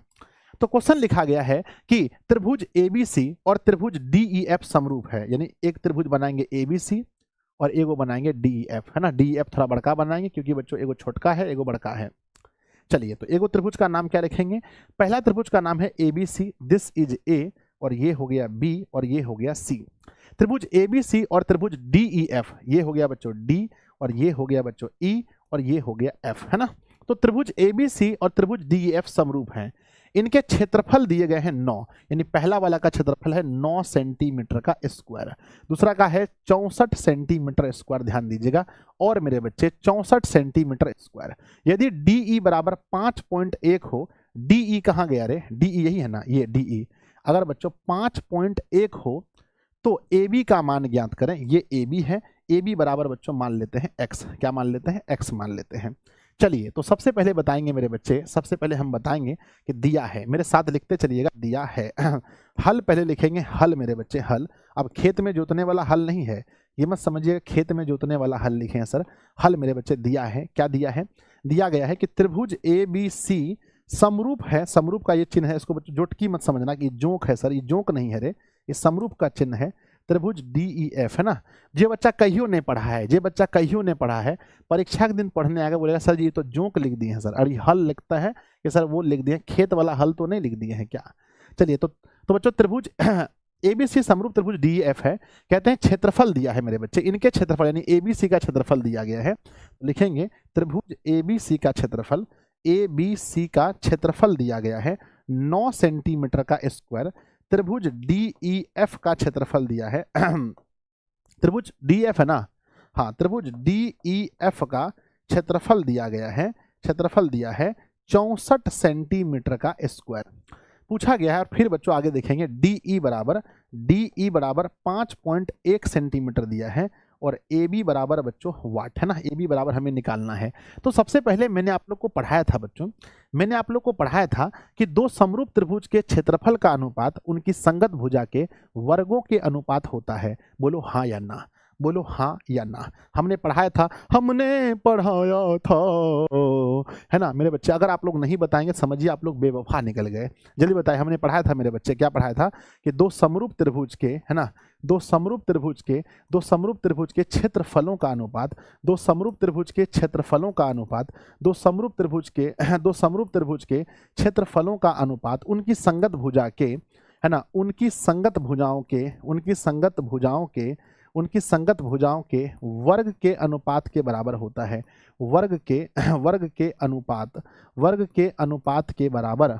तो क्वेश्चन लिखा गया है कि त्रिभुज ABC और त्रिभुज DEF समरूप है, यानी एक त्रिभुज बनाएंगे ABC और एगो बनाएंगे DEF, है ना। DEF थोड़ा बड़का बनाएंगे क्योंकि बच्चों एगो छोटका है एगो बड़का है। चलिए तो एगो त्रिभुज का नाम क्या लिखेंगे, पहला त्रिभुज का नाम है ABC, दिस इज A, और ये हो गया बी और ये हो गया सी। त्रिभुज ABC और त्रिभुज DEF, ये हो गया बच्चों D और ये हो गया बच्चों E और ये हो गया F, है ना। तो त्रिभुज ABC और त्रिभुज DEF समरूप हैं। इनके क्षेत्रफल दिए गए हैं 9, यानी पहला वाला का क्षेत्रफल है 9 सेंटीमीटर का स्क्वायर, दूसरा का है 64 सेंटीमीटर स्क्वायर, ध्यान दीजिएगा, और मेरे बच्चे 64 सेंटीमीटर स्क्वायर। यदि DE बराबर 5.1 हो, DE कहाँ गया रे, DE यही है ना, ये DE अगर बच्चों 5.1 हो तो AB का मान ज्ञात करें। ये AB है, AB बराबर बच्चों मान लेते हैं x, क्या मान लेते हैं, x मान लेते हैं। चलिए तो सबसे पहले बताएंगे मेरे बच्चे, सबसे पहले हम बताएंगे कि दिया है, मेरे साथ लिखते चलिएगा, दिया है। हल पहले लिखेंगे, हल मेरे बच्चे, हल। अब खेत में जोतने वाला हल नहीं है, ये मत समझिएगा खेत में जोतने वाला हल लिखे हैं सर। हल मेरे बच्चे दिया है, क्या दिया है, दिया गया है कि त्रिभुज ABC समरूप है, समरूप का ये चिन्ह है, इसको बच्चों जोटकी मत समझना कि जोंक है सर, ये जोंक नहीं है रे, ये समरूप का चिन्ह है। त्रिभुज DEF, है ना। जे बच्चा कहियो नहीं पढ़ा है, जे बच्चा कहियो नहीं पढ़ा है, परीक्षा के दिन पढ़ने आएगा बोलेगा सर जी ये तो जोंक लिख दिए हैं सर, और ये हल लिखता है कि सर वो लिख दिए, खेत वाला हल तो नहीं लिख दिए हैं क्या। चलिए तो बच्चों त्रिभुज ABC समरूप त्रिभुज DEF है, कहते हैं क्षेत्रफल दिया है मेरे बच्चे, इनके क्षेत्रफल यानी ABC का क्षेत्रफल दिया गया है। लिखेंगे त्रिभुज ABC का क्षेत्रफल, ABC का क्षेत्रफल दिया गया है 9 सेंटीमीटर का स्क्वायर। त्रिभुज DEF का क्षेत्रफल दिया है त्रिभुज DEF है ना, हाँ, त्रिभुज DEF का क्षेत्रफल दिया गया है, क्षेत्रफल दिया है 64 सेंटीमीटर का स्क्वायर पूछा गया है। और फिर बच्चों आगे देखेंगे DE बराबर 5.1 सेंटीमीटर दिया है, और AB बराबर बच्चों वाट, है ना, AB बराबर हमें निकालना है। तो सबसे पहले मैंने आप लोग को पढ़ाया था बच्चों, मैंने आप लोग को पढ़ाया था कि दो समरूप त्रिभुज के क्षेत्रफल का अनुपात उनकी संगत भुजा के वर्गों के अनुपात होता है। बोलो हाँ या ना, बोलो हाँ या ना। हमने पढ़ाया था, हमने पढ़ाया था, है ना मेरे बच्चे। अगर आप लोग नहीं बताएंगे समझिए आप लोग बेवफा निकल गए। जल्दी बताइए, हमने पढ़ाया था मेरे बच्चे, क्या पढ़ाया था कि दो समरूप त्रिभुज के, है ना, दो समरूप त्रिभुज के क्षेत्रफलों का अनुपात, दो समरूप त्रिभुज के क्षेत्रफलों का अनुपात, दो समरूप त्रिभुज के क्षेत्रफलों का अनुपात उनकी संगत भुजा के, है ना, उनकी संगत भुजाओं के वर्ग के अनुपात के बराबर होता है। वर्ग के अनुपात के बराबर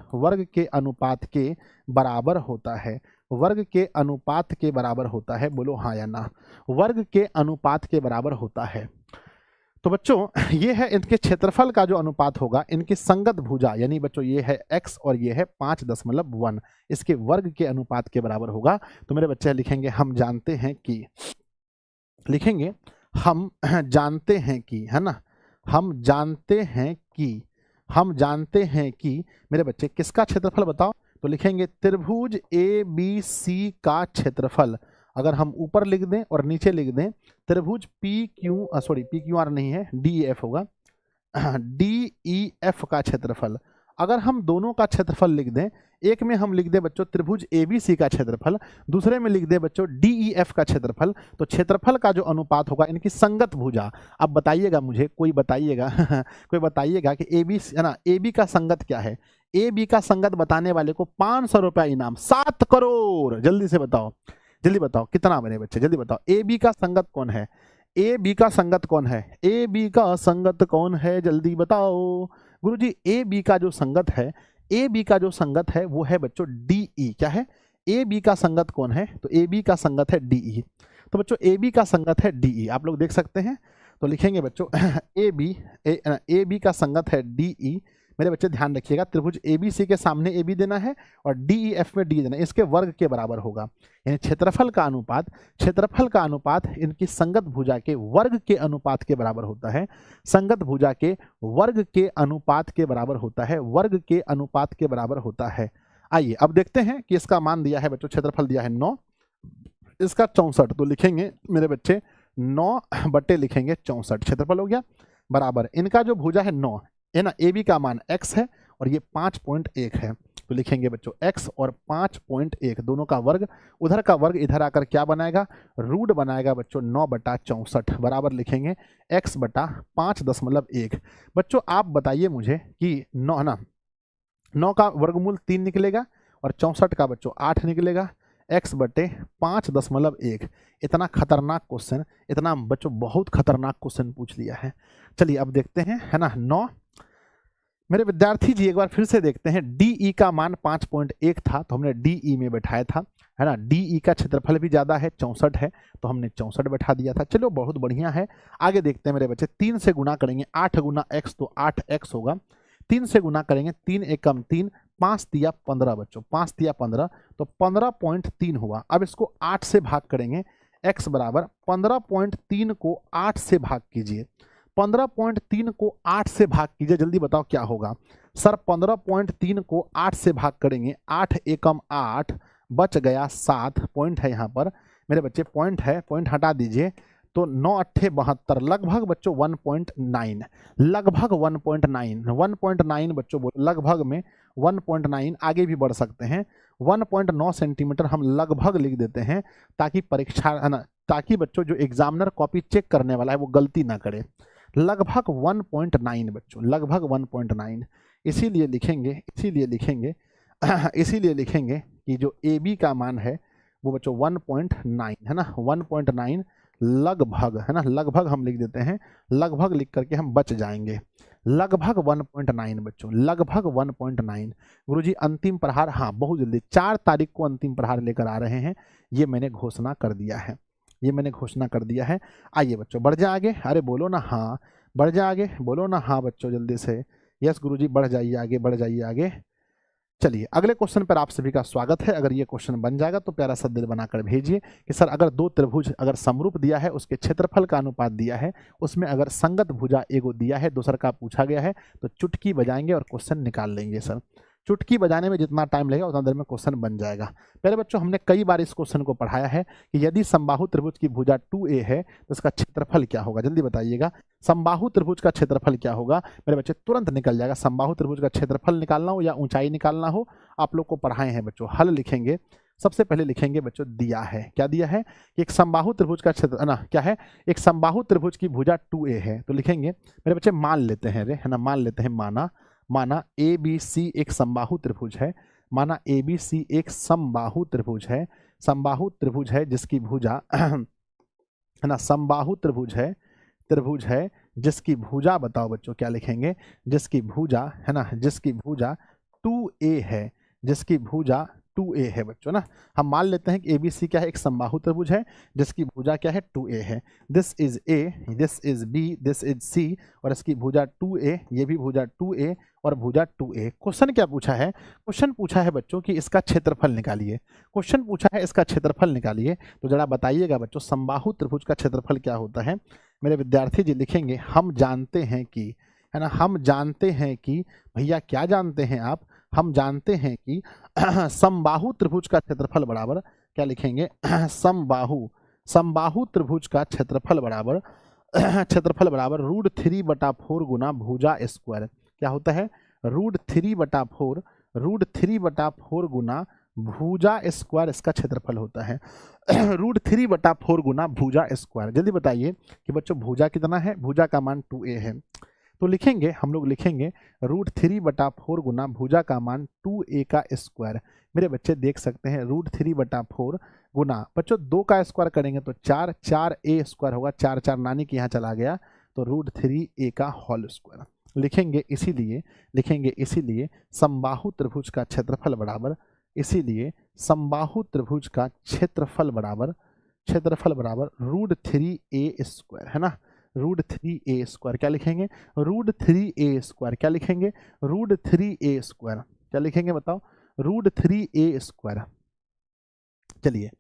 होता है, वर्ग के अनुपात के बराबर होता है। बोलो हाँ या ना, वर्ग के अनुपात के बराबर होता है। तो बच्चों ये है इनके क्षेत्रफल का जो अनुपात होगा, इनकी संगत भुजा, यानी बच्चों ये है x और ये है 5.1, इसके वर्ग के अनुपात के बराबर होगा। तो मेरे बच्चे लिखेंगे हम जानते हैं कि, लिखेंगे हम जानते हैं कि, है ना, हम जानते हैं कि मेरे बच्चे किसका क्षेत्रफल बताओ। तो लिखेंगे त्रिभुज ABC का क्षेत्रफल, अगर हम ऊपर लिख दें और नीचे लिख दें त्रिभुज PQR नहीं है, DEF होगा, DEF का क्षेत्रफल। अगर हम दोनों का क्षेत्रफल लिख दें, एक में हम लिख दें बच्चों त्रिभुज ABC का क्षेत्रफल, दूसरे में लिख दें बच्चों DEF का क्षेत्रफल, तो क्षेत्रफल का जो अनुपात होगा इनकी संगत भुजा। अब बताइएगा मुझे, कोई बताइएगा कोई बताइएगा कि AB, है ना, AB का संगत क्या है। AB का संगत बताने वाले को 500 रुपया इनाम, 7 करोड़। जल्दी से बताओ, जल्दी बताओ कितना मेरे बच्चे, जल्दी बताओ। AB का संगत कौन है, AB का संगत कौन है, AB का संगत कौन है, जल्दी बताओ गुरुजी। AB का जो संगत है, AB का जो संगत है वो है बच्चों DE। क्या है, AB का संगत कौन है, तो AB का संगत है DE। तो बच्चों AB का संगत है DE, आप लोग देख सकते हैं। तो लिखेंगे बच्चों AB का संगत है DE। मेरे बच्चे ध्यान रखिएगा, त्रिभुज ABC के सामने AB देना है और DEF में D देना है, इसके वर्ग के बराबर होगा। यानी क्षेत्रफल का अनुपात इनकी संगत भुजा के वर्ग के अनुपात के बराबर होता है। संगत भुजा के वर्ग के अनुपात के बराबर होता है, वर्ग के अनुपात के बराबर होता है। आइए अब देखते हैं कि इसका मान दिया है बच्चों, क्षेत्रफल दिया है 9, इसका 64। तो लिखेंगे मेरे बच्चे 9 बटे लिखेंगे 64, क्षेत्रफल हो गया, बराबर इनका जो भुजा है 9 है ना, AB का मान x है और ये 5.1 है। तो लिखेंगे बच्चों x और 5.1 दोनों का वर्ग, उधर का वर्ग इधर आकर क्या बनाएगा, रूट बनाएगा बच्चों 9 बटा 64, बराबर लिखेंगे x बटा 5.1। बच्चों आप बताइए मुझे कि 9 है ना, 9 का वर्गमूल 3 निकलेगा और 64 का बच्चों 8 निकलेगा, x बटे 5.1। इतना खतरनाक क्वेश्चन, इतना बच्चों बहुत खतरनाक क्वेश्चन पूछ लिया है। चलिए अब देखते हैं, है ना। 9 मेरे विद्यार्थी जी एक बार फिर से देखते हैं, DE का मान 5.1 था तो हमने DE में बैठाया था, है ना। DE का क्षेत्रफल भी ज़्यादा है, 64 है, तो हमने 64 बैठा दिया था। चलो बहुत बढ़िया है। आगे देखते हैं मेरे बच्चे, 3 से गुना करेंगे, 8 गुना x तो 8x होगा। 3 से गुना करेंगे, 3 एकम 3, 5 तिया 15 बच्चों, 5 तिया 15 तो 15.3 हुआ। अब इसको 8 से भाग करेंगे, x बराबर 15.3 को 8 से भाग कीजिए। 15.3 को 8 से भाग कीजिए, जल्दी बताओ क्या होगा। सर 15.3 को 8 से भाग करेंगे, 8 एकम 8, बच गया 7, पॉइंट है यहाँ पर मेरे बच्चे, पॉइंट है, पॉइंट हटा दीजिए, तो 9 अट्ठे 72, लगभग बच्चों 1.9, लगभग 1.9, 1.9 बच्चों बोलो, लगभग में 1.9, आगे भी बढ़ सकते हैं, 1.9 सेंटीमीटर हम लगभग लिख देते हैं, ताकि परीक्षा, है ना, ताकि बच्चों जो एग्जामिनर कॉपी चेक करने वाला है वो गलती ना करे। लगभग 1.9 बच्चों, लगभग 1.9, इसीलिए लिखेंगे, इसीलिए लिखेंगे इसीलिए लिखेंगे कि जो AB का मान है वो बच्चों 1.9 है ना, 1.9 लगभग, है ना, लगभग हम लिख देते हैं, लगभग लिख करके हम बच जाएंगे, लगभग 1.9 बच्चों, लगभग 1.9। गुरुजी अंतिम प्रहार, हाँ बहुत जल्दी 4 तारीख को अंतिम प्रहार लेकर आ रहे हैं, ये मैंने घोषणा कर दिया है, ये मैंने घोषणा कर दिया है। आइए बच्चों बढ़ जाए आगे, अरे बोलो ना हाँ, बढ़ जाए आगे, बोलो ना हाँ बच्चों जल्दी से, यस गुरुजी बढ़ जाइए आगे, बढ़ जाइए आगे। चलिए अगले क्वेश्चन पर आप सभी का स्वागत है। अगर ये क्वेश्चन बन जाएगा तो प्यारा सा दिल बनाकर भेजिए कि सर अगर 2 त्रिभुज अगर समरूप दिया है, उसके क्षेत्रफल का अनुपात दिया है, उसमें अगर संगत भुजा एगो दिया है, दूसरा का पूछा गया है, तो चुटकी बजाएंगे और क्वेश्चन निकाल लेंगे सर। चुटकी बजाने में जितना टाइम लगेगा उतना देर में क्वेश्चन बन जाएगा। पहले बच्चों हमने कई बार इस क्वेश्चन को पढ़ाया है कि यदि समबाहु त्रिभुज की भुजा 2a है तो इसका क्षेत्रफल क्या होगा, जल्दी बताइएगा। समबाहु त्रिभुज का क्षेत्रफल क्या होगा मेरे बच्चे, तुरंत निकल जाएगा। समबाहु त्रिभुज का क्षेत्रफल निकालना हो या ऊंचाई निकालना हो, आप लोग को पढ़ाए हैं बच्चों। हल लिखेंगे, सबसे पहले लिखेंगे बच्चों, दिया है, क्या दिया है कि एक समबाहु त्रिभुज का क्षेत्र, ना क्या है, एक समबाहु त्रिभुज की भुजा 2a है, तो लिखेंगे मेरे बच्चे मान लेते हैं, रे है ना, मान लेते हैं, माना ABC एक समबाहु त्रिभुज है, माना ABC एक समबाहु त्रिभुज है, समबाहु त्रिभुज है जिसकी भुजा है ना, समबाहु त्रिभुज है जिसकी भुजा, बताओ बच्चों क्या लिखेंगे, जिसकी भुजा, है ना, जिसकी भुजा 2a है, जिसकी भुजा 2a है बच्चों ना। हम मान लेते हैं कि ABC क्या है, एक समबाहु त्रिभुज है जिसकी भुजा क्या है, 2a है। This is A, this is B, this is C, और इसकी भुजा 2a, ये भी भुजा 2a और भुजा 2a। क्वेश्चन क्या पूछा है, क्वेश्चन पूछा है बच्चों कि इसका क्षेत्रफल निकालिए, क्वेश्चन पूछा है इसका क्षेत्रफल निकालिए। तो जरा बताइएगा बच्चों समबाहु त्रिभुज का क्षेत्रफल क्या होता है। मेरे विद्यार्थी जी लिखेंगे, हम जानते हैं कि, है ना, हम जानते हैं कि, भैया क्या जानते हैं आप, हम जानते हैं कि समबाहु त्रिभुज का क्षेत्रफल बराबर, क्या लिखेंगे, समबाहु त्रिभुज का क्षेत्रफल बराबर √3/4 गुना भुजा स्क्वायर। क्या होता है, √3/4 गुना भुजा स्क्वायर इसका क्षेत्रफल होता है। √3/4 गुना भुजा स्क्वायर। जल्दी बताइए कि बच्चों भुजा कितना है, भुजा का मान 2a है, तो लिखेंगे, हम लोग लिखेंगे √3/4 गुना भुजा का मान 2a का स्क्वायर। मेरे बच्चे देख सकते हैं √3/4 गुना, बच्चों 2 का स्क्वायर करेंगे तो 4a स्क्वायर होगा, 4 नानी के यहाँ चला गया, तो √3a का होल स्क्वायर लिखेंगे। इसीलिए समबाहु त्रिभुज का क्षेत्रफल बराबर, इसीलिए समबाहु त्रिभुज का क्षेत्रफल बराबर √3a स्क्वायर, है ना, √3a स्क्वायर। क्या लिखेंगे, √3a स्क्वायर, क्या लिखेंगे, √3a स्क्वायर, क्या लिखेंगे बताओ, √3a स्क्वायर। चलिए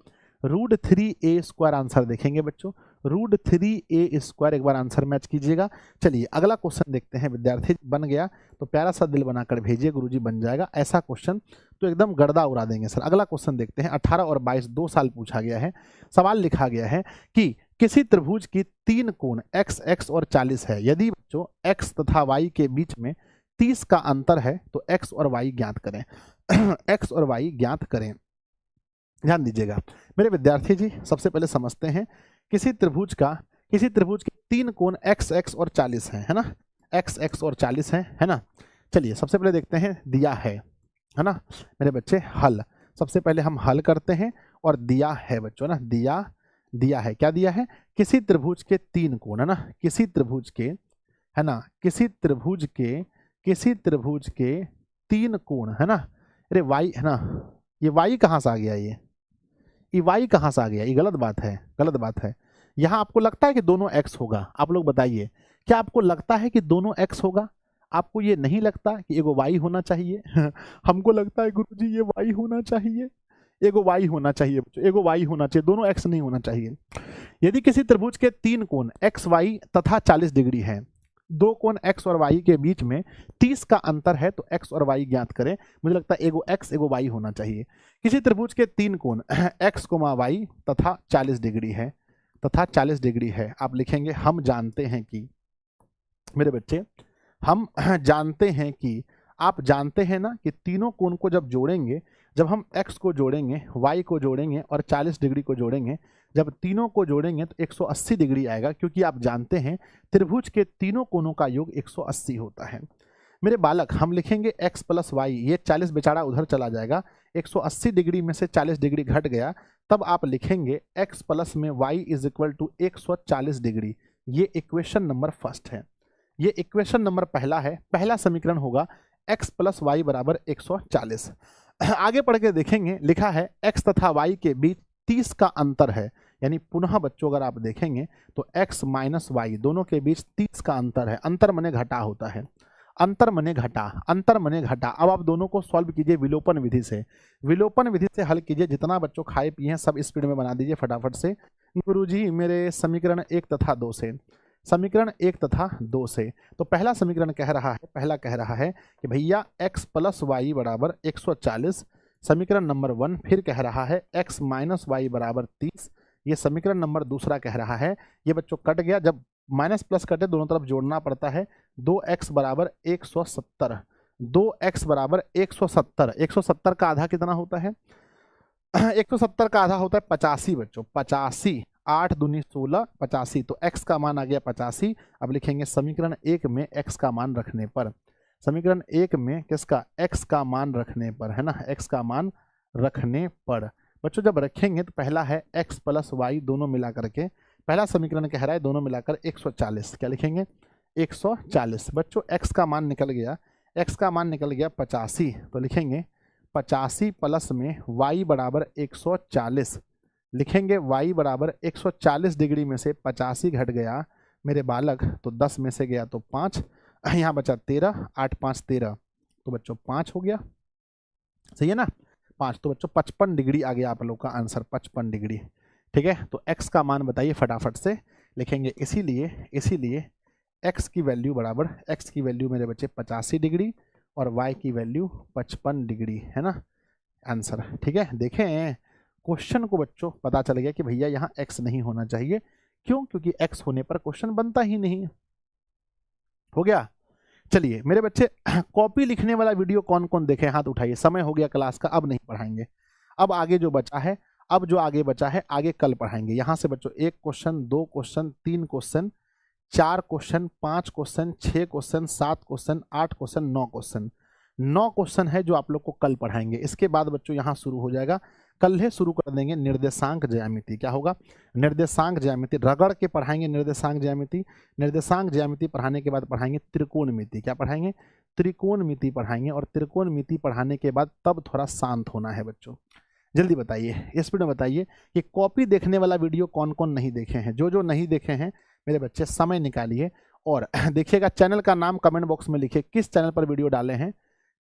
√3a स्क्वायर आंसर देखेंगे बच्चों, √3a स्क्वायर, एक बार आंसर मैच कीजिएगा। चलिए अगला क्वेश्चन देखते हैं विद्यार्थी, बन गया तो प्यारा सा दिल बनाकर भेजिए, गुरुजी बन जाएगा। ऐसा क्वेश्चन तो एकदम गर्दा उड़ा देंगे सर। अगला क्वेश्चन देखते हैं, 18 और 22 2 साल पूछा गया है। सवाल लिखा गया है कि किसी त्रिभुज की 3 कोण x और 40 है, यदि बच्चों x तथा y के बीच में 30 का अंतर है तो x और y ज्ञात करें। x और y ज्ञात करें। ध्यान दीजिएगा मेरे विद्यार्थी जी, सबसे पहले समझते हैं किसी त्रिभुज के 3 कोण x और 40 है ना, x और 40 है ना। चलिए सबसे पहले देखते हैं, दिया है है ना मेरे बच्चे, हल। सबसे पहले हम हल करते हैं और दिया है बच्चों ना, दिया है, क्या दिया है, किसी त्रिभुज के 3 कोण, है ना, किसी त्रिभुज के, है ना, किसी त्रिभुज के 3 कोण, है ना। अरे वाई, है ना, ये वाई कहाँ से आ गया, ये वाई कहाँ से आ गया, ये गलत बात है, गलत बात है। यहाँ आपको लगता है कि दोनों एक्स होगा, आप लोग बताइए, क्या आपको लगता है कि दोनों एक्स होगा? आपको ये नहीं लगता कि एगो वाई होना चाहिए? हमको लगता है गुरुजी ये वाई होना चाहिए, एगो वाई होना चाहिए बच्चों, एगो वाई होना चाहिए, दोनों एक्स नहीं होना चाहिए। यदि किसी त्रिभुज के 3 कोण एक्स वाई तथा 40 डिग्री है, 2 कोण एक्स और वाई के बीच में 30 का अंतर है, तो एक्स और वाई ज्ञात करें। मुझे लगता है एगो एक्स एगो वाई होना चाहिए। किसी त्रिभुज के 3 कोण एक्स कोमा वाई तथा 40 डिग्री है, तथा 40 डिग्री है, आप लिखेंगे हम जानते हैं कि, मेरे बच्चे हम जानते हैं कि, आप जानते हैं ना कि तीनों कोण को जब जोड़ेंगे, जब हम x को जोड़ेंगे, y को जोड़ेंगे और 40 डिग्री को जोड़ेंगे, जब तीनों को जोड़ेंगे तो 180 डिग्री आएगा, क्योंकि आप जानते हैं त्रिभुज के तीनों कोणों का योग 180 होता है। मेरे बालक, हम लिखेंगे x प्लस वाई, ये 40 बेचारा उधर चला जाएगा, 180 डिग्री में से 40 डिग्री घट गया, तब आप लिखेंगे x प्लस में y is equal to 140 degree. ये इक्वेशन नंबर फर्स्ट है, ये इक्वेशन नंबर पहला है। पहला समीकरण होगा x प्लस वाई बराबर 140। आगे पढ़ के देखेंगे, लिखा है x तथा y के बीच 30 का अंतर है, यानी पुनः बच्चों अगर आप देखेंगे तो x माइनस वाई दोनों के बीच 30 का अंतर है। अंतर मने घटा होता है, अंतर मने घटा, अंतर मने घटा। अब आप दोनों को सॉल्व कीजिए विलोपन विधि से, विलोपन विधि से हल कीजिए। जितना बच्चों खाए पिए हैं सब स्पीड में बना दीजिए फटाफट से। गुरुजी मेरे समीकरण 1 तथा 2 से, समीकरण 1 तथा 2 से, तो पहला समीकरण कह रहा है, पहला कह रहा है कि भैया x प्लस वाई बराबर 140। समीकरण नंबर 1 फिर कह रहा है x माइनस वाई बराबर 30। ये समीकरण नंबर दूसरा कह रहा है, ये बच्चों कट गया, जब माइनस प्लस कटे दोनों तरफ जोड़ना पड़ता है। 2x बराबर 170, 2x बराबर 170, 170 का आधा कितना होता है? 170 का आधा होता है 85 बच्चों, 85, 8 दूनी 16, 85। तो x का मान आ गया 85। अब लिखेंगे समीकरण 1 में x का मान रखने पर, समीकरण 1 में किसका, x का मान रखने पर, है ना, x का मान रखने पर बच्चों जब रखेंगे तो पहला है x प्लस वाई दोनों मिला करके, पहला समीकरण कह रहा है दोनों मिलाकर 140, क्या लिखेंगे 140। बच्चों x का मान निकल गया, x का मान निकल गया 85, तो लिखेंगे 85 प्लस में y बराबर 140, लिखेंगे y बराबर 140 डिग्री में से 85 घट गया मेरे बालक, तो 10 में से गया तो 5, यहाँ बचा 13, 8 5 13, तो बच्चों 5 हो गया, सही है ना, 5। तो बच्चों 55 डिग्री आ गया आप लोग का आंसर, 55 डिग्री। ठीक है, तो x का मान बताइए फटाफट से, लिखेंगे इसीलिए x की वैल्यू बराबर, x की वैल्यू मेरे बच्चे 85 डिग्री और y की वैल्यू 55 डिग्री, है ना आंसर। ठीक है, देखें क्वेश्चन को बच्चों पता चल गया कि भैया यहाँ x नहीं होना चाहिए, क्यों, क्योंकि x होने पर क्वेश्चन बनता ही नहीं। हो गया। चलिए मेरे बच्चे, कॉपी लिखने वाला वीडियो कौन कौन देखे, हाथ उठाइए। समय हो गया क्लास का, अब नहीं पढ़ाएंगे, अब आगे जो बचा है, अब जो आगे बचा है आगे कल पढ़ाएंगे। यहाँ से बच्चों 1 question, 2 question, 3 question, 4 question, 5 question, 6 question, 7 question, 8 question, 9 question, 9 question है जो आप लोग को कल पढ़ाएंगे। इसके बाद बच्चों यहाँ शुरू हो जाएगा, कल ही शुरू कर देंगे निर्देशांक ज्यामिति। क्या होगा, निर्देशांक ज्यामिति, रगड़ के पढ़ाएंगे निर्देशांक ज्यामिति। निर्देशांक ज्यामिति पढ़ाने के बाद पढ़ाएंगे त्रिकोणमिति। क्या पढ़ाएंगे, त्रिकोणमिति पढ़ाएंगे, और त्रिकोणमिति पढ़ाने के बाद तब थोड़ा शांत होना है बच्चों। जल्दी बताइए, स्पीड में बताइए कि कॉपी देखने वाला वीडियो कौन कौन नहीं देखे हैं। जो जो नहीं देखे हैं मेरे बच्चे समय निकालिए और देखिएगा। चैनल का नाम कमेंट बॉक्स में लिखिए, किस चैनल पर वीडियो डाले हैं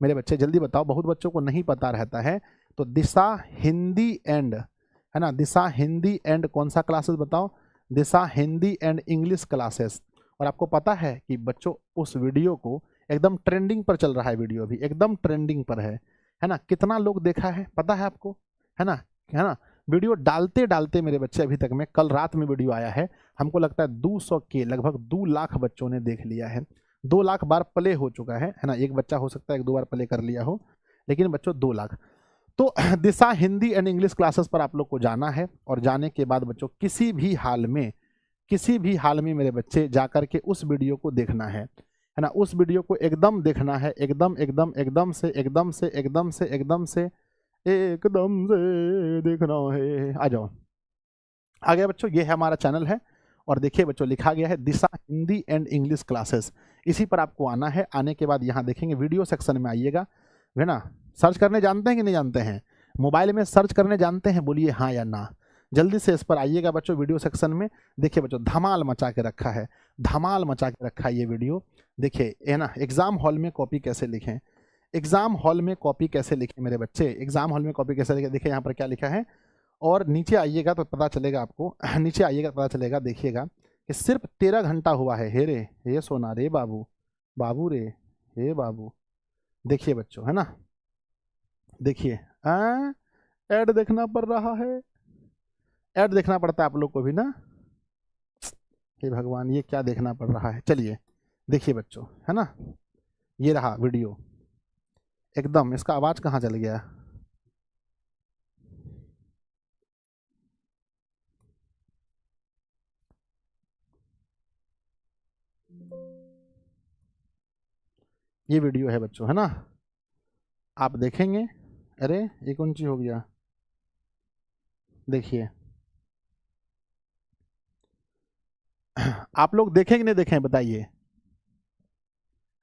मेरे बच्चे, जल्दी बताओ। बहुत बच्चों को नहीं पता रहता है। तो दिशा हिंदी एंड, है ना, दिशा हिंदी एंड कौन सा क्लासेस बताओ, दिशा हिंदी एंड इंग्लिश क्लासेस। और आपको पता है कि बच्चों उस वीडियो को एकदम ट्रेंडिंग पर चल रहा है, वीडियो भी एकदम ट्रेंडिंग पर है ना। कितना लोग देखा है पता है आपको, है ना। वीडियो डालते डालते मेरे बच्चे अभी तक में, कल रात में वीडियो आया है, हमको लगता है 200 के लगभग 2 लाख बच्चों ने देख लिया है। 2 लाख बार प्ले हो चुका है ना। एक बच्चा हो सकता है 1-2 बार प्ले कर लिया हो, लेकिन बच्चों 2 लाख। तो दिशा हिंदी एंड इंग्लिश क्लासेस पर आप लोग को जाना है, और जाने के बाद बच्चों किसी भी हाल में मेरे बच्चे जाकर के उस वीडियो को देखना है। है ना, उस वीडियो को एकदम देखना है, एकदम एकदम एकदम से एकदम से एकदम से एकदम से एकदम से देखना है। आ जाओ, आ गया बच्चों, ये है हमारा चैनल है। और देखिए बच्चों, लिखा गया है दिशा हिंदी एंड इंग्लिश क्लासेस, इसी पर आपको आना है। आने के बाद यहाँ देखेंगे वीडियो सेक्शन में आइएगा, है ना। सर्च करने जानते हैं कि नहीं जानते हैं? मोबाइल में सर्च करने जानते हैं? बोलिए हाँ या ना। जल्दी से इस पर आइएगा बच्चों, वीडियो सेक्शन में। देखिए बच्चों, धमाल मचा के रखा है, धमाल मचा के रखा है ये वीडियो। देखिए, है ना, एग्जाम हॉल में कॉपी कैसे लिखें, एग्जाम हॉल में कॉपी कैसे लिखें मेरे बच्चे, एग्जाम हॉल में कॉपी कैसे लिखें। देखिए यहाँ पर क्या लिखा है, और नीचे आइएगा तो पता चलेगा आपको, नीचे आइएगा पता चलेगा, देखिएगा कि सिर्फ 13 घंटा हुआ है। हे रे, हे सोना रे बाबू, बाबू रे, हे बाबू। देखिए बच्चों, है ना, देखिए, ऐड देखना पड़ रहा है, ऐड देखना पड़ता है आप लोग को भी ना। हे भगवान, ये क्या देखना पड़ रहा है। चलिए देखिए बच्चों, है ना, ये रहा वीडियो एकदम। इसका आवाज कहाँ चल गया? ये वीडियो है बच्चों, है ना, आप देखेंगे। अरे ये कौन सी हो गया, देखिए। आप लोग देखें कि नहीं देखें बताइए,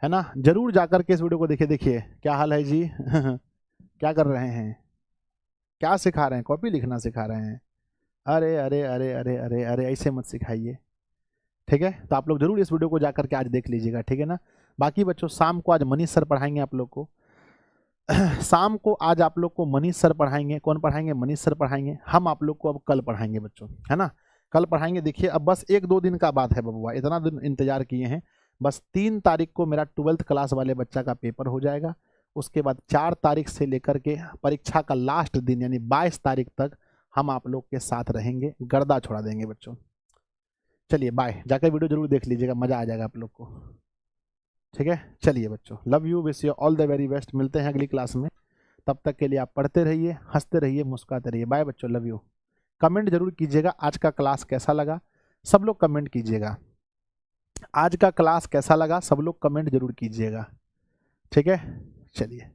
है ना, जरूर जाकर के इस वीडियो को देखिए। देखिए क्या हाल है जी। क्या कर रहे हैं, क्या सिखा रहे हैं? कॉपी लिखना सिखा रहे हैं? अरे अरे अरे अरे अरे अरे, ऐसे मत सिखाइए, ठीक है। तो आप लोग जरूर इस वीडियो को जाकर के आज देख लीजिएगा, ठीक है ना। बाकी बच्चों, शाम को आज मनीष सर पढ़ाएंगे आप लोग को। शाम को आज आप लोग को मनीष सर पढ़ाएंगे। कौन पढ़ाएंगे? मनीष सर पढ़ाएंगे। हम आप लोग को अब कल पढ़ाएंगे बच्चों, है ना, कल पढ़ाएंगे। देखिए अब बस 1-2 दिन का बात है बबुआ, इतना दिन इंतजार किए हैं। बस 3 तारीख को मेरा 12th क्लास वाले बच्चा का पेपर हो जाएगा। उसके बाद 4 तारीख से लेकर के परीक्षा का लास्ट दिन यानी 22 तारीख तक हम आप लोग के साथ रहेंगे, गर्दा छोड़ा देंगे बच्चों। चलिए बाय, जाकर वीडियो जरूर देख लीजिएगा, मज़ा आ जाएगा आप लोग को, ठीक है। चलिए बच्चों, love you, wish you all the very best. मिलते हैं अगली क्लास में, तब तक के लिए आप पढ़ते रहिए, हंसते रहिए, मुस्कुराते रहिए। बाय बच्चों, लव यू। कमेंट जरूर कीजिएगा आज का क्लास कैसा लगा, सब लोग कमेंट कीजिएगा। आज का क्लास कैसा लगा, सब लोग कमेंट जरूर कीजिएगा, ठीक है। चलिए।